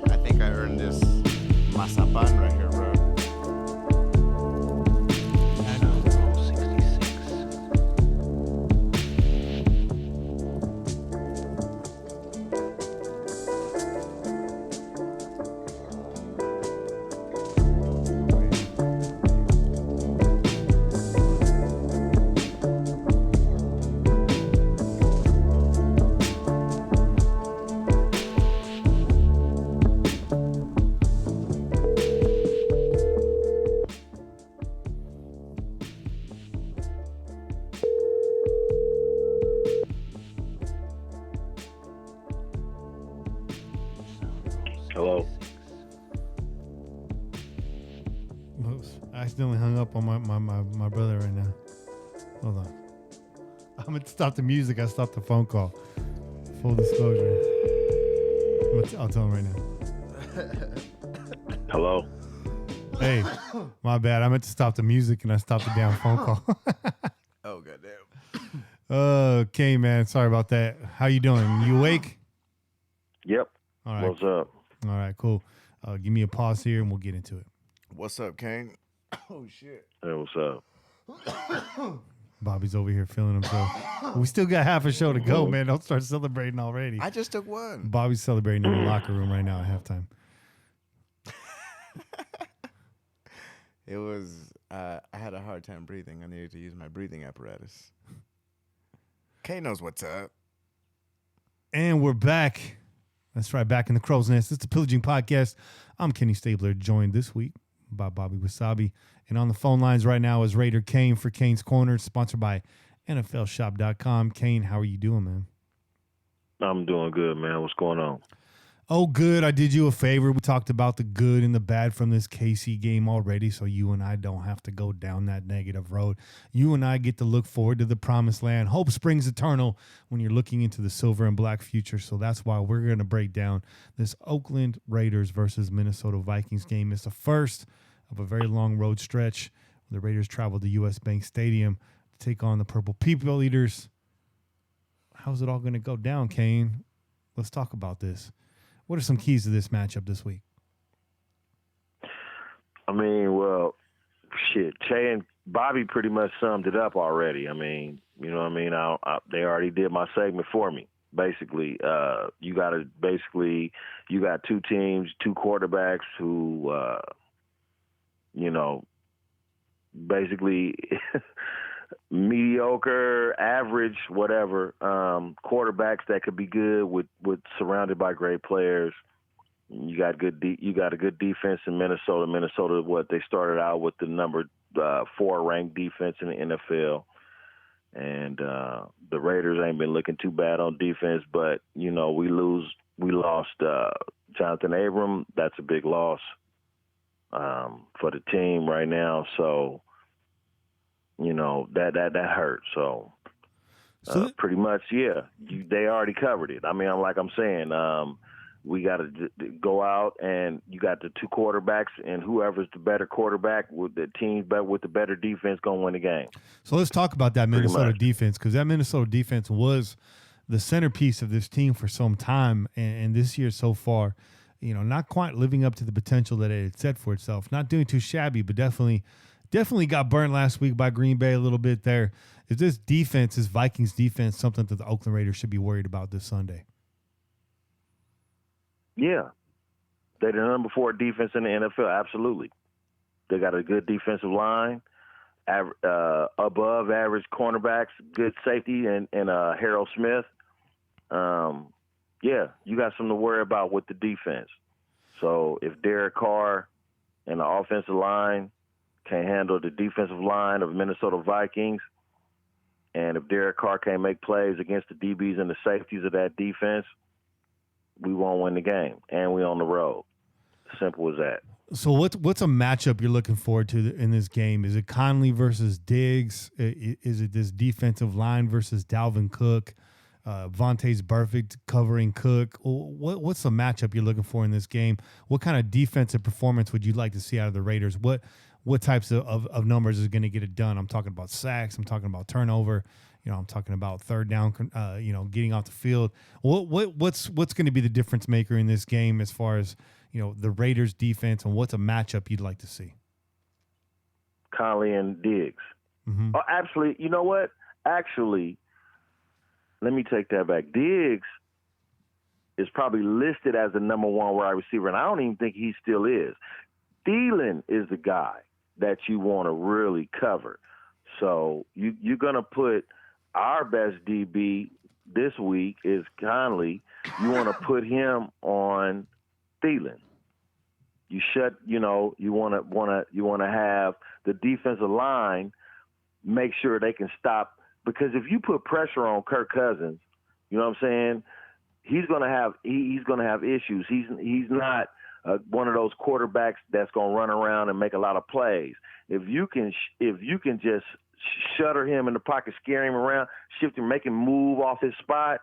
I think I earned this mazapan right here, bro. Hello. Oops. I accidentally hung up on my brother right now. Hold on. I'm going to stop the music. I stopped the phone call. Full disclosure. I'll tell him right now. Hello. Hey, my bad. I meant to stop the music and I stopped the damn phone call. Oh, goddamn. Okay, man. Sorry about that. How you doing? You awake? Yep. All right. What's up? All right, cool. Give me a pause here and we'll get into it. What's up, Kane? Oh, shit. Hey, what's up? Bobby's over here feeling himself. We still got half a show to go, man. Don't start celebrating already. I just took one. Bobby's celebrating in the locker room right now at halftime. It was, I had a hard time breathing. I needed to use my breathing apparatus. Kane knows what's up. And we're back. That's right, back in the crow's nest. It's the Pillaging Podcast. I'm Kenny Stabler, joined this week by Bobby Wasabi. And on the phone lines right now is Raider Kane for Kane's Corner, sponsored by NFLShop.com. Kane, how are you doing, man? I'm doing good, man. What's going on? Oh, good. I did you a favor. We talked about the good and the bad from this KC game already, so you and I don't have to go down that negative road. You and I get to look forward to the promised land. Hope springs eternal when you're looking into the silver and black future, so that's why we're going to break down this Oakland Raiders versus Minnesota Vikings game. It's the first of a very long road stretch. The Raiders travel to U.S. Bank Stadium to take on the Purple People Eaters. How's it all going to go down, Kane? Let's talk about this. What are some keys to this matchup this week? I mean, well, shit. Che and Bobby pretty much summed it up already. I mean, you know what I mean? They already did my segment for me. Basically, you got two teams, two quarterbacks who, basically mediocre, average, whatever, quarterbacks that could be good with surrounded by great players. You got a good defense in Minnesota. Minnesota, they started out with the number 4 ranked defense in the NFL, and the Raiders ain't been looking too bad on defense. But we lost Jonathan Abram. That's a big loss for the team right now. So. That hurt. So pretty much, yeah, they already covered it. I mean, I'm saying, we got to go out and you got the two quarterbacks, and whoever's the better quarterback with the team, but with the better defense, going to win the game. So let's talk about that Minnesota defense, because that Minnesota defense was the centerpiece of this team for some time, and this year so far, not quite living up to the potential that it had set for itself. Not doing too shabby, but definitely definitely got burned last week by Green Bay a little bit there. Is this defense, this Vikings defense, something that the Oakland Raiders should be worried about this Sunday? Yeah. They're the number 4 defense in the NFL, absolutely. They got a good defensive line, above average cornerbacks, good safety, and Harold Smith. Yeah, you got something to worry about with the defense. So if Derek Carr and the offensive line can't handle the defensive line of Minnesota Vikings, and if Derek Carr can't make plays against the DBs and the safeties of that defense, we won't win the game, and we on the road. Simple as that. So what's a matchup you're looking forward to in this game? Is it Conley versus Diggs? Is it this defensive line versus Dalvin Cook? Vontae's perfect covering Cook. What's the matchup you're looking for in this game? What kind of defensive performance would you like to see out of the Raiders? What types of numbers is going to get it done? I'm talking about sacks. I'm talking about turnover. I'm talking about third down. Getting off the field. What's going to be the difference maker in this game as far as the Raiders defense, and what's a matchup you'd like to see? Conley and Diggs. Mm-hmm. Oh, absolutely. You know what? Actually, let me take that back. Diggs is probably listed as the number 1 wide receiver, and I don't even think he still is. Thielen is the guy that you want to really cover. So you're going to put our best DB this week is Conley. You want to put him on Thielen. You want to have the defensive line make sure they can stop, because if you put pressure on Kirk Cousins, you know what I'm saying, he's going to have issues. He's not one of those quarterbacks that's going to run around and make a lot of plays. If you can just shutter him in the pocket, scare him around, shift him, make him move off his spot,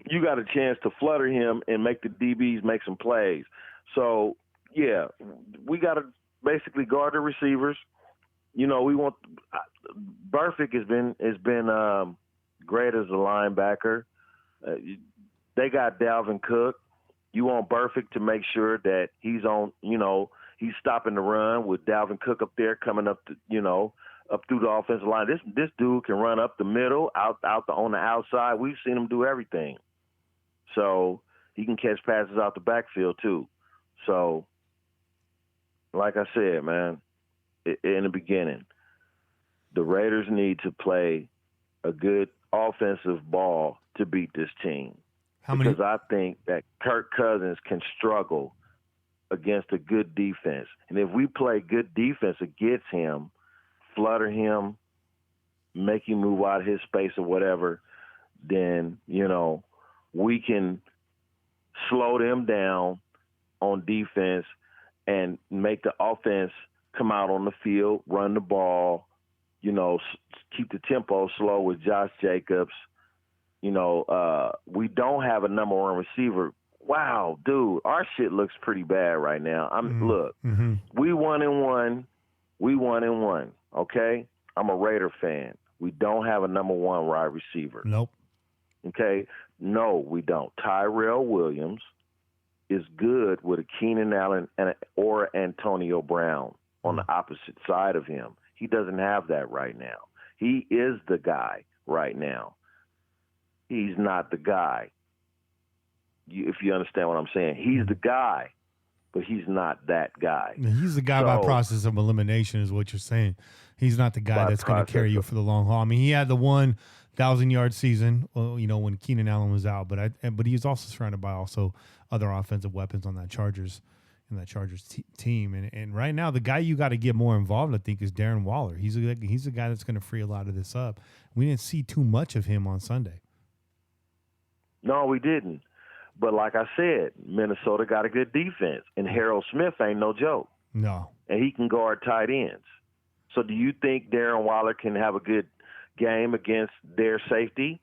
you got a chance to flutter him and make the DBs make some plays. So, yeah, we got to basically guard the receivers. We want Burfict has been great as a linebacker. They got Dalvin Cook. You want Burfict to make sure that he's on, he's stopping the run with Dalvin Cook up there coming up to, up through the offensive line. This dude can run up the middle, out on the outside. We've seen him do everything. So he can catch passes out the backfield too. So, like I said, man, in the beginning, the Raiders need to play a good offensive ball to beat this team. Because I think that Kirk Cousins can struggle against a good defense. And if we play good defense against him, flutter him, make him move out of his space or whatever, then, we can slow them down on defense and make the offense come out on the field, run the ball, keep the tempo slow with Josh Jacobs. We don't have a number 1 receiver. Wow, dude, our shit looks pretty bad right now. Look, we 1-1. We 1-1. Okay, I'm a Raider fan. We don't have a number 1 wide receiver. Nope. Okay, no, we don't. Tyrell Williams is good with a Keenan Allen or Antonio Brown on the opposite side of him. He doesn't have that right now. He is the guy right now. He's not the guy. If you understand what I'm saying. He's the guy, but he's not that guy. He's the guy by process of elimination is what you're saying. He's not the guy that's going to carry you for the long haul. I mean, he had the 1,000-yard season, when Keenan Allen was out, but he's also surrounded by also other offensive weapons on that Chargers team. And right now, the guy you got to get more involved, I think, is Darren Waller. He's the guy that's going to free a lot of this up. We didn't see too much of him on Sunday. No, we didn't. But like I said, Minnesota got a good defense, and Harold Smith ain't no joke. No. And he can guard tight ends. So do you think Darren Waller can have a good game against their safety?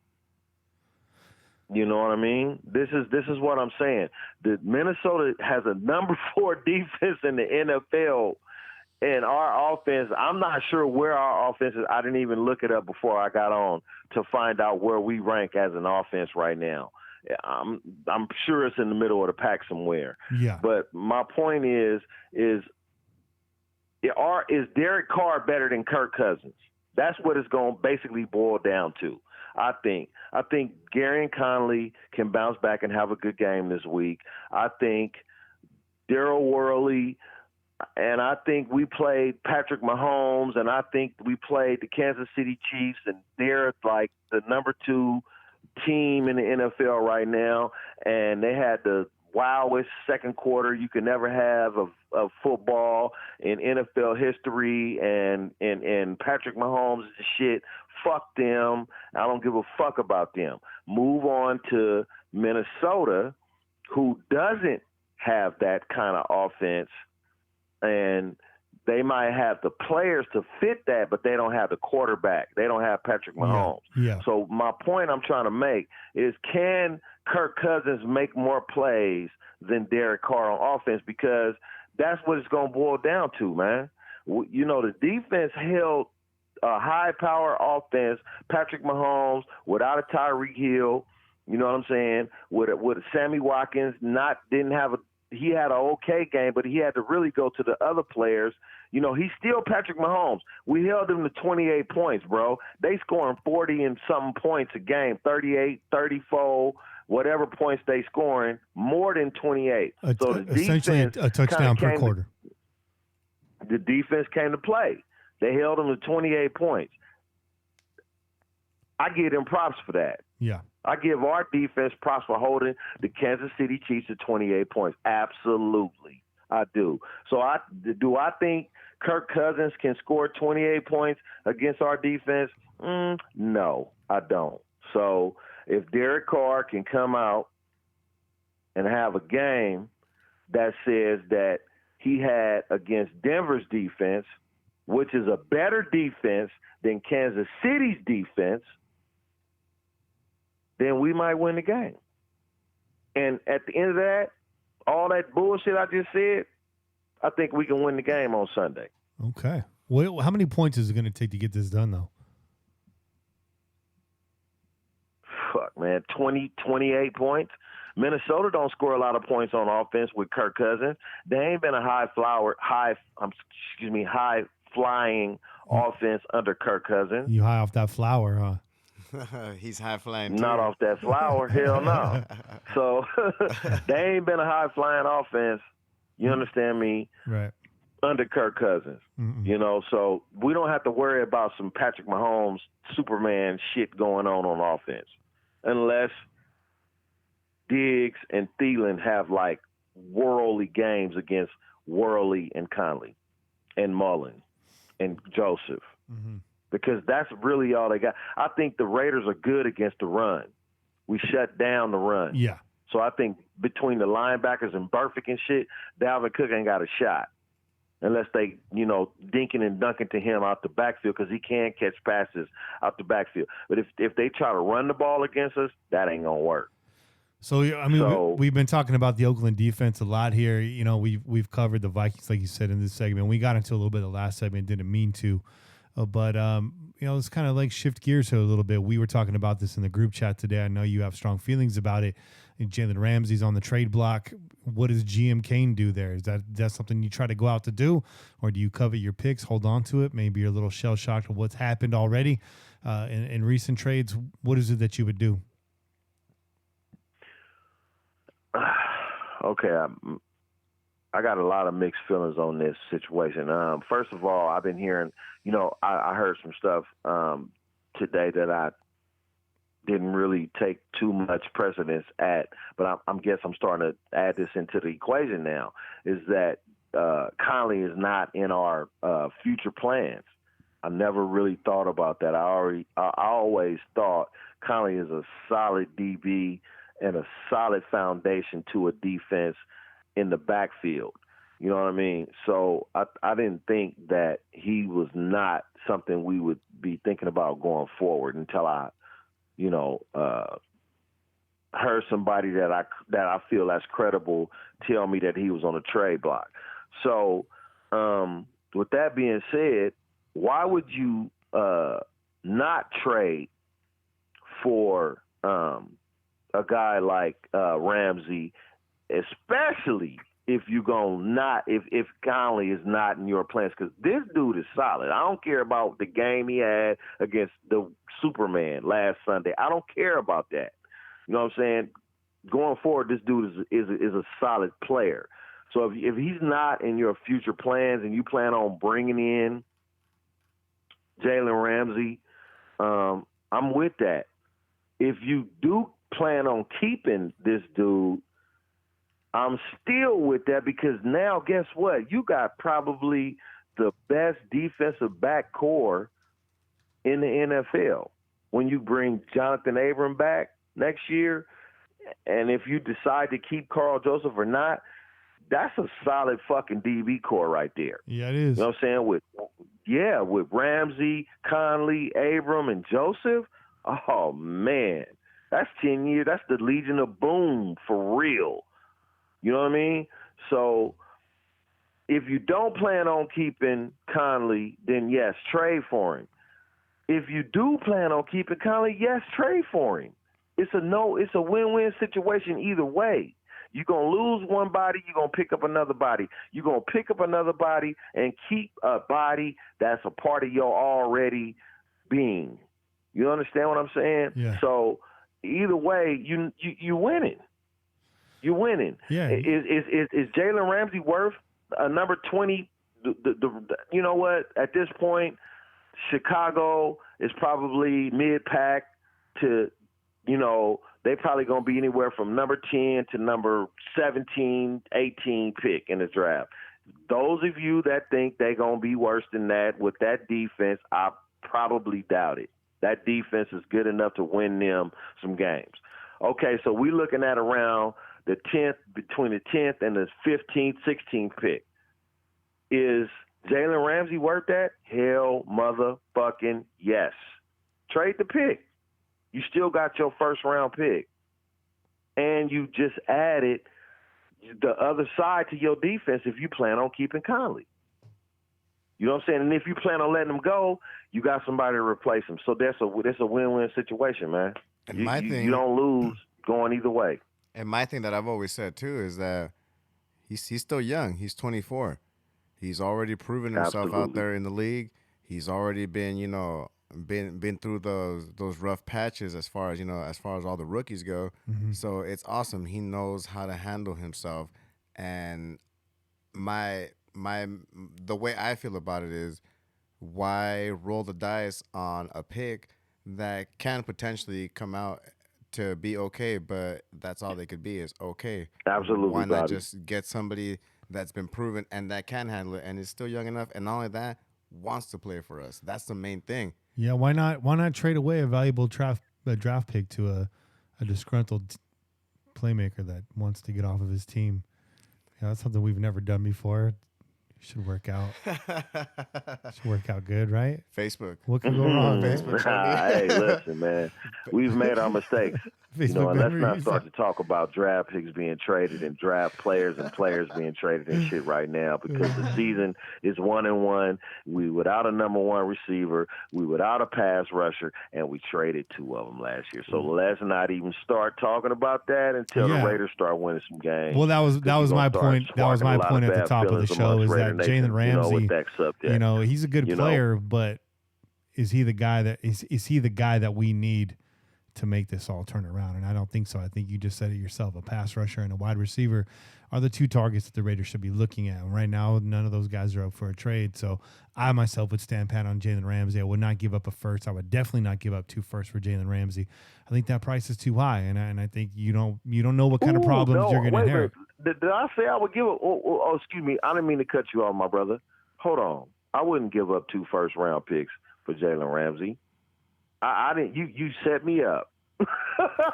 You know what I mean? This is what I'm saying. The Minnesota has a number 4 defense in the NFL, and our offense, I'm not sure where our offense is. I didn't even look it up before I got on to find out where we rank as an offense right now. I'm sure it's in the middle of the pack somewhere. Yeah. But my point is Is Derek Carr better than Kirk Cousins? That's what it's going to basically boil down to. I think Gary and Conley can bounce back and have a good game this week. I think Daryl Worley, and I think we played Patrick Mahomes, and I think we played the Kansas City Chiefs, and they're like the number 2 team in the NFL right now, and they had the wildest second quarter you could never have of football in NFL history, and Patrick Mahomes is shit. Fuck them. I don't give a fuck about them. Move on to Minnesota, who doesn't have that kind of offense, and they might have the players to fit that, but they don't have the quarterback. They don't have Patrick Mahomes. Yeah. So my point I'm trying to make is, can Kirk Cousins make more plays than Derek Carr on offense? Because that's what it's going to boil down to, man. You know, the defense held a high-power offense, Patrick Mahomes, without a Tyreek Hill, you know what I'm saying, with Sammy Watkins, he had an okay game, but he had to really go to the other players. You know, he's still Patrick Mahomes. We held him to 28 points, bro. They scoring 40 and something points a game, 38, 34, whatever points they scoring, more than 28. So the essentially defense a touchdown per quarter. The defense came to play. They held him to 28 points. I give them props for that. Yeah. I give our defense props for holding the Kansas City Chiefs to 28 points. Absolutely, I do. So do I think Kirk Cousins can score 28 points against our defense? No, I don't. So if Derek Carr can come out and have a game that says that he had against Denver's defense, which is a better defense than Kansas City's defense, then we might win the game. And at the end of that, all that bullshit I just said, I think we can win the game on Sunday. Okay. Well, how many points is it going to take to get this done, though? Fuck, man, 28 points. Minnesota don't score a lot of points on offense with Kirk Cousins. They ain't been a high-flying offense under Kirk Cousins. You high off that flower, huh? He's high flying too. Not off that flower, hell no. So they ain't been a high flying offense. You understand me? Right. Under Kirk Cousins, you know. So we don't have to worry about some Patrick Mahomes Superman shit going on offense, unless Diggs and Thielen have like worldly games against Worley and Conley and Mullen and Joseph. Because that's really all they got. I think the Raiders are good against the run. We shut down the run. Yeah. So I think between the linebackers and Burfict and shit, Dalvin Cook ain't got a shot. Unless they, you know, dinking and dunking to him out the backfield, because he can catch passes out the backfield. But if they try to run the ball against us, that ain't going to work. So, I mean, we've been talking about the Oakland defense a lot here. You know, we've covered the Vikings, like you said, in this segment. We got into a little bit of the last segment, didn't mean to. But you know, it's kind of like shift gears here a little bit. We were talking about this in the group chat today. I know you have strong feelings about it. And Jalen Ramsey's on the trade block. What does GM Kane do there? Is that something you try to go out to do? Or do you covet your picks, hold on to it? Maybe you're a little shell-shocked of what's happened already in recent trades. What is it that you would do? Okay, I got a lot of mixed feelings on this situation. First of all, I've been hearing, you know, I heard some stuff today that I didn't really take too much precedence at, but I guess I'm starting to add this into the equation now, is that Conley is not in our future plans. I never really thought about that. I always thought Conley is a solid DB and a solid foundation to a defense in the backfield. You know what I mean? So I didn't think that he was not something we would be thinking about going forward until I, you know, heard somebody that I feel that's credible tell me that he was on a trade block. So with that being said, why would you not trade for a guy like Ramsey, especially if Conley is not in your plans, because this dude is solid. I don't care about the game he had against the Superman last Sunday. I don't care about that. You know what I'm saying? Going forward, this dude is a solid player. So if he's not in your future plans and you plan on bringing in Jalen Ramsey, I'm with that. If you do plan on keeping this dude, I'm still with that, because now guess what? You got probably the best defensive back core in the NFL. When you bring Jonathan Abram back next year, and if you decide to keep Carl Joseph or not, that's a solid fucking DB core right there. Yeah, it is. You know what I'm saying? With Ramsey, Conley, Abram, and Joseph. Oh, man. That's 10 years. That's the Legion of Boom for real. You know what I mean? So if you don't plan on keeping Conley, then yes, trade for him. If you do plan on keeping Conley, yes, trade for him. It's a win-win situation either way. You're going to lose one body, you're going to pick up another body. You're going to pick up another body and keep a body that's a part of your already being. You understand what I'm saying? Yeah. So either way, you're winning. You're winning. Yeah. Is Jalen Ramsey worth a number 20? You know what? At this point, Chicago is probably mid-pack to, they probably going to be anywhere from number 10 to number 17, 18 pick in the draft. Those of you that think they're going to be worse than that with that defense, I probably doubt it. That defense is good enough to win them some games. Okay, so we're looking at around the 10th, between the 10th and the 15th, 16th pick. Is Jalen Ramsey worth that? Hell motherfucking yes. Trade the pick. You still got your first-round pick. And you just added the other side to your defense if you plan on keeping Conley. You know what I'm saying? And if you plan on letting him go, you got somebody to replace him. So that's a win-win situation, man. And you don't lose going either way. And my thing that I've always said, too, is that he's still young. He's 24. He's already proven himself out there in the league. He's already been, been through those rough patches as far as all the rookies go. Mm-hmm. So it's awesome. He knows how to handle himself. And the way I feel about it is, why roll the dice on a pick that can potentially come out to be okay, but that's all they could be is okay. Absolutely. Why not just get somebody that's been proven and that can handle it and is still young enough, and not only that, wants to play for us. That's the main thing. Yeah, why not trade away a valuable draft pick to a disgruntled playmaker that wants to get off of his team? Yeah, that's something we've never done before. Should work out. Should work out good, right? Facebook. What can go wrong? Facebook. Hey, listen, man. We've made our mistakes. And let's not start to talk about draft picks being traded and draft players and players being traded and shit right now, because the season is 1-1. We without a number one receiver, we without a pass rusher, and we traded 2 of them last year. So let's not even start talking about that until the Raiders start winning some games. Well, that was my point. That was my point at the top of the show, is that Jalen Ramsey, he's a good player, but is he the guy that we need to make this all turn around? And I don't think so. I think you just said it yourself. A pass rusher and a wide receiver are the 2 targets that the Raiders should be looking at. And right now, none of those guys are up for a trade. So I myself would stand pat on Jalen Ramsey. I would not give up a first. I would definitely not give up 2 firsts for Jalen Ramsey. I think that price is too high, and I think you don't know what kind of problems you're going to inherit. Did I say I would give up? Oh, excuse me. I didn't mean to cut you off, my brother. Hold on. I wouldn't give up 2 first-round picks for Jalen Ramsey. I didn't. You set me up.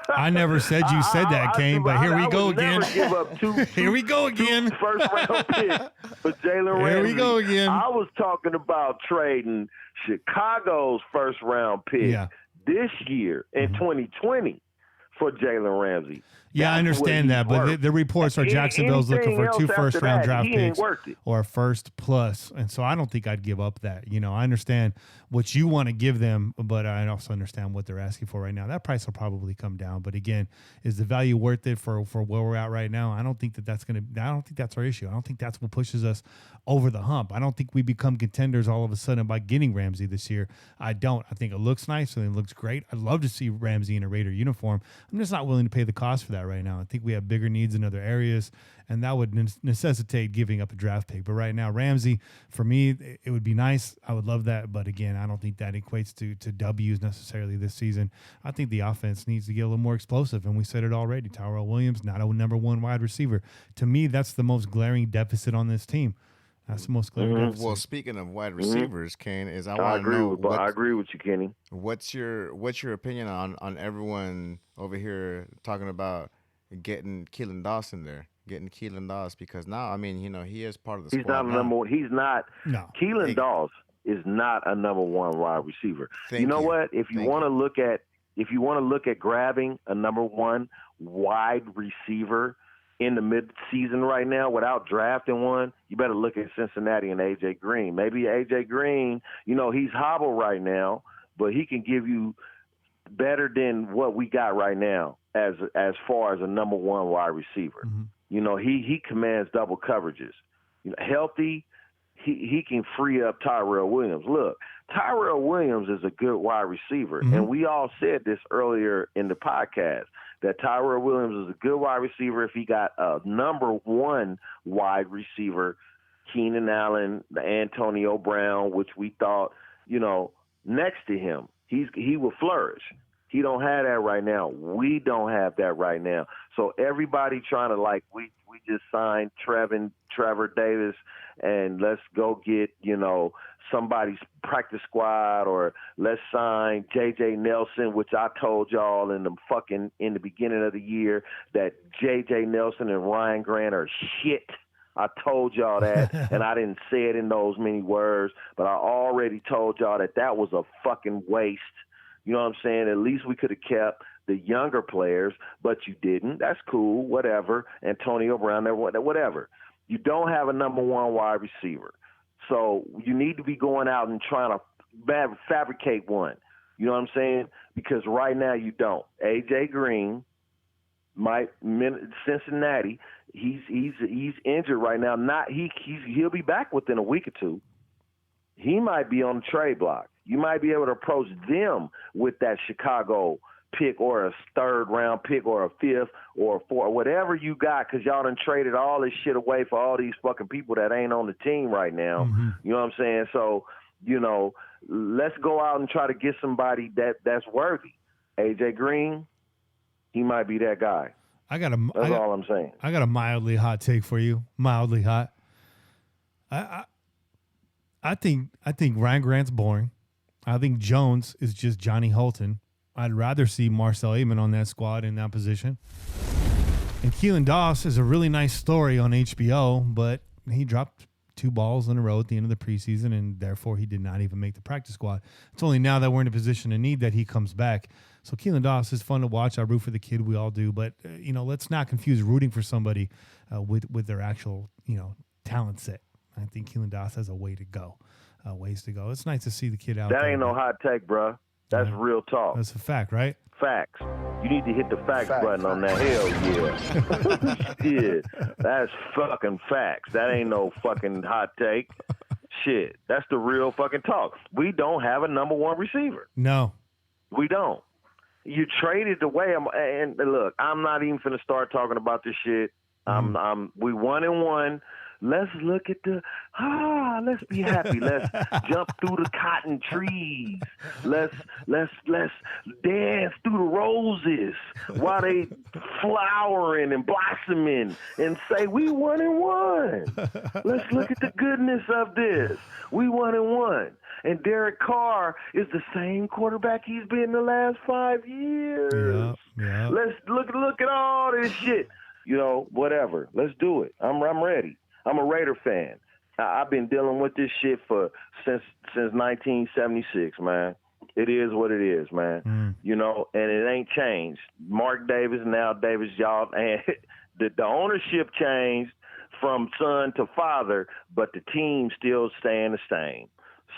I never said you said that, Kane. But here we go again. Give up here we go again. 2 first-round picks for Jalen Ramsey. Here we go again. I was talking about trading Chicago's first-round pick this year in 2020 for Jalen Ramsey. Yeah, I understand that, but the reports are Jacksonville's looking for 2 first-round draft picks or a first plus, and so I don't think I'd give up that. I understand what you want to give them, but I also understand what they're asking for right now. That price will probably come down, but again, is the value worth it for where we're at right now? I don't think that's our issue. I don't think that's what pushes us over the hump. I don't think we become contenders all of a sudden by getting Ramsey this year. I don't. I think it looks nice and it looks great. I'd love to see Ramsey in a Raider uniform. I'm just not willing to pay the cost for that right now. I think we have bigger needs in other areas, and that would necessitate giving up a draft pick. But right now, Ramsey, for me, it would be nice. I would love that. But again, I don't think that equates to W's necessarily this season. I think the offense needs to get a little more explosive, and we said it already. Tyrell Williams, not a number 1 wide receiver. To me, that's the most glaring deficit on this team. That's the most glaring deficit. Well, speaking of wide receivers, Kane, I agree with you, Kenny. What's your opinion on everyone over here talking about getting Keelan Dawson there? Getting Keelan Dawson, because now, I mean, he is part of the squad. He's not a number one. He's not. No. Keelan Dawson is not a number 1 wide receiver. You know what? If you want to look at grabbing a number 1 wide receiver in the mid-season right now without drafting one, you better look at Cincinnati and A.J. Green. Maybe A.J. Green, he's hobbled right now, but he can give you better than what we got right now as far as a number 1 wide receiver. Mm-hmm. He commands double coverages. Healthy, he can free up Tyrell Williams. Look, Tyrell Williams is a good wide receiver, and we all said this earlier in the podcast, that Tyrell Williams is a good wide receiver if he got a number 1 wide receiver, Keenan Allen, the Antonio Brown, which we thought, next to him, he will flourish. He don't have that right now. We don't have that right now. So everybody trying to we just signed Trevor Davis and let's go get, somebody's practice squad, or let's sign J.J. Nelson, which I told y'all in the beginning of the year that J.J. Nelson and Ryan Grant are shit. I told y'all that, and I didn't say it in those many words, but I already told y'all that was a fucking waste. You know what I'm saying? At least we could have kept the younger players, but you didn't. That's cool, whatever. Antonio Brown, whatever. You don't have a number 1 wide receiver. So you need to be going out and trying to fabricate one. You know what I'm saying? Because right now you don't. A.J. Green, Cincinnati, he's injured right now. He'll be back within a week or 2. He might be on the trade block. You might be able to approach them with that Chicago pick or a 3rd round pick or a 5th or a 4th, whatever you got, because y'all done traded all this shit away for all these fucking people that ain't on the team right now. Mm-hmm. You know what I'm saying? So, let's go out and try to get somebody that's worthy. A.J. Green, he might be that guy. That's all I'm saying. I got a mildly hot take for you. Mildly hot. I think Ryan Grant's boring. I think Jones is just Johnny Holton. I'd rather see Marcel Amen on that squad in that position. And Keelan Doss is a really nice story on HBO, but he dropped 2 balls in a row at the end of the preseason, and therefore he did not even make the practice squad. It's only now that we're in a position of need that he comes back. So Keelan Doss is fun to watch. I root for the kid. We all do. But, let's not confuse rooting for somebody with their actual, talent set. I think Keelan Doss has a ways to go. It's nice to see the kid out there. That ain't no hot take, bro. That's real talk. That's a fact, right? Facts. You need to hit the facts button on that. Hell yeah. Shit. That's fucking facts. That ain't no fucking hot take. Shit. That's the real fucking talk. We don't have a number 1 receiver. No. We don't. You traded away. And look, I'm not even finna start talking about this shit. We 1-1. Let's look at let's be happy. Let's jump through the cotton trees. Let's dance through the roses while they flowering and blossoming and say, we 1-1. Let's look at the goodness of this. We 1-1. And Derek Carr is the same quarterback he's been the last 5 years. Yeah. Let's look at all this shit. Whatever. Let's do it. I'm ready. I'm a Raider fan. I've been dealing with this shit since 1976, man. It is what it is, man. You know, and it ain't changed. Mark Davis, now Davis, y'all, and the ownership changed from son to father, but the team still staying the same.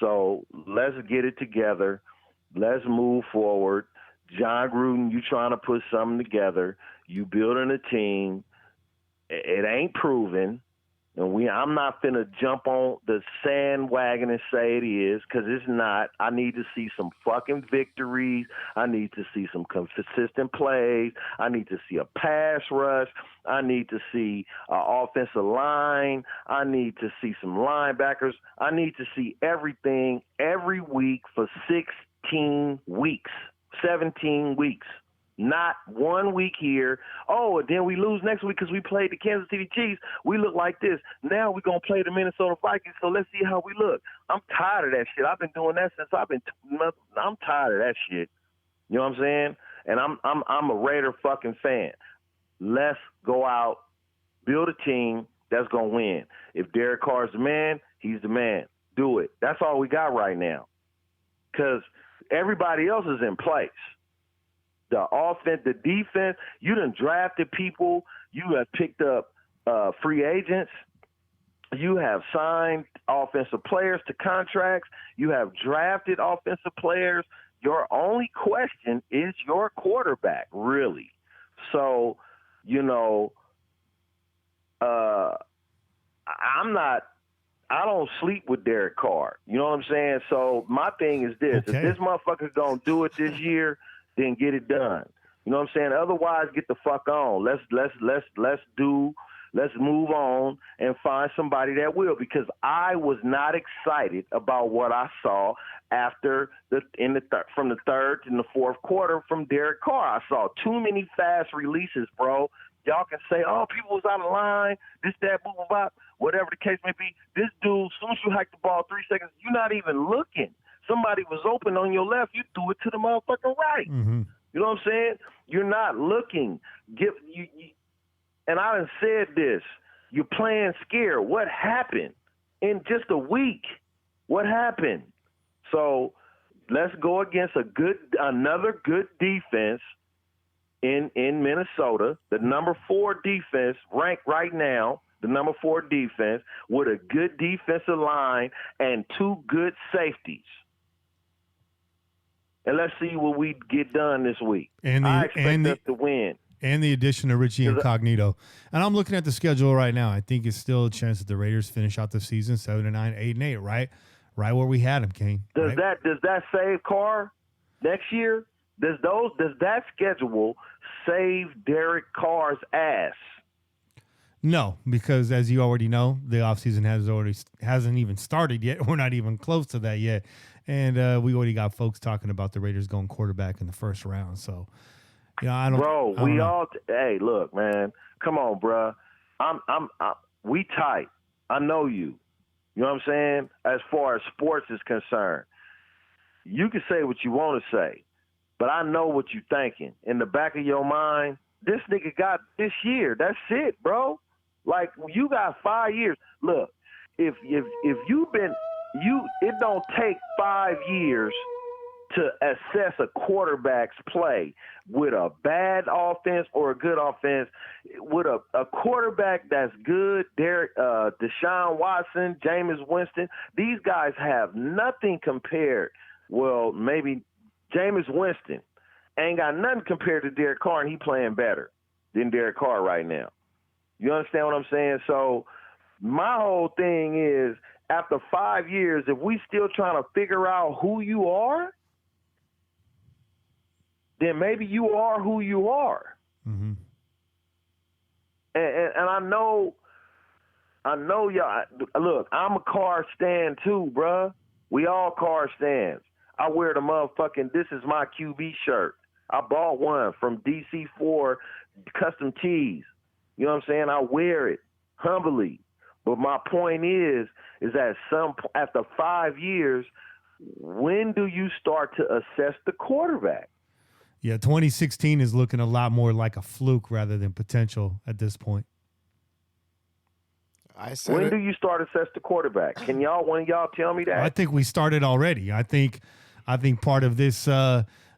So let's get it together. Let's move forward. John Gruden, you trying to put something together. You building a team. It ain't proven. And I'm not finna jump on the bandwagon and say it is, because it's not. I need to see some fucking victories. I need to see some consistent plays. I need to see a pass rush. I need to see an offensive line. I need to see some linebackers. I need to see everything every week for 16 weeks, 17 weeks. Not 1 week here. Oh, and then we lose next week because we played the Kansas City Chiefs. We look like this. Now we're going to play the Minnesota Vikings, so let's see how we look. I'm tired of that shit. I've been doing that since I'm tired of that shit. You know what I'm saying? And I'm a Raider fucking fan. Let's go out, build a team that's going to win. If Derek Carr's the man, he's the man. Do it. That's all we got right now, because everybody else is in place. The offense, the defense, you done drafted people. You have picked up free agents. You have signed offensive players to contracts. You have drafted offensive players. Your only question is your quarterback, really. So, you know, I don't sleep with Derek Carr. You know what I'm saying? So my thing is this. Okay. If this motherfucker's going to do it this year, then get it done. You know what I'm saying? Otherwise, get the fuck on. Let's move on and find somebody that will, because I was not excited about what I saw after from the third and the fourth quarter from Derek Carr. I saw too many fast releases, bro. Y'all can say, oh, people was out of line, this, that, blah, blah, blah, whatever the case may be. This dude, as soon as you hike the ball 3 seconds, you're not even looking. Somebody was open on your left, you threw it to the motherfucking right. Mm-hmm. You know what I'm saying? You're not looking. And I done said this. You're playing scared. What happened in just a week? What happened? So let's go against another good defense in Minnesota. The number 4 defense ranked right now. The number 4 defense with a good defensive line and 2 good safeties. And let's see what we get done this week. I expect us to win. And the addition of Richie Incognito. And I'm looking at the schedule right now. I think it's still a chance that the Raiders finish out the season 7-9, 8-8, right? Right where we had them, Kane. Does that save Carr next year? Does that schedule save Derek Carr's ass? No, because as you already know, the offseason hasn't even started yet. We're not even close to that yet. And we already got folks talking about the Raiders going quarterback in the first round. So, you know, I don't know. Hey, look, man, come on, bro. We tight. I know you. You know what I'm saying? As far as sports is concerned, you can say what you want to say, but I know what you're thinking. In the back of your mind, this nigga got this year. That's it, bro. Like, you got 5 years. Look, if you've been it don't take 5 years to assess a quarterback's play with a bad offense or a good offense. With a quarterback that's good, Deshaun Watson, Jameis Winston, these guys have nothing compared. Well, maybe Jameis Winston ain't got nothing compared to Derek Carr, and he playing better than Derek Carr right now. You understand what I'm saying? So my whole thing is, after 5 years, if we still trying to figure out who you are, then maybe you are who you are. Mm-hmm. And I know y'all. Look, I'm a Carr stan too, bruh. We all Carr stans. I wear the motherfucking "This is my QB" shirt. I bought one from DC4 Custom Tees. You know what I'm saying? I wear it humbly. But my point is that after 5 years, when do you start to assess the quarterback? Yeah, 2016 is looking a lot more like a fluke rather than potential at this point. When do you start to assess the quarterback? Can one of y'all tell me that? I think we started already. I think I think part of this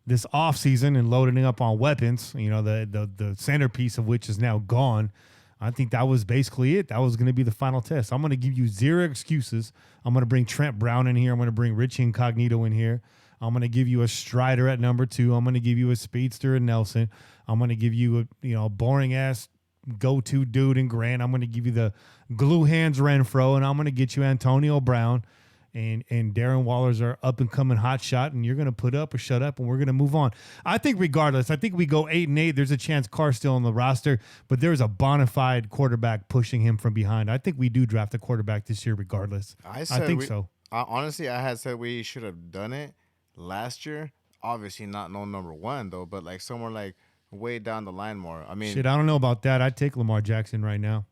this offseason and loading up on weapons, the centerpiece of which is now gone. I think that was basically it. That was going to be the final test. I'm going to give you zero excuses. I'm going to bring Trent Brown in here. I'm going to bring Richie Incognito in here. I'm going to give you a Strider at number 2. I'm going to give you a speedster in Nelson. I'm going to give you a boring ass go-to dude in Grant. I'm going to give you the glue hands Renfro, and I'm going to get you Antonio Brown. And Darren Waller's our up-and-coming hot shot, and you're going to put up or shut up, and we're going to move on. I think regardless, I think we go 8-8. There's a chance Carr's still on the roster, but there's a bona fide quarterback pushing him from behind. I think we do draft a quarterback this year regardless. I think so. Honestly, I had said we should have done it last year. Obviously not number 1, though, but like somewhere like way down the line more. I mean, shit, I don't know about that. I'd take Lamar Jackson right now.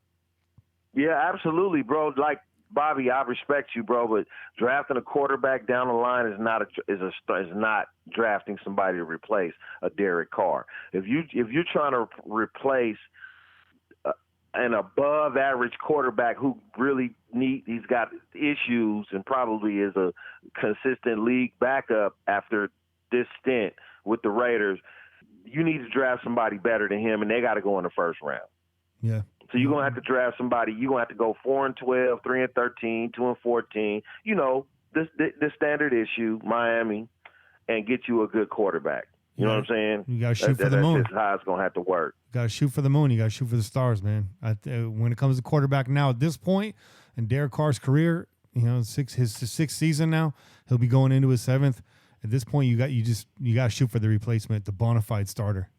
Yeah, absolutely, bro. Like, Bobby, I respect you, bro, but drafting a quarterback down the line is not drafting somebody to replace a Derek Carr. If you're trying to replace an above average quarterback who really he's got issues and probably is a consistent league backup after this stint with the Raiders, you need to draft somebody better than him, and they got to go in the first round. Yeah. So you're going to have to draft somebody. You're going to have to go 4-12, 3-13, 2-14. The standard issue, Miami, and get you a good quarterback. You know what I'm saying? You got to shoot for the moon. That's how it's going to have to work. You got to shoot for the moon. You got to shoot for the stars, man. When it comes to quarterback now at this point in Derek Carr's career, his 6th season now, he'll be going into his 7th. At this point, you got to shoot for the replacement, the bona fide starter.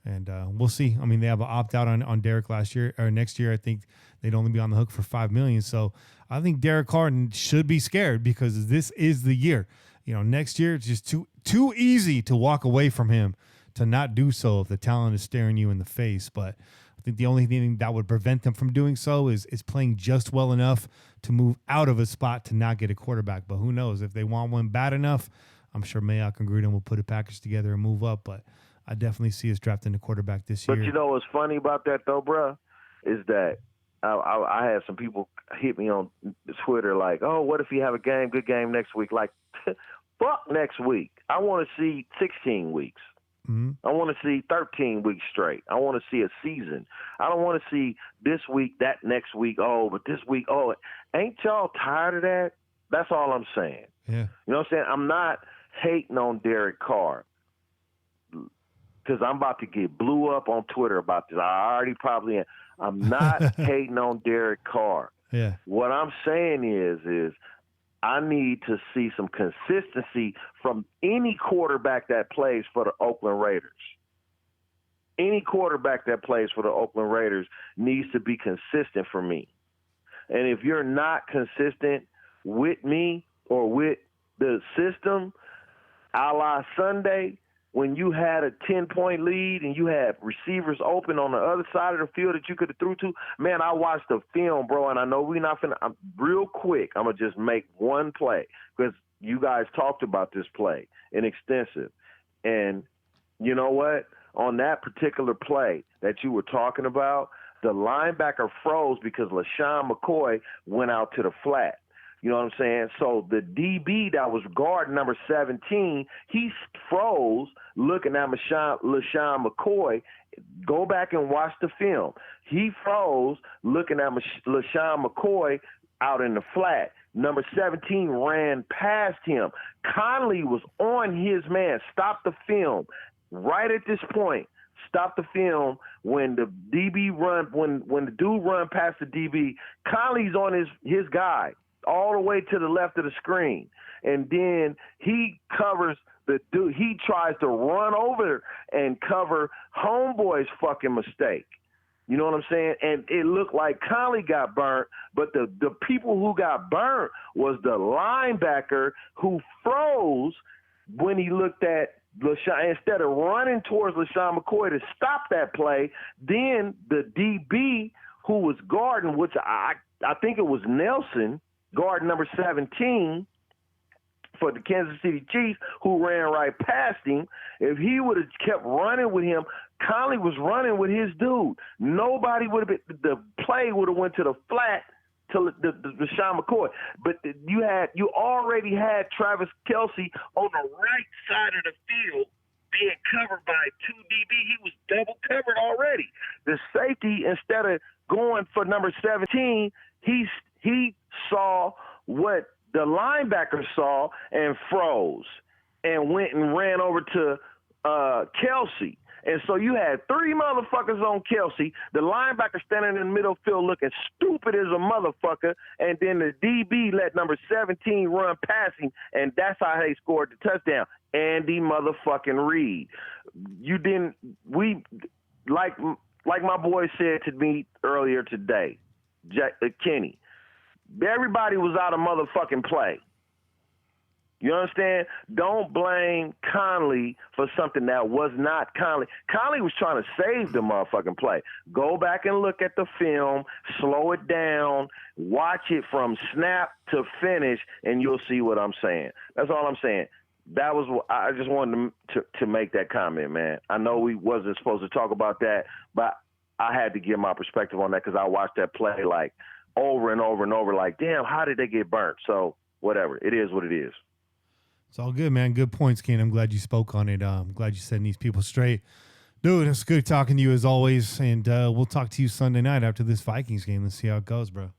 And we'll see. I mean, they have an opt-out on Derek last year or next year. I think they'd only be on the hook for $5 million. So I think Derek Carr should be scared because this is the year. Next year it's just too easy to walk away from him, to not do so if the talent is staring you in the face. But I think the only thing that would prevent them from doing so is playing just well enough to move out of a spot to not get a quarterback. But who knows? If they want one bad enough, I'm sure Mayock and Gruden will put a package together and move up. But I definitely see us drafting a quarterback this year. But you know what's funny about that, though, bro, is that I had some people hit me on Twitter like, oh, what if you have a good game next week? Like, fuck next week. I want to see 16 weeks. Mm-hmm. I want to see 13 weeks straight. I want to see a season. I don't want to see this week, that next week, but this week, ain't y'all tired of that? That's all I'm saying. Yeah. You know what I'm saying? I'm not hating on Derek Carr, because I'm about to get blew up on Twitter about this. I already probably am. I'm not hating on Derek Carr. Yeah. What I'm saying is I need to see some consistency from any quarterback that plays for the Oakland Raiders. Any quarterback that plays for the Oakland Raiders needs to be consistent for me. And if you're not consistent with me or with the system, a la Sunday, when you had a 10-point lead and you had receivers open on the other side of the field that you could have threw to, man, I watched the film, bro, and I know we're not finna. I'm real quick. I'm going to just make one play because you guys talked about this play in extensive. And you know what? On that particular play that you were talking about, the linebacker froze because LaShawn McCoy went out to the flat. You know what I'm saying? So the DB that was guard number 17, he froze looking at LaShawn McCoy. Go back and watch the film. He froze looking at LaShawn McCoy out in the flat. Number 17 ran past him. Conley was on his man. Stop the film. Right at this point, stop the film when the DB run, when the dude run past the DB, Conley's on his guy all the way to the left of the screen. And then he covers the dude. He tries to run over and cover homeboy's fucking mistake. You know what I'm saying? And it looked like Conley got burnt, but the people who got burnt was the linebacker who froze when he looked at LaShawn. Instead of running towards LaShawn McCoy to stop that play, then the DB who was guarding, which I think it was Nelson, guard number 17 for the Kansas City Chiefs, who ran right past him. If he would have kept running with him, Conley was running with his dude. Nobody would have been – the play would have went to the flat to the Sean McCoy. But you already had Travis Kelce on the right side of the field being covered by 2 DB. He was double covered already. The safety, instead of going for number 17, he saw what the linebacker saw and froze and went and ran over to Kelce. And so you had 3 motherfuckers on Kelce, the linebacker standing in the middle field looking stupid as a motherfucker, and then the DB let number 17 run passing, and that's how they scored the touchdown. Andy motherfucking Reid. Like my boy said to me earlier today, Kenny, everybody was out of motherfucking play. You understand? Don't blame Conley for something that was not Conley. Conley was trying to save the motherfucking play. Go back and look at the film, slow it down, watch it from snap to finish, and you'll see what I'm saying. That's all I'm saying. I just wanted to make that comment, man. I know we wasn't supposed to talk about that, but I had to give my perspective on that because I watched that play like over and over and over, like, damn, how did they get burnt? So whatever. It is what it is. It's all good, man. Good points, Ken. I'm glad you spoke on it. I'm glad you setting these people straight. Dude, it's good talking to you as always, and we'll talk to you Sunday night after this Vikings game. Let's see how it goes, bro.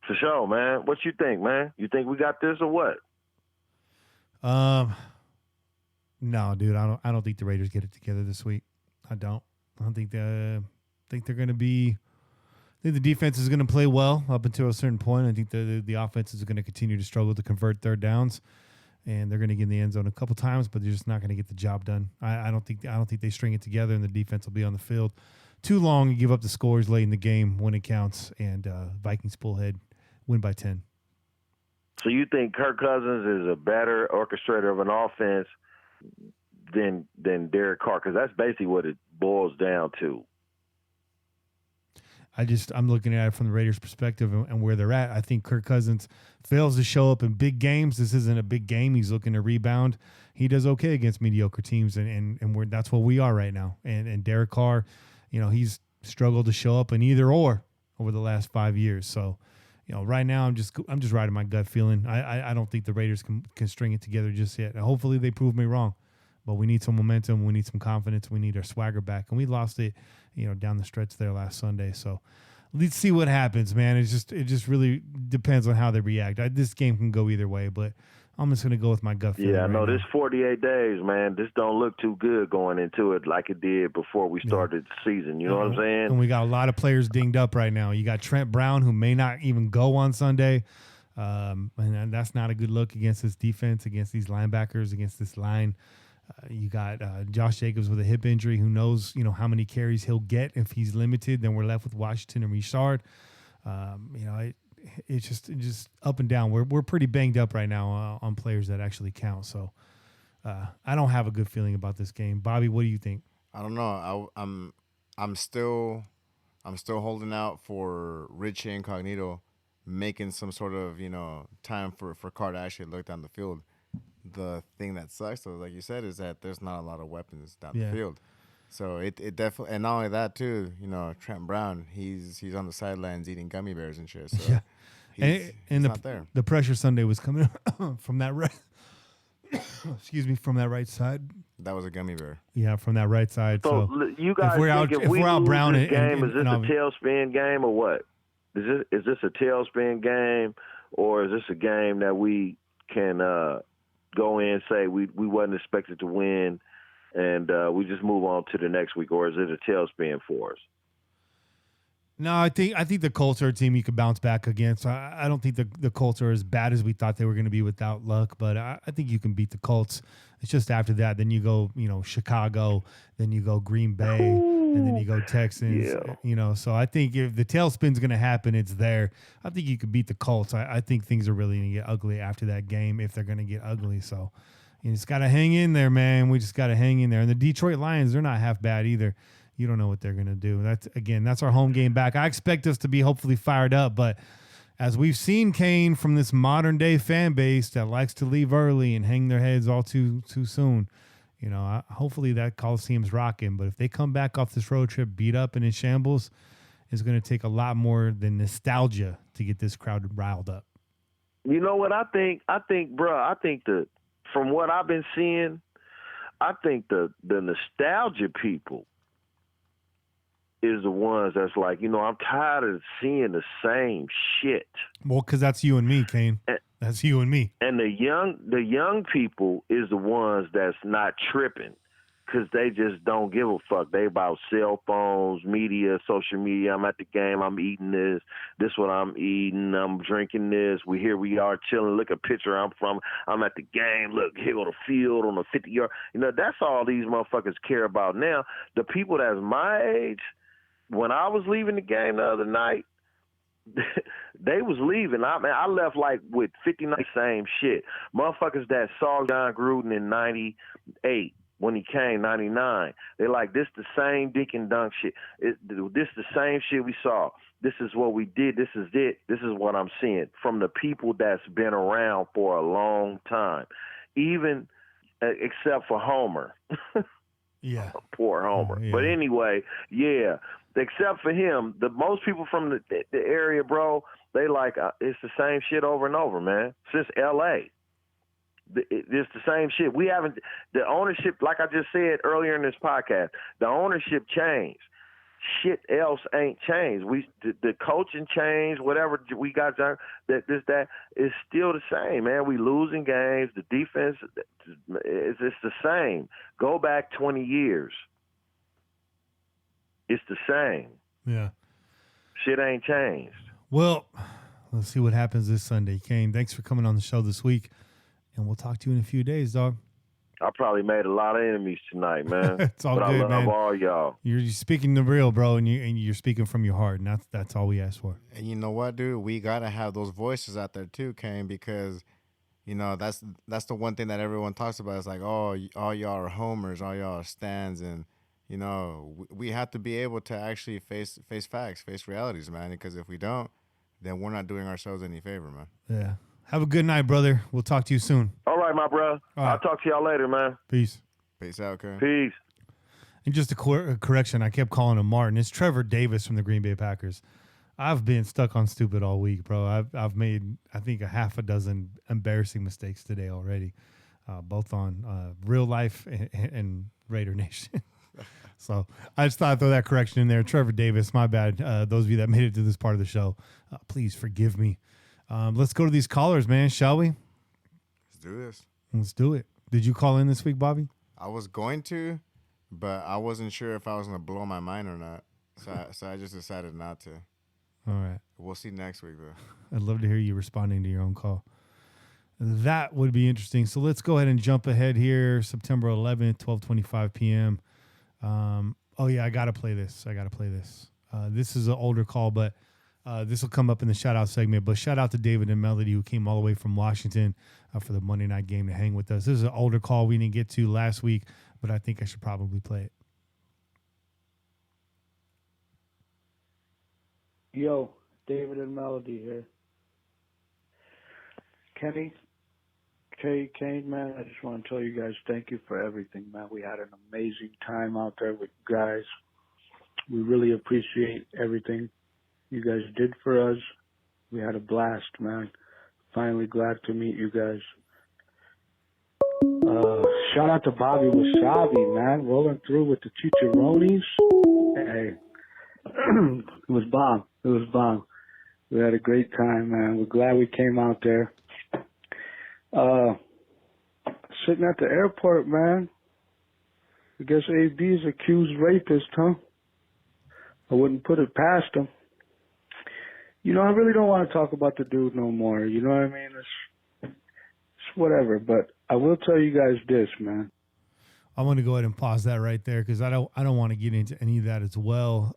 For sure, man. What you think, man? You think we got this or what? No, dude. I don't think the Raiders get it together this week. I don't think they're going to be. I think the defense is going to play well up until a certain point. I think the offense is going to continue to struggle to convert third downs, and they're going to get in the end zone a couple times, but they're just not going to get the job done. I don't think they string it together, and the defense will be on the field too long and give up the scores late in the game when it counts. And Vikings pull ahead, win by 10. So you think Kirk Cousins is a better orchestrator of an offense than Derek Carr? Because that's basically what it boils down to. I'm looking at it from the Raiders' perspective and where they're at. I think Kirk Cousins fails to show up in big games. This isn't a big game. He's looking to rebound. He does okay against mediocre teams, and that's what we are right now. And Derek Carr, he's struggled to show up in either or over the last 5 years. So, right now I'm just riding my gut feeling. I don't think the Raiders can string it together just yet. And hopefully they prove me wrong. But we need some momentum. We need some confidence. We need our swagger back. And we lost it, down the stretch there last Sunday. So let's see what happens, man. It just really depends on how they react. This game can go either way, but I'm just going to go with my gut feeling. Yeah, I know this 48 days, man. This don't look too good going into it like it did before we started the season. You know what I'm saying? And we got a lot of players dinged up right now. You got Trent Brown, who may not even go on Sunday. And that's not a good look against this defense, against these linebackers, against this line. You got Josh Jacobs with a hip injury. Who knows, how many carries he'll get if he's limited. Then we're left with Washington and Richard. It's just up and down. We're pretty banged up right now on players that actually count. So I don't have a good feeling about this game. Bobby, what do you think? I don't know. I'm still holding out for Richie Incognito making some sort of time for Carr to actually look down the field. The thing that sucks, though, like you said, is that there's not a lot of weapons down the field. So it definitely, and not only that too, Trent Brown, he's on the sidelines eating gummy bears and shit. So he's not there. The pressure Sunday was coming from that right. From that right side. That was a gummy bear. Yeah, from that right side. So you guys, if we're out Brown, this game, is this a tailspin game or what? Is this a tailspin game, or is this a game that we can go in and say we wasn't expected to win, and we just move on to the next week, or is it a tailspin for us? No, I think the Colts are a team you could bounce back against. I don't think the Colts are as bad as we thought they were going to be without Luck, but I think you can beat the Colts. It's just after that, then you go, Chicago, then you go Green Bay, and then you go Texans. Yeah. So I think if the tailspin's going to happen, it's there. I think you could beat the Colts. I think things are really going to get ugly after that game if they're going to get ugly. So you just got to hang in there, man. We just got to hang in there. And the Detroit Lions, they're not half bad either. You don't know what they're going to do. That's our home game back. I expect us to be hopefully fired up, but as we've seen, Kane, from this modern day fan base that likes to leave early and hang their heads all too soon, hopefully that Coliseum's rocking. But if they come back off this road trip beat up and in shambles, it's going to take a lot more than nostalgia to get this crowd riled up. You know what I think? From what I've been seeing, I think the nostalgia people is the ones that's like, I'm tired of seeing the same shit. Well, because that's you and me, Kane. That's you and me. And the young people is the ones that's not tripping because they just don't give a fuck. They about cell phones, media, social media. I'm at the game. I'm eating this. This what I'm eating. I'm drinking this. Here we are chilling. Look at a picture I'm from. I'm at the game. Look, here on the field on the 50-yard. That's all these motherfuckers care about now. The people that's my age, when I was leaving the game the other night, they was leaving. I left like with 59 same shit. Motherfuckers that saw John Gruden in 98 when he came, 99. They like, this the same dick and dunk shit. This the same shit we saw. This is what we did. This is it. This is what I'm seeing from the people that's been around for a long time. Even except for Homer. Yeah. Poor Homer. Yeah. But anyway, yeah. Except for him, the most people from the area, bro, they like, it's the same shit over and over, man. Since L.A. It's the same shit. We haven't, the ownership, like I just said earlier in this podcast, the ownership changed. Shit else ain't changed. The coaching changed, whatever we got, that is still the same, man. We losing games. The defense, it's the same. Go back 20 years. It's the same. Yeah. Shit ain't changed. Well, let's see what happens this Sunday. Kane, thanks for coming on the show this week, and we'll talk to you in a few days, dog. I probably made a lot of enemies tonight, man. It's all but good, I love man. all y'all. You're speaking the real, bro, and you're speaking from your heart, and that's all we ask for. And you know what, dude? We gotta have those voices out there too, Kane, because that's the one thing that everyone talks about. It's like, oh, all y'all are homers, all y'all are stands, and we have to be able to actually face facts, face realities, man. Because if we don't, then we're not doing ourselves any favor, man. Yeah. Have a good night, brother. We'll talk to you soon. All right, my bro. All right. I'll talk to y'all later, man. Peace. Peace out, Kane. Peace. And just a correction, I kept calling him Martin. It's Trevor Davis from the Green Bay Packers. I've been stuck on stupid all week, bro. I've made, I think, a half a dozen embarrassing mistakes today already, both on real life and Raider Nation. So I just thought I'd throw that correction in there. Trevor Davis, my bad. Those of you that made it to this part of the show, please forgive me. Let's go to these callers, man, shall we? Let's do this. Let's do it. Did you call in this week, Bobby? I was going to, but I wasn't sure if I was going to blow my mind or not. So I just decided not to. All right. We'll see next week, though. I'd love to hear you responding to your own call. That would be interesting. So let's go ahead and jump ahead here. September 11th, 12:25 p.m. Oh, yeah, I got to play this. This is an older call, but this will come up in the shout-out segment. But shout out to David and Melody, who came all the way from Washington for the Monday night game to hang with us. This is an older call we didn't get to last week, but I think I should probably play it. Yo, David and Melody here. Kenny, Kane, man, I just want to tell you guys thank you for everything, man. We had an amazing time out there with you guys. We really appreciate everything you guys did for us. We had a blast, man. Finally glad to meet you guys. Shout out to Bobby Wasabi, man. Rolling through with the chicharrones. Hey, it was bomb. We had a great time, man. We're glad we came out there. Sitting at the airport, man. I guess AB's accused rapist, huh? I wouldn't put it past him. I really don't want to talk about the dude no more. You know what I mean? It's whatever. But I will tell you guys this, man. I want to go ahead and pause that right there because I don't want to get into any of that as well.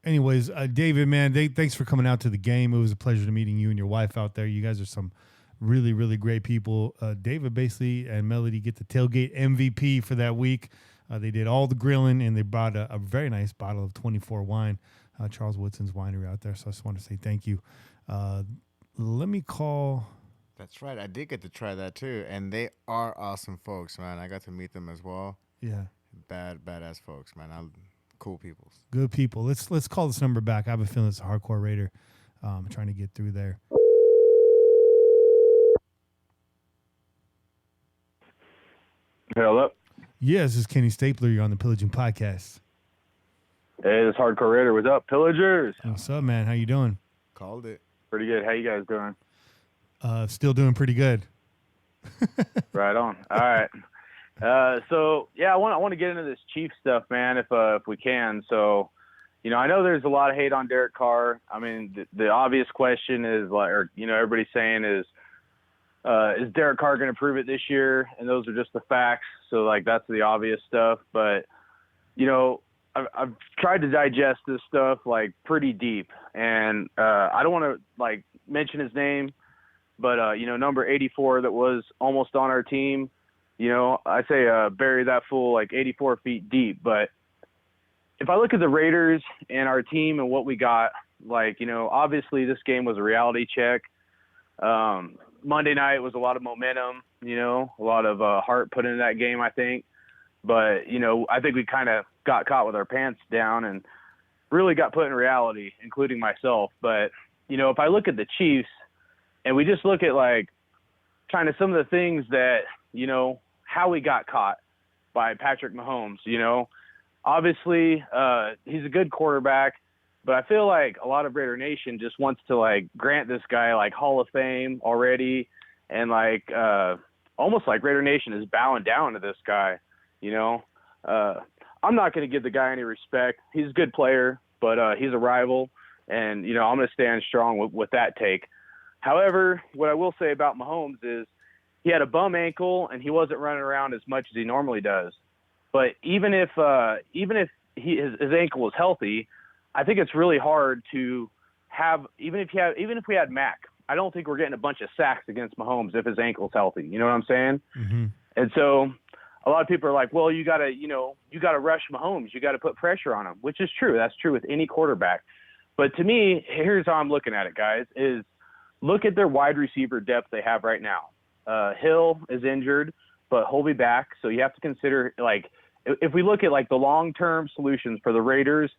Anyways, David, man, thanks for coming out to the game. It was a pleasure to meeting you and your wife out there. You guys are some really, really great people. David basically and Melody get the tailgate MVP for that week. They did all the grilling, and they brought a very nice bottle of 24 wine, Charles Woodson's winery out there. So I just want to say thank you. Let me call. That's right. I did get to try that too, and they are awesome folks, man. I got to meet them as well. Yeah. Badass folks, man. I Cool peoples. Good people. Let's call this number back. I have a feeling it's a hardcore Raider. Trying to get through there. Hello. Yeah, this is Kenny Stapler. You're on the Pillaging Podcast. Hey, this hardcore Raider. What's up, Pillagers? What's up, man? How you doing? Called it. Pretty good. How you guys doing? Still doing pretty good. Right on. All right. So yeah, I want to get into this Chiefs stuff, man, if we can. So, I know there's a lot of hate on Derek Carr. I mean, the obvious question is, everybody's saying is Derek Carr going to prove it this year? And those are just the facts. So that's the obvious stuff. But I've tried to digest this stuff pretty deep, and I don't want to mention his name, but number 84 that was almost on our team. I say bury that fool 84 feet deep. But if I look at the Raiders and our team and what we got, obviously this game was a reality check. Monday night was a lot of momentum, a lot of heart put into that game, I think. But, I think we kind of got caught with our pants down and really got put in reality, including myself. But, if I look at the Chiefs and we just look at kind of some of the things that, how we got caught by Patrick Mahomes, obviously he's a good quarterback, but I feel like a lot of Raider Nation just wants to grant this guy Hall of Fame already. And almost like Raider Nation is bowing down to this guy. I'm not going to give the guy any respect. He's a good player, but he's a rival, and I'm going to stand strong with that take. However, what I will say about Mahomes is he had a bum ankle and he wasn't running around as much as he normally does. But even if his ankle was healthy, I think it's really hard to have even if we had Mac, I don't think we're getting a bunch of sacks against Mahomes if his ankle's healthy. You know what I'm saying? Mm-hmm. And so a lot of people are like, well, you gotta rush Mahomes. You gotta put pressure on him, which is true. That's true with any quarterback. But to me, here's how I'm looking at it, guys, is look at their wide receiver depth they have right now. Hill is injured, but he'll be back. So you have to consider, if we look at the long-term solutions for the Raiders,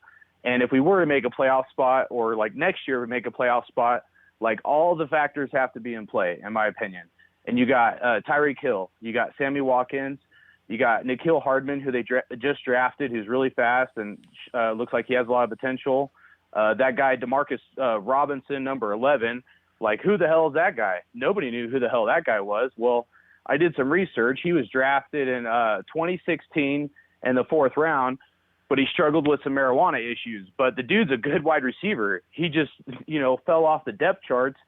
and if we were to make a playoff spot or next year we make a playoff spot, all the factors have to be in play, in my opinion. And you got Tyreek Hill, you got Sammy Watkins, you got N'Keal Hardman, who they just drafted, who's really fast and looks like he has a lot of potential. That guy, Demarcus Robinson, number 11, who the hell is that guy? Nobody knew who the hell that guy was. Well, I did some research. He was drafted in 2016 in the 4th round, but he struggled with some marijuana issues. But the dude's a good wide receiver. He just, fell off the depth charts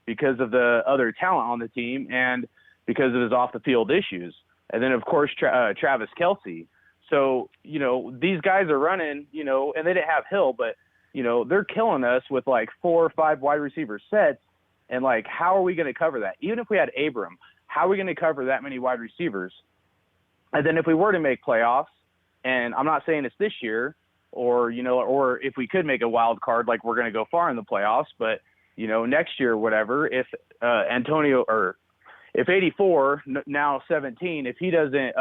because of the other talent on the team and because of his off-the-field issues. And then, of course, Travis Kelce. So, these guys are running, and they didn't have Hill, but, they're killing us with 4 or 5 wide receiver sets. And, how are we going to cover that? Even if we had Abram, how are we going to cover that many wide receivers? And then if we were to make playoffs, and I'm not saying it's this year or if we could make a wild card, we're going to go far in the playoffs, but, next year or whatever, if Antonio or if 84, now 17, if he doesn't,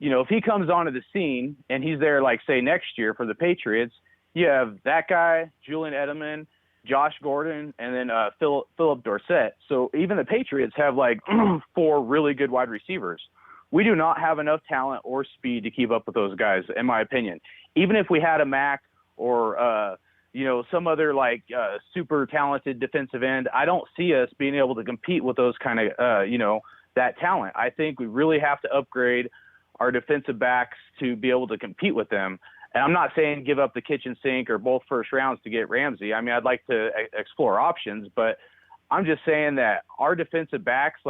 if he comes onto the scene and he's there, say next year for the Patriots, you have that guy, Julian Edelman, Josh Gordon, and then Philip Dorsett. So even the Patriots have 4 really good wide receivers. We do not have enough talent or speed to keep up with those guys, in my opinion. Even if we had a Mac or some other super talented defensive end, I don't see us being able to compete with those kind of that talent. I think we really have to upgrade our defensive backs to be able to compete with them. And I'm not saying give up the kitchen sink or both first rounds to get Ramsey. I mean, I'd like to explore options, but I'm just saying that our defensive backs,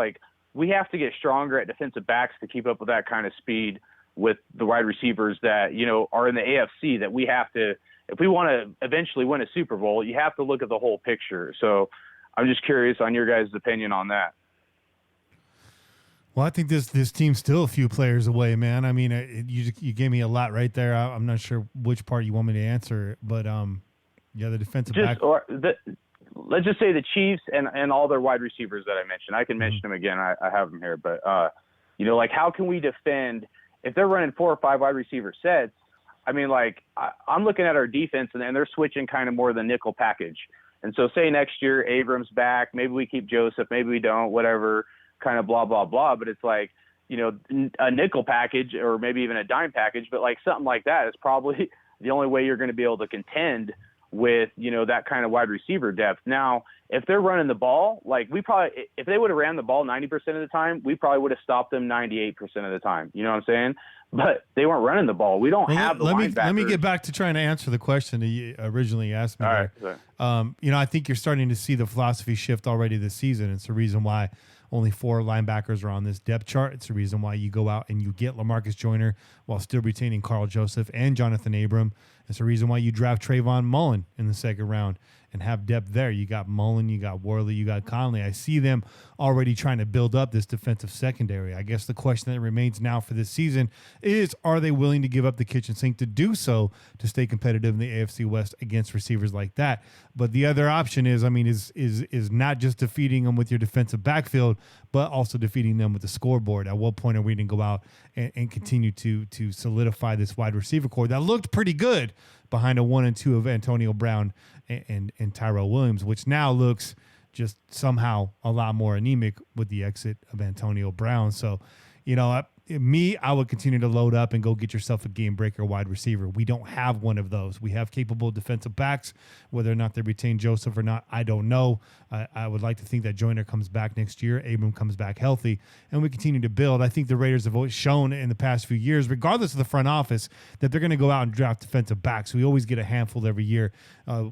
we have to get stronger at defensive backs to keep up with that kind of speed with the wide receivers that, are in the AFC that we have to, if we want to eventually win a Super Bowl, you have to look at the whole picture. So I'm just curious on your guys' opinion on that. Well, I think this team's still a few players away, man. I mean, you gave me a lot right there. I'm not sure which part you want me to answer, but the defensive back. Let's just say the Chiefs and all their wide receivers that I mentioned. I can mention them again. I have them here, but how can we defend if they're running 4 or 5 wide receiver sets? I mean, like, I'm looking at our defense, and they're switching kind of more the nickel package. And so say next year, Abrams back, maybe we keep Joseph, maybe we don't, whatever, kind of blah, blah, blah. But it's like, you know, a nickel package or maybe even a dime package, but like something like that is probably the only way you're going to be able to contend with, you know, that kind of wide receiver depth. Now, if they're running the ball, like if they would have ran the ball 90% of the time, we probably would have stopped them 98% of the time. You know what I'm saying? But they weren't running the ball. We don't have the linebackers. Let me get back to trying to answer the question that you originally asked me. All right. You know, I think you're starting to see the philosophy shift already this season. It's the reason why only 4 linebackers are on this depth chart. It's the reason why you go out and you get LaMarcus Joyner while still retaining Carl Joseph and Jonathan Abram. It's the reason why you draft Trayvon Mullen in the second round and have depth there. You got Mullen, you got Worley, you got Conley. I see them already trying to build up this defensive secondary. I guess the question that remains now for this season is, are they willing to give up the kitchen sink to do so to stay competitive in the AFC West against receivers like that? But the other option is, I mean, is not just defeating them with your defensive backfield, but also defeating them with the scoreboard. At what point are we going to go out and continue to solidify this wide receiver core that looked pretty good behind a 1 and 2 of Antonio Brown and Tyrell Williams, which now looks just somehow a lot more anemic with the exit of Antonio Brown. So, you know, I would continue to load up and go get yourself a game breaker wide receiver. We don't have one of those. We have capable defensive backs. Whether or not they retain Joseph or not, I don't know. I would like to think that Joyner comes back next year, Abram comes back healthy, and we continue to build. I think the Raiders have always shown in the past few years, regardless of the front office, that they're going to go out and draft defensive backs. We always get a handful every year,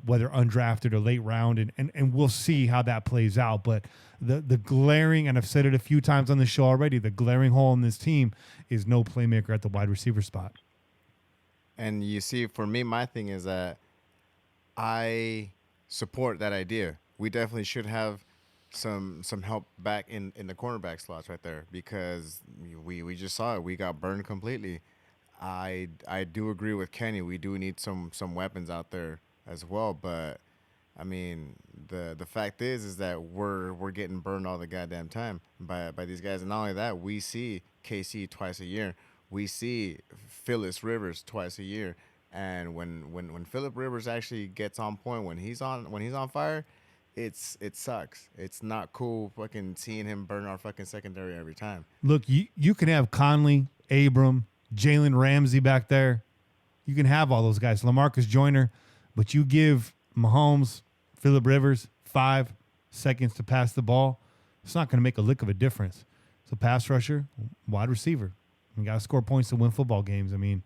whether undrafted or late round, and we'll see how that plays out. But the glaring, and I've said it a few times on the show already, the glaring hole in this team is no playmaker at the wide receiver spot. And you see, for me, my thing is that I support that idea. We definitely should have some help back in the cornerback slots right there, because we just saw it. We got burned completely. I do agree with Kenny. We do need some weapons out there as well, but I mean, the fact is that we're getting burned all the goddamn time by these guys. And not only that, we see KC twice a year. We see Phyllis Rivers twice a year. And when Phillip Rivers actually gets on point, when he's on fire, it sucks. It's not cool fucking seeing him burn our fucking secondary every time. Look, you can have Conley, Abram, Jalen Ramsey back there. You can have all those guys, LaMarcus Joyner, but you give Mahomes, Phillip Rivers 5 seconds to pass the ball, it's not going to make a lick of a difference. So pass rusher, wide receiver. You got to score points to win football games. I mean,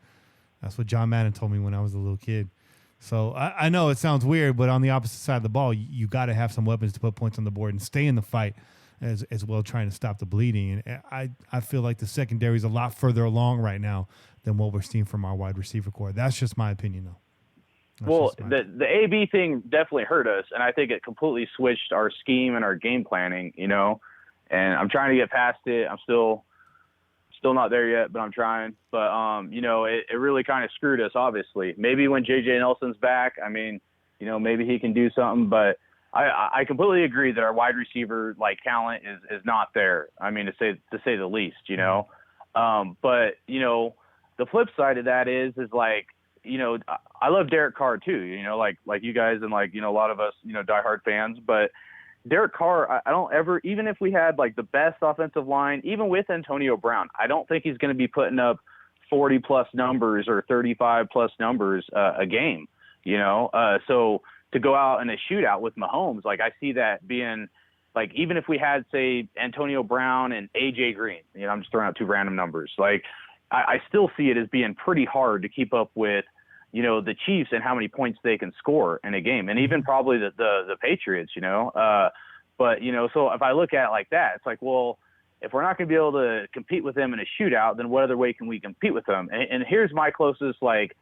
that's what John Madden told me when I was a little kid. So I know it sounds weird, but on the opposite side of the ball, you got to have some weapons to put points on the board and stay in the fight as well, trying to stop the bleeding. And I feel like the secondary is a lot further along right now than what we're seeing from our wide receiver core. That's just my opinion, though. Well, the AB thing definitely hurt us, and I think it completely switched our scheme and our game planning, you know. And I'm trying to get past it. I'm still not there yet, but I'm trying. But, you know, it really kind of screwed us, obviously. Maybe when J.J. Nelson's back, I mean, you know, maybe he can do something. But I completely agree that our wide receiver, like, talent is not there, I mean, to say the least, you know. But, you know, the flip side of that is like, you know, I love Derek Carr too, you know, like you guys and like, you know, a lot of us, you know, diehard fans, but Derek Carr, I don't ever, even if we had like the best offensive line, even with Antonio Brown, I don't think he's going to be putting up 40 plus numbers or 35 plus numbers a game, you know? So to go out in a shootout with Mahomes, like I see that being like, even if we had, say, Antonio Brown and AJ Green, you know, I'm just throwing out 2 random numbers, like, I still see it as being pretty hard to keep up with, you know, the Chiefs and how many points they can score in a game, and even probably the Patriots, you know. But, you know, so if I look at it like that, it's like, well, if we're not going to be able to compete with them in a shootout, then what other way can we compete with them? And here's my closest, like,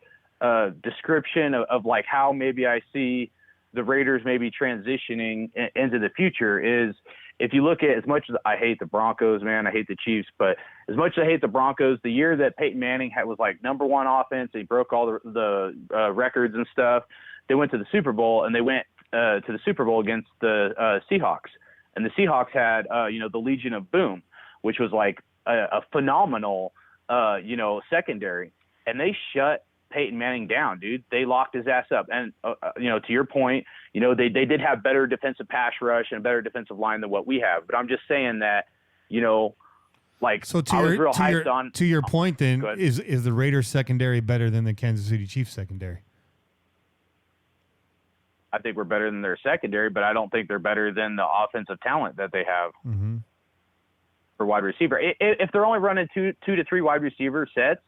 description of like how maybe I see the Raiders maybe transitioning into the future is, if you look at, as much as I hate the Broncos, man, I hate the Chiefs, but as much as I hate the Broncos, the year that Peyton Manning was like #1 offense, he broke all the records and stuff. They went to the Super Bowl, and they went to the Super Bowl against the Seahawks. And the Seahawks had, you know, the Legion of Boom, which was like a phenomenal, you know, secondary. And they shut Peyton Manning down, dude. They locked his ass up. And, to your point, they did have better defensive pass rush and better defensive line than what we have. But I'm just saying that, So I was real hyped on. To your point, then, is the Raiders secondary better than the Kansas City Chiefs secondary? I think we're better than their secondary, but I don't think they're better than the offensive talent that they have for wide receiver. If they're only running two to three wide receiver sets,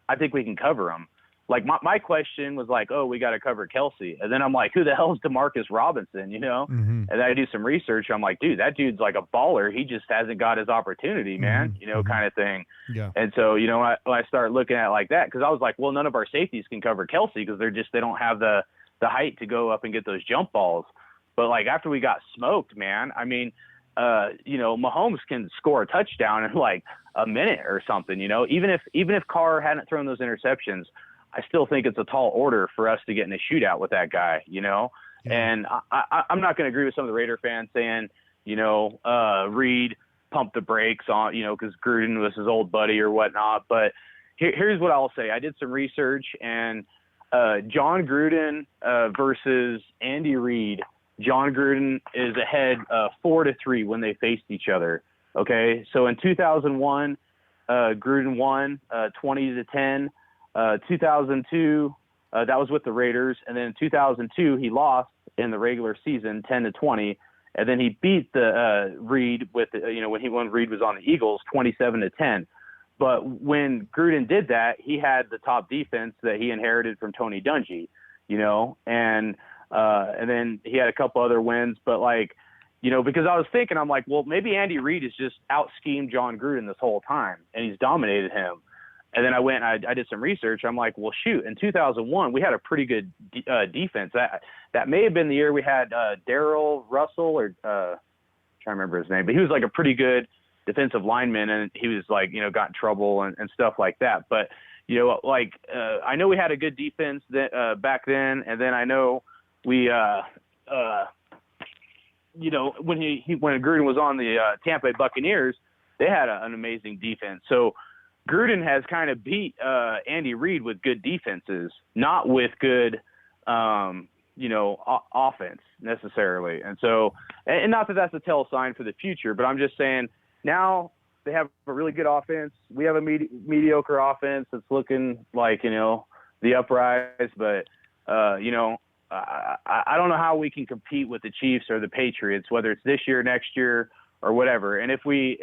I think we can cover them. Like my question was like, oh, we got to cover Kelsey. And then I'm like, who the hell is Demarcus Robinson, And then I do some research. I'm like, dude, that dude's like a baller. He just hasn't got his opportunity, man, kind of thing. Yeah. And so, when I start looking at it like that, because I was like, well, none of our safeties can cover Kelsey because they don't have the height to go up and get those jump balls. But like after we got smoked, man, I mean, Mahomes can score a touchdown in like a minute or something, even if Carr hadn't thrown those interceptions, I still think it's a tall order for us to get in a shootout with that guy, Yeah. And I'm not going to agree with some of the Raider fans saying, Reed pumped the brakes on, because Gruden was his old buddy or whatnot. But here's what I'll say. I did some research, and John Gruden versus Andy Reid. John Gruden is ahead 4-3 when they faced each other. Okay, so in 2001, Gruden won 20-10. 2002, that was with the Raiders, and then in 2002 he lost in the regular season 10-20, and then he beat the Reid with when Reid was on the Eagles 27-10. But when Gruden did that, he had the top defense that he inherited from Tony Dungy, and then he had a couple other wins. But because I was thinking, I'm like, well, maybe Andy Reid has just out-schemed John Gruden this whole time, and he's dominated him. And then I went and I did some research. I'm like, well, shoot, in 2001, we had a pretty good defense. That may have been the year we had Darrell Russell, or trying to remember his name, but he was like a pretty good defensive lineman, and he was like, got in trouble and stuff like that. But, I know we had a good defense back then, and then I know we, when Gruden was on the Tampa Bay Buccaneers, they had an amazing defense. So Gruden has kind of beat Andy Reid with good defenses, not with good, offense necessarily. And so, and not that that's a tell sign for the future, but I'm just saying now they have a really good offense. We have a mediocre offense that's looking like, the uprise, but, I don't know how we can compete with the Chiefs or the Patriots, whether it's this year, next year, or whatever. And if we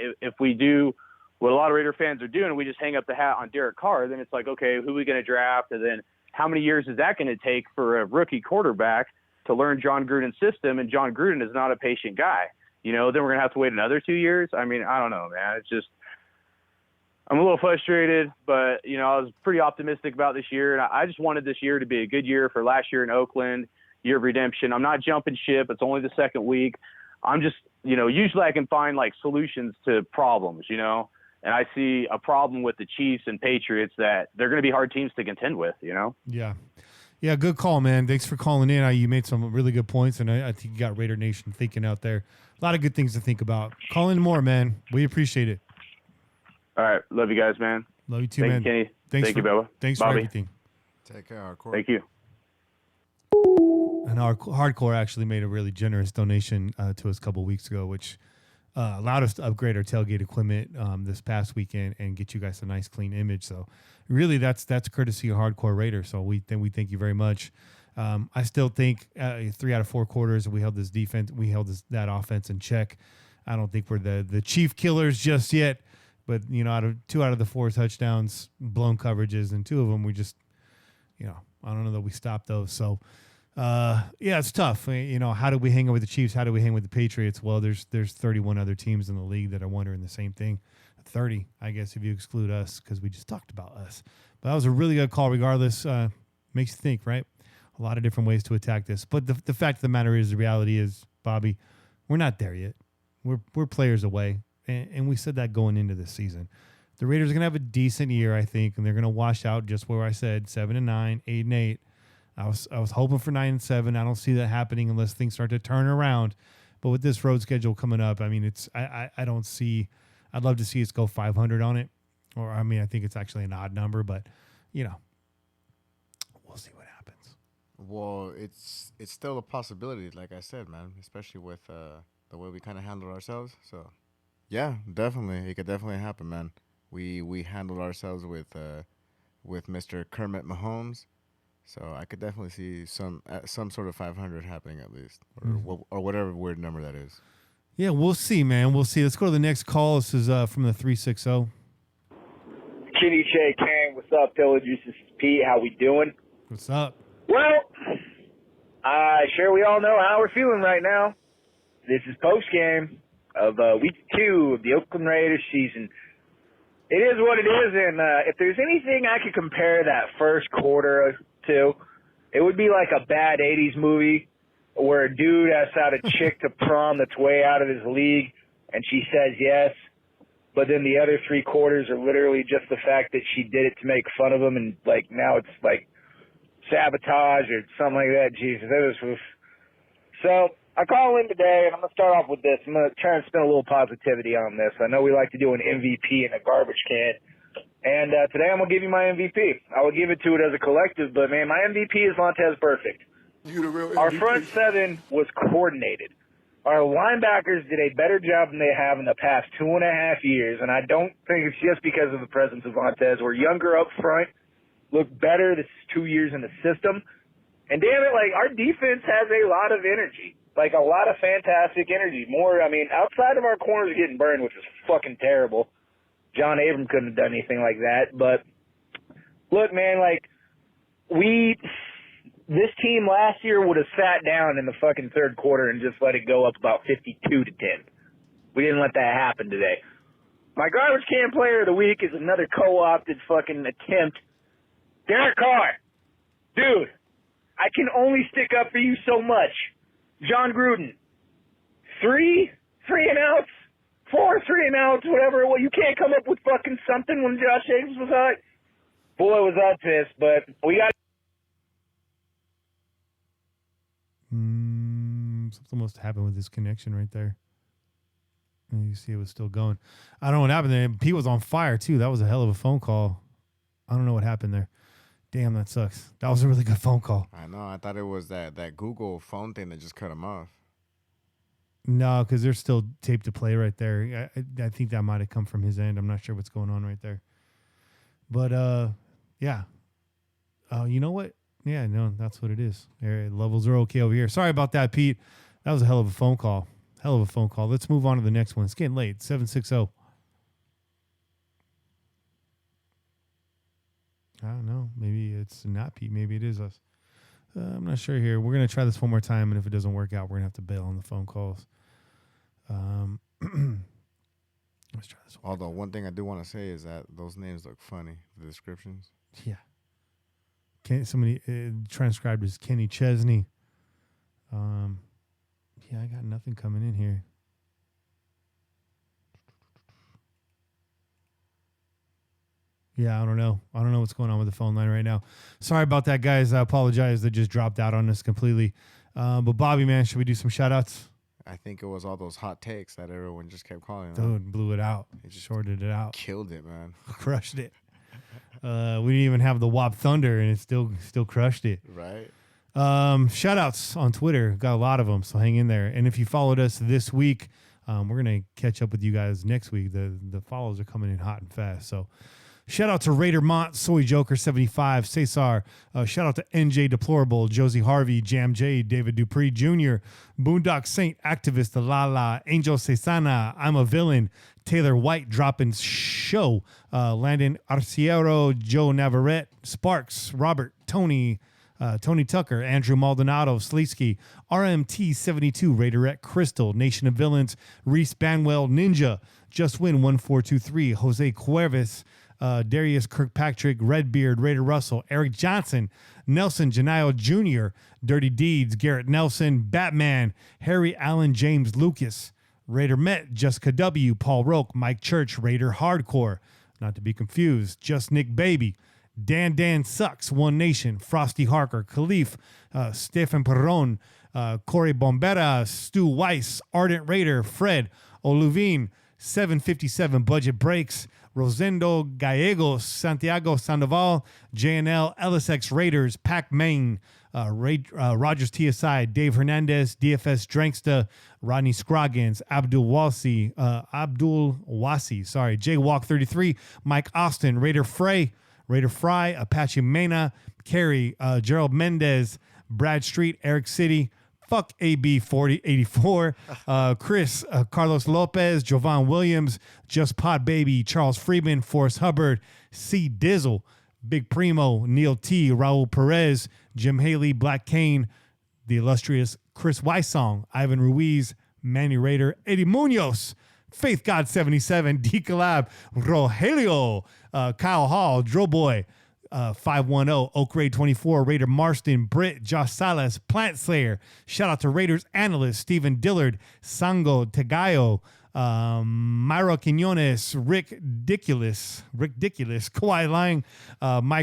do what a lot of Raider fans are doing, we just hang up the hat on Derek Carr, then it's like, okay, who are we going to draft? And then how many years is that going to take for a rookie quarterback to learn John Gruden's system? And John Gruden is not a patient guy. Then we're going to have to wait another 2 years. I mean, I don't know, man. It's just, I'm a little frustrated, but, I was pretty optimistic about this year. And I just wanted this year to be a good year for last year in Oakland, year of redemption. I'm not jumping ship. It's only the second week. I'm just, usually I can find solutions to problems, And I see a problem with the Chiefs and Patriots that they're going to be hard teams to contend with, Yeah. Yeah, good call, man. Thanks for calling in. You made some really good points, and I think you got Raider Nation thinking out there. A lot of good things to think about. Call in more, man. We appreciate it. All right. Love you guys, man. Love you too, Thank man. You, Kenny. Thanks Thank you, Bubba. Thanks Bobby. for everything. Take care, Hardcore. Thank you. And our Hardcore actually made a really generous donation to us a couple of weeks ago, which allowed us to upgrade our tailgate equipment this past weekend and get you guys a nice, clean image. So really, that's courtesy of Hardcore Raider. So we thank you very much. I still think 3 out of 4 quarters we held this defense, that offense in check. I don't think we're the chief killers just yet, but 2 out of the 4 touchdowns, blown coverages, and 2 of them we just, I don't know that we stopped those. So. It's tough. How do we hang with the Chiefs? How do we hang with the Patriots? Well, there's 31 other teams in the league that are wondering the same thing. 30, I guess, if you exclude us, because we just talked about us. But that was a really good call regardless. Makes you think, right? A lot of different ways to attack this. But the fact of the matter is, the reality is, Bobby, we're not there yet. We're players away. And we said that going into this season. The Raiders are going to have a decent year, I think, and they're going to wash out just where I said 7-9, 8-8. I was hoping for 9-7. I don't see that happening unless things start to turn around. But with this road schedule coming up, I mean, I don't see. I'd love to see us go 500 on it, or I think it's actually an odd number, but we'll see what happens. Well, it's still a possibility, like I said, man. Especially with the way we kind of handled ourselves. So, yeah, definitely, it could definitely happen, man. We handled ourselves with Mr. Kermit Mahomes. So I could definitely see some sort of 500 happening at least, or whatever weird number that is. Yeah, we'll see, man. We'll see. Let's go to the next call. This is from the 360. Kitty Che Kang, what's up, Pillagers? This is Pete. How we doing? What's up? Well, sure we all know how we're feeling right now. This is post game of week 2 of the Oakland Raiders season. It is what it is, and if there's anything I could compare that first quarter to, it would be like a bad 80s movie where a dude asks out a chick to prom that's way out of his league, and she says yes, but then the other 3 quarters are literally just the fact that she did it to make fun of him, and like now it's like sabotage or something like that. Jesus, that was. So I call in today, and I'm going to start off with this. I'm going to try and spin a little positivity on this. I know we like to do an MVP in a garbage can, and today I'm going to give you my MVP. I will give it to it as a collective, but, man, my MVP is Montez Perfect. You the real MVP. Our front 7 was coordinated. Our linebackers did a better job than they have in the past 2.5 years, and I don't think it's just because of the presence of Montez. We're younger up front, look better. This is 2 years in the system. And damn it, like, our defense has a lot of energy. Like, a lot of fantastic energy. More, I mean, outside of our corners getting burned, which is fucking terrible. John Abram couldn't have done anything like that. But, look, man, like, this team last year would have sat down in the fucking third quarter and just let it go up about 52-10. We didn't let that happen today. My garbage can player of the week is another co-opted fucking attempt. Derek Carr. Dude, I can only stick up for you so much. John Gruden. 3 and outs, 4 3 and outs, whatever. Well, you can't come up with fucking something when Josh Jacobs was out. Boy, was I pissed, but we got. Something must have happened with this connection right there. And you see it was still going. I don't know what happened there. Pete was on fire, too. That was a hell of a phone call. I don't know what happened there. Damn, that sucks. That was a really good phone call. I know. I thought it was that Google phone thing that just cut him off. No, because there's still tape to play right there. I think that might have come from his end. I'm not sure what's going on right there. But, yeah. You know what? Yeah, no, that's what it is. Levels are okay over here. Sorry about that, Pete. That was a hell of a phone call. Hell of a phone call. Let's move on to the next one. It's getting late. 760. I don't know. Maybe it's not Pete. Maybe it is us. I'm not sure here. We're going to try this one more time, and if it doesn't work out, we're going to have to bail on the phone calls. Let's try this one. Although one thing I do want to say is that those names look funny, the descriptions. Yeah. Somebody transcribed as Kenny Chesney. Yeah, I got nothing coming in here. Yeah, I don't know. I don't know what's going on with the phone line right now. Sorry about that, guys. I apologize. They just dropped out on us completely. But Bobby, man, should we do some shout-outs? I think it was all those hot takes that everyone just kept calling. Dude, blew it out. He just shorted it out. Killed it, man. Crushed it. We didn't even have the WAP Thunder, and it still crushed it. Right. Shout-outs on Twitter. Got a lot of them, so hang in there. And if you followed us this week, we're going to catch up with you guys next week. The follows are coming in hot and fast, so... Shout out to Raider Mont, Soy Joker 75, Cesar. Shout out to NJ Deplorable, Josie Harvey, Jam J, David Dupree Jr., Boondock Saint, Activist, Lala, Angel Cesana, I'm a Villain, Taylor White dropping show, Landon Arciero, Joe Navarrete, Sparks, Robert, Tony Tucker, Andrew Maldonado, Sleesky, RMT 72, Raiderette Crystal, Nation of Villains, Reese Banwell, Ninja, Just Win 1423, Jose Cuervis, Darius Kirkpatrick, Redbeard, Raider Russell, Eric Johnson, Nelson Janile Jr., Dirty Deeds, Garrett Nelson, Batman, Harry Allen, James Lucas, Raider Met, Jessica W., Paul Roke, Mike Church, Raider Hardcore, not to be confused, Just Nick Baby, Dan Sucks, One Nation, Frosty Harker, Khalif, Stefan Perron, Corey Bombera, Stu Weiss, Ardent Raider, Fred, Oluvine, 757 Budget Breaks, Rosendo Gallegos, Santiago Sandoval, JNL, LSX Raiders, Pac Main, Rogers TSI, Dave Hernandez, DFS Dranksta, Rodney Scroggins, Abdul Wasi, J Walk 33, Mike Austin, Raider Fry, Apache Mena, Kerry, Gerald Mendez, Brad Street, Eric City, fuck AB 4084, Chris, Carlos Lopez, Jovan Williams, Just Pod Baby, Charles Freeman, Forrest Hubbard, C Dizzle, Big Primo, Neil T, Raul Perez, Jim Haley, Black Kane, the illustrious Chris Weissong, Ivan Ruiz, Manny Raider, Eddie Munoz, Faith God 77, D Collab, Rogelio, Kyle Hall, Drill Boy, 510, Oak Raid 24, Raider Marston, Britt, Josh Salas, Plant Slayer. Shout out to Raiders analyst Stephen Dillard, Sango Tegayo, Myra Quinones, Rick Dickulus, Kawhi Lang,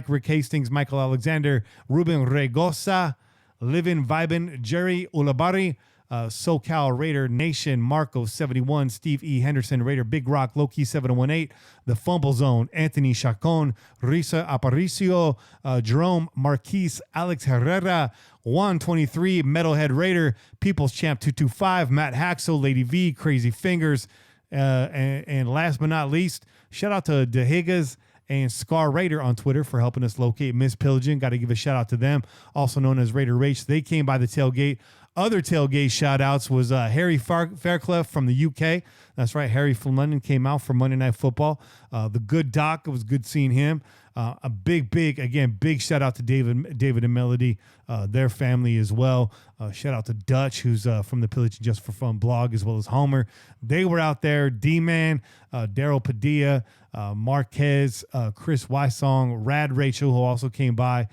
Rick Hastings, Michael Alexander, Ruben Regosa, Livin Vibin, Jerry Ulabari, SoCal Raider Nation, Marco 71, Steve E. Henderson, Raider Big Rock, Loki 718, The Fumble Zone, Anthony Chacon, Risa Aparicio, Jerome Marquise, Alex Herrera, 123, Metalhead Raider, People's Champ 225, Matt Haxel, Lady V, Crazy Fingers, and last but not least, shout out to DeHigas and Scar Raider on Twitter for helping us locate Miss Pillaging. Got to give a shout out to them, also known as Raider Rach. They came by the tailgate. Other tailgate shout outs was Harry Fairclough from the UK. That's right. Harry from London came out for Monday Night Football. The good doc, it was good seeing him. A big shout out to David and Melody, their family as well. Shout out to Dutch, who's from the Pillaging Just For Fun blog, as well as Homer. They were out there. D-Man, Daryl Padilla, Marquez, Chris Weissong, Rad Rachel, who also came by.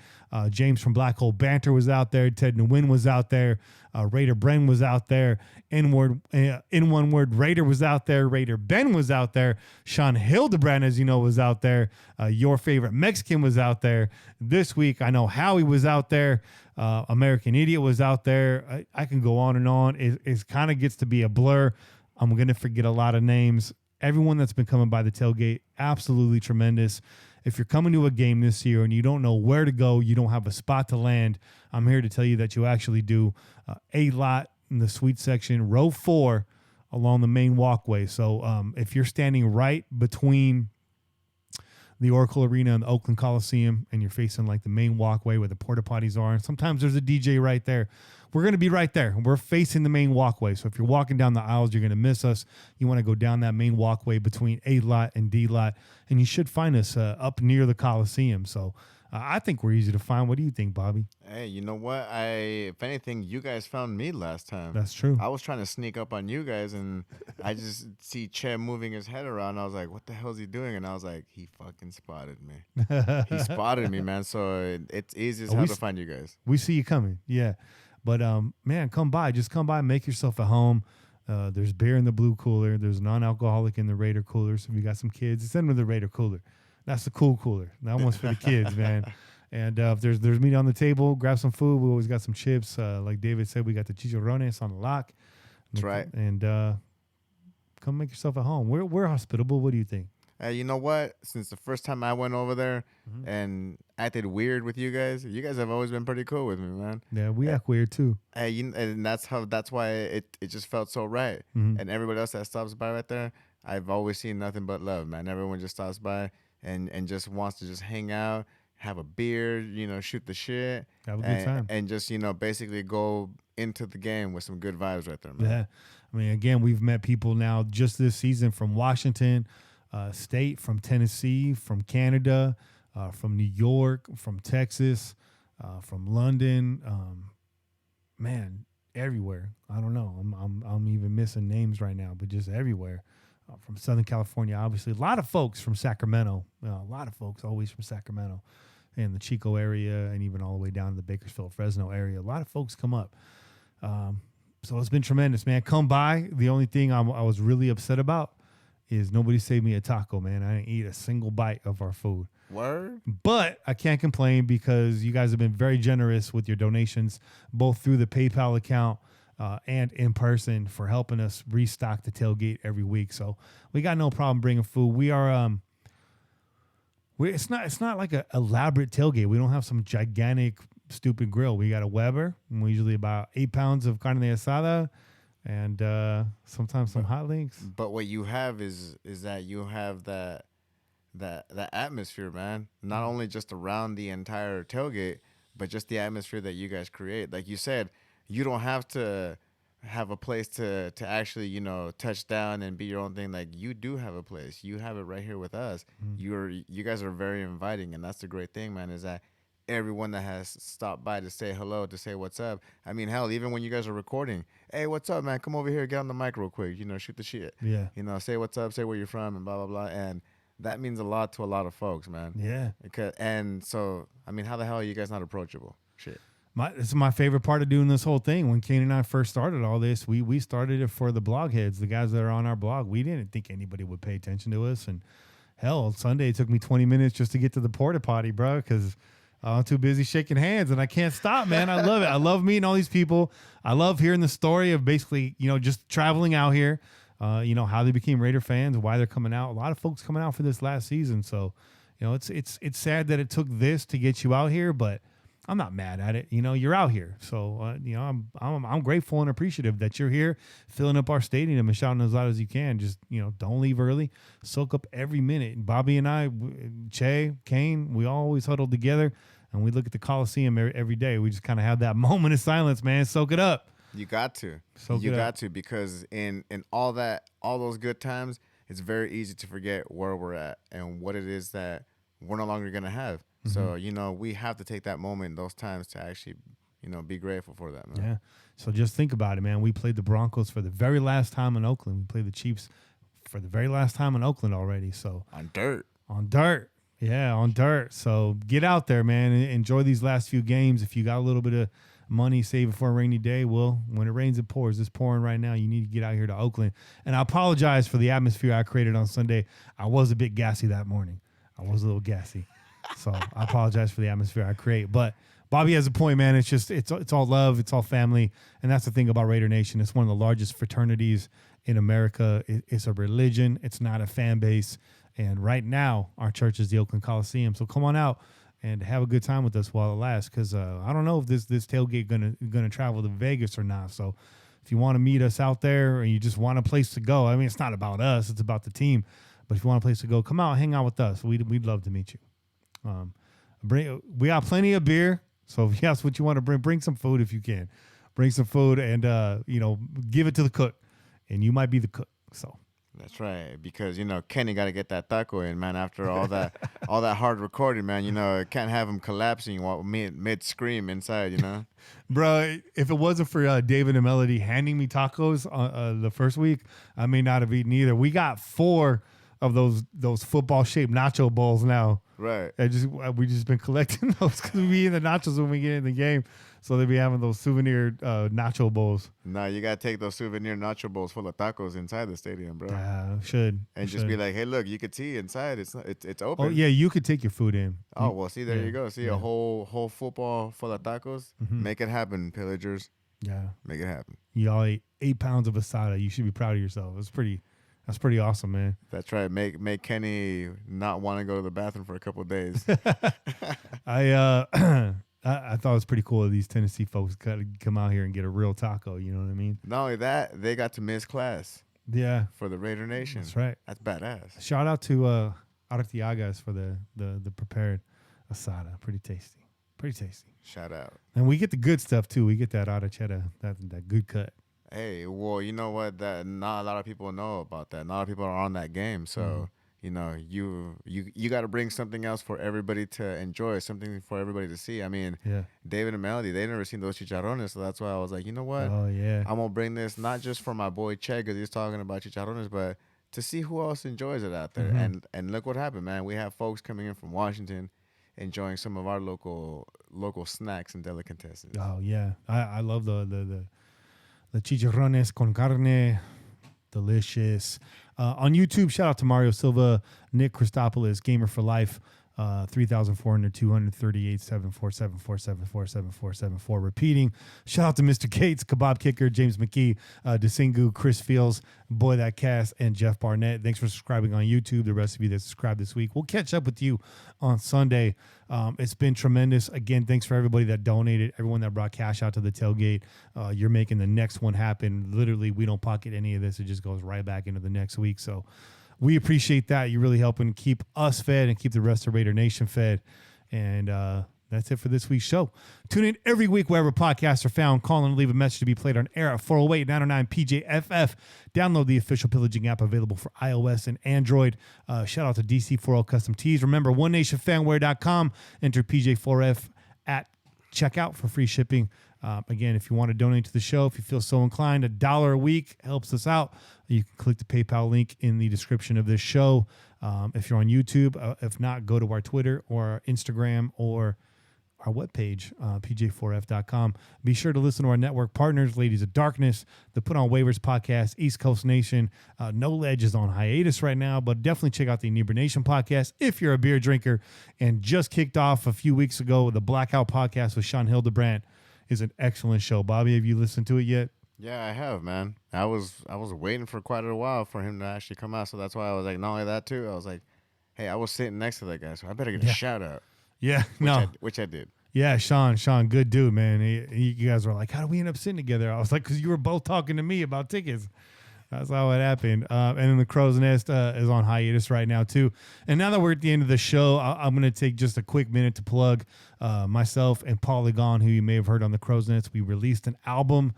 James from Black Hole Banter was out there. Ted Nguyen was out there. Raider Bren was out there. In one word, Raider was out there. Raider Ben was out there. Sean Hildebrand, as you know, was out there. Your favorite Mexican was out there. This week, I know Howie was out there. American Idiot was out there. I can go on and on. It kind of gets to be a blur. I'm going to forget a lot of names. Everyone that's been coming by the tailgate, absolutely tremendous. If you're coming to a game this year and you don't know where to go, you don't have a spot to land, I'm here to tell you that you actually do. A lot in the suite section, row 4 along the main walkway. So if you're standing right between the Oracle Arena and the Oakland Coliseum and you're facing like the main walkway where the porta potties are, and sometimes there's a DJ right there, we're going to be right there. We're facing the main walkway. So if you're walking down the aisles, you're going to miss us. You want to go down that main walkway between A lot and D lot, and you should find us up near the Coliseum. So I think we're easy to find. What do you think, Bobby? Hey, you know what? If anything, you guys found me last time. That's true. I was trying to sneak up on you guys, and I just see Che moving his head around. I was like, what the hell is he doing? And I was like, he fucking spotted me. He spotted me, man. So it's easy as hell to find you guys. We see you coming. Yeah. But, man, come by. Just come by and make yourself at home. There's beer in the blue cooler. There's non-alcoholic in the Raider cooler. So if you got some kids, send them to the Raider cooler. That's the cool cooler. That one's for the kids, man. And if there's meat on the table, grab some food. We always got some chips. Like David said, we got the chicharrones on the lock. That's right. And come make yourself at home. We're hospitable. What do you think? You know what? Since the first time I went over there and acted weird with you guys have always been pretty cool with me, man. Yeah, we act weird too. And that's why it just felt so right. And everybody else that stops by right there, I've always seen nothing but love, man. Everyone just stops by and just wants to just hang out, have a beer, shoot the shit. Have a good time. And just, basically go into the game with some good vibes right there, man. Yeah. I mean, again, we've met people now just this season from Washington State, from Tennessee, from Canada, from New York, from Texas, from London. Man, everywhere. I don't know. I'm even missing names right now, but just everywhere. From Southern California, obviously. A lot of folks from Sacramento. A lot of folks always from Sacramento and the Chico area, and even all the way down to the Bakersfield, Fresno area. A lot of folks come up. So it's been tremendous, man. Come by. The only thing I was really upset about is nobody saved me a taco, man. I didn't eat a single bite of our food. Word? But I can't complain because you guys have been very generous with your donations, both through the PayPal account and in person, for helping us restock the tailgate every week. So we got no problem bringing food. We are It's not like a elaborate tailgate. We don't have some gigantic stupid grill. We got a Weber, and we usually about 8 pounds of carne asada, and sometimes some hot links. But what you have is that you have that atmosphere, man. Not only just around the entire tailgate, but just the atmosphere that you guys create. Like you said, you don't have to have a place to actually, you know, touch down and be your own thing. Like, you do have a place. You have it right here with us. You guys are very inviting, and that's the great thing, man, is that everyone that has stopped by to say hello, to say what's up. I mean, hell, even when you guys are recording, hey, what's up, man? Come over here, get on the mic real quick. You know, shoot the shit. Yeah. You know, say what's up, say where you're from, and blah, blah, blah. And that means a lot to a lot of folks, man. Yeah. And so, I mean, how the hell are you guys not approachable? Shit. This is my favorite part of doing this whole thing. When Kane and I first started all this, we started it for the blog heads, the guys that are on our blog. We didn't think anybody would pay attention to us. And hell, Sunday it took me 20 minutes just to get to the porta potty, bro, because I'm too busy shaking hands and I can't stop, man. I love it. I love meeting all these people. I love hearing the story of basically, you know, just traveling out here, you know, how they became Raider fans, why they're coming out. A lot of folks coming out for this last season. So, you know, it's sad that it took this to get you out here, but I'm not mad at it. You know, you're out here. So, you know, I'm grateful and appreciative that you're here filling up our stadium and shouting as loud as you can. Just, you know, don't leave early. Soak up every minute. Bobby and I, Che, Kane, we always huddled together and we look at the Coliseum every day. We just kind of have that moment of silence, man. Soak it up. You got to. Soak you it got up. to, because in all those good times, it's very easy to forget where we're at and what it is that we're no longer going to have. So, you know, we have to take that moment, those times, to actually, you know, be grateful for that, man. Yeah. So just think about it, man. We played the Broncos for the very last time in Oakland. We played the Chiefs for the very last time in Oakland already. So On dirt. Yeah, on dirt. So get out there, man, and enjoy these last few games. If you got a little bit of money, save it for a rainy day. Well, when it rains, it pours. It's pouring right now. You need to get out here to Oakland. And I apologize for the atmosphere I created on Sunday. I was a bit gassy that morning. I was a little gassy. So I apologize for the atmosphere I create. But Bobby has a point, man. It's just it's all love. It's all family. And that's the thing about Raider Nation. It's one of the largest fraternities in America. It's a religion. It's not a fan base. And right now, our church is the Oakland Coliseum. So come on out and have a good time with us while it lasts. Because I don't know if this tailgate gonna travel to Vegas or not. So if you want to meet us out there and you just want a place to go, I mean, it's not about us. It's about the team. But if you want a place to go, come out, hang out with us. We'd love to meet you. We got plenty of beer, so if that's what you want to bring some food if you can. Bring some food and you know, give it to the cook, and you might be the cook. So That's right, because, you know, Kenny got to get that taco in, man, after all that hard recording, man. You know, can't have him collapsing while mid scream inside, you know. Bro, if it wasn't for David and Melody handing me tacos the first week, I may not have eaten either. We got 4 of those football shaped nacho bowls now. Right. We just been collecting those because we be in the nachos when we get in the game. So they be having those souvenir nacho bowls. No, you gotta take those souvenir nacho bowls full of tacos inside the stadium, bro. Should. And just be like, hey, look, you could see inside. It's open. Oh yeah, you could take your food in. Oh well, see, there you go. See a whole football full of tacos. Mm-hmm. Make it happen, Pillagers. Yeah. Make it happen. Y'all ate 8 pounds of asada. You should be proud of yourself. That's pretty awesome, man. That's right. Make Kenny not want to go to the bathroom for a couple of days. I thought it was pretty cool that these Tennessee folks got to come out here and get a real taco. You know what I mean? Not only that, they got to miss class. Yeah. For the Raider Nation. That's right. That's badass. Shout out to Artiagas for the prepared asada. Pretty tasty. Shout out. And we get the good stuff too. We get that arrachera, that good cut. Hey, well, you know what? That not a lot of people know about that. Not a lot of people are on that game. So, you know, you got to bring something else for everybody to enjoy, something for everybody to see. I mean, David and Melody, they never seen those chicharrones, so that's why I was like, you know what? Oh yeah, I'm gonna bring this not just for my boy Che because he's talking about chicharrones, but to see who else enjoys it out there. Mm-hmm. And look what happened, man. We have folks coming in from Washington, enjoying some of our local snacks and delicatessens. Oh yeah, I love the chicharrones con carne, delicious. On YouTube, shout out to Mario Silva, Nick Christopoulos, Gamer for Life. 3,400, 238, 747, 474. Repeating. Shout out to Mr. Gates, Kebab Kicker, James McKee, Desingu, Chris Fields, Boy That Cast, and Jeff Barnett. Thanks for subscribing on YouTube. The rest of you that subscribed this week. We'll catch up with you on Sunday. It's been tremendous. Again, thanks for everybody that donated, everyone that brought cash out to the tailgate. You're making the next one happen. Literally, we don't pocket any of this. It just goes right back into the next week. So we appreciate that. You're really helping keep us fed and keep the rest of Raider Nation fed. And that's it for this week's show. Tune in every week wherever podcasts are found. Call and leave a message to be played on air at 408-909-PJFF. Download the official Pillaging app available for iOS and Android. Shout out to DC4L Custom Tees. Remember, OneNationFanwear.com. Enter PJ4F at checkout for free shipping. Again, if you want to donate to the show, if you feel so inclined, $1 a week helps us out. You can click the PayPal link in the description of this show. If you're on YouTube, if not, go to our Twitter or our Instagram or our webpage, pj4f.com. Be sure to listen to our network partners, Ladies of Darkness, the Put on Waivers podcast, East Coast Nation. No Ledge is on hiatus right now, but definitely check out the Inebriation podcast if you're a beer drinker. And just kicked off a few weeks ago, the Blackout podcast with Sean Hildebrandt is an excellent show. Bobby, have you listened to it yet? Yeah, I have, man. I was waiting for quite a while for him to actually come out, so that's why I was like, not only that too, I was like, hey, I was sitting next to that guy, so I better get a shout out. Yeah, which I did. Yeah, Sean, good dude, man. You guys were like, how do we end up sitting together? I was like, because you were both talking to me about tickets. That's how it happened. And then the Crow's Nest is on hiatus right now too. And now that we're at the end of the show, I'm going to take just a quick minute to plug myself and Polygon, who you may have heard on the Crow's Nest. We released an album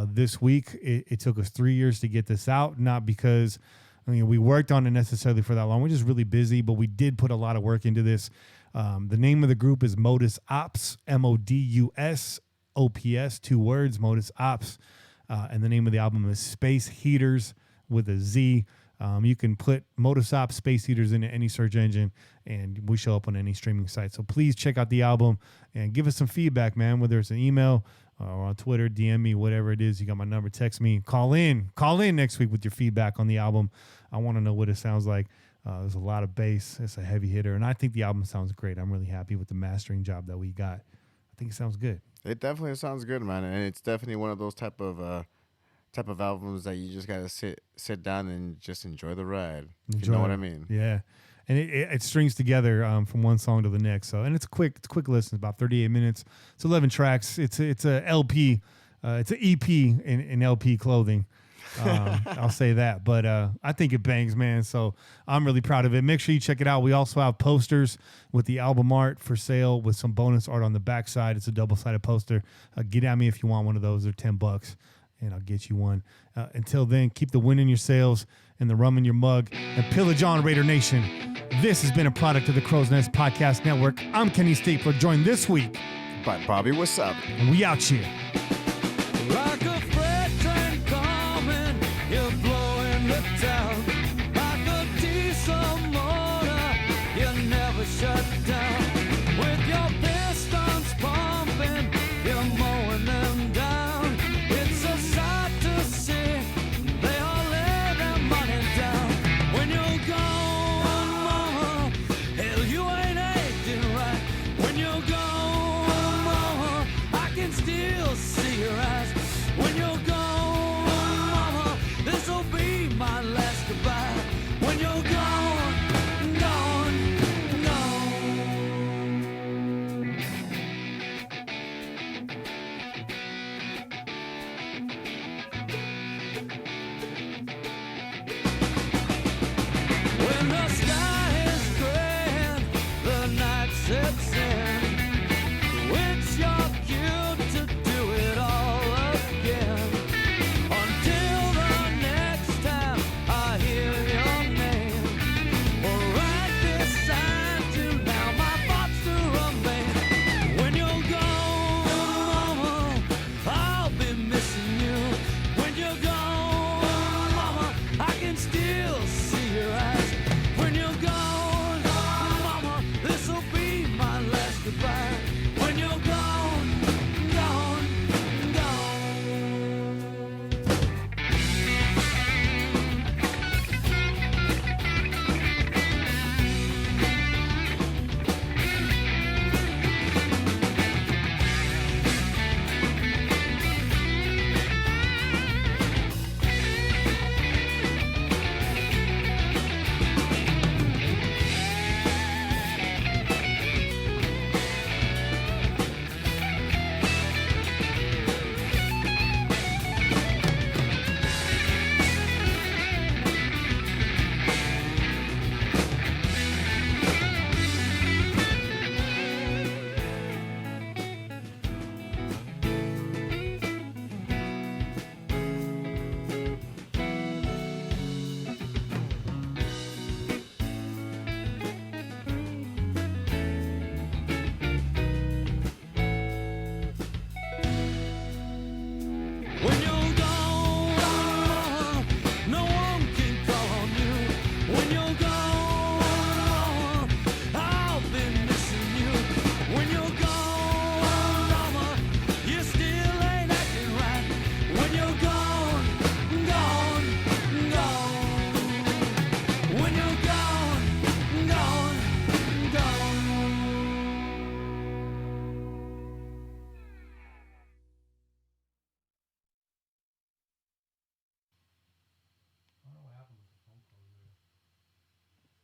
this week. It took us 3 years to get this out, not because we worked on it necessarily for that long. We're just really busy, but we did put a lot of work into this. The name of the group is Modus Ops, MODUS OPS, 2 words, Modus Ops. And the name of the album is Space Heaters with a Z. You can put Modus Ops Space Heaters into any search engine, and we show up on any streaming site. So please check out the album and give us some feedback, man, whether it's an email or on Twitter, DM me, whatever it is. You got my number, text me, call in next week with your feedback on the album. I want to know what it sounds like. There's a lot of bass. It's a heavy hitter, and I think the album sounds great. I'm really happy with the mastering job that we got. I think it sounds good. It definitely sounds good, man, and it's definitely one of those type of albums that you just gotta sit down and just enjoy the ride. You know what I mean? Yeah, and it strings together from one song to the next. So, and it's a quick listen. It's about 38 minutes. It's 11 tracks. It's a LP. It's an EP in LP clothing. I'll say that, but I think it bangs, man. So I'm really proud of it. Make sure you check it out. We also have posters with the album art for sale with some bonus art on the backside. It's a double-sided poster. Get at me if you want one of those. They're $10, and I'll get you one. Until then, keep the wind in your sails and the rum in your mug, and pillage on, Raider Nation. This has been a product of the Crow's Nest Podcast Network. I'm Kenny Stapler, joined this week by Bobby Wasabi. And we out here. Like a freight train coming, you're blowing the town. Like a diesel motor, you never shut down. With your pistons pumping, you're mowing them down. It's a sight to see, they all lay their money down. When you're gone, mama, hell, you ain't acting right. When you're gone, mama, I can still see your eyes. When you're gone, mama, this'll be my last goodbye. When you're gone, gone, gone. When the sky is gray and the night sets in,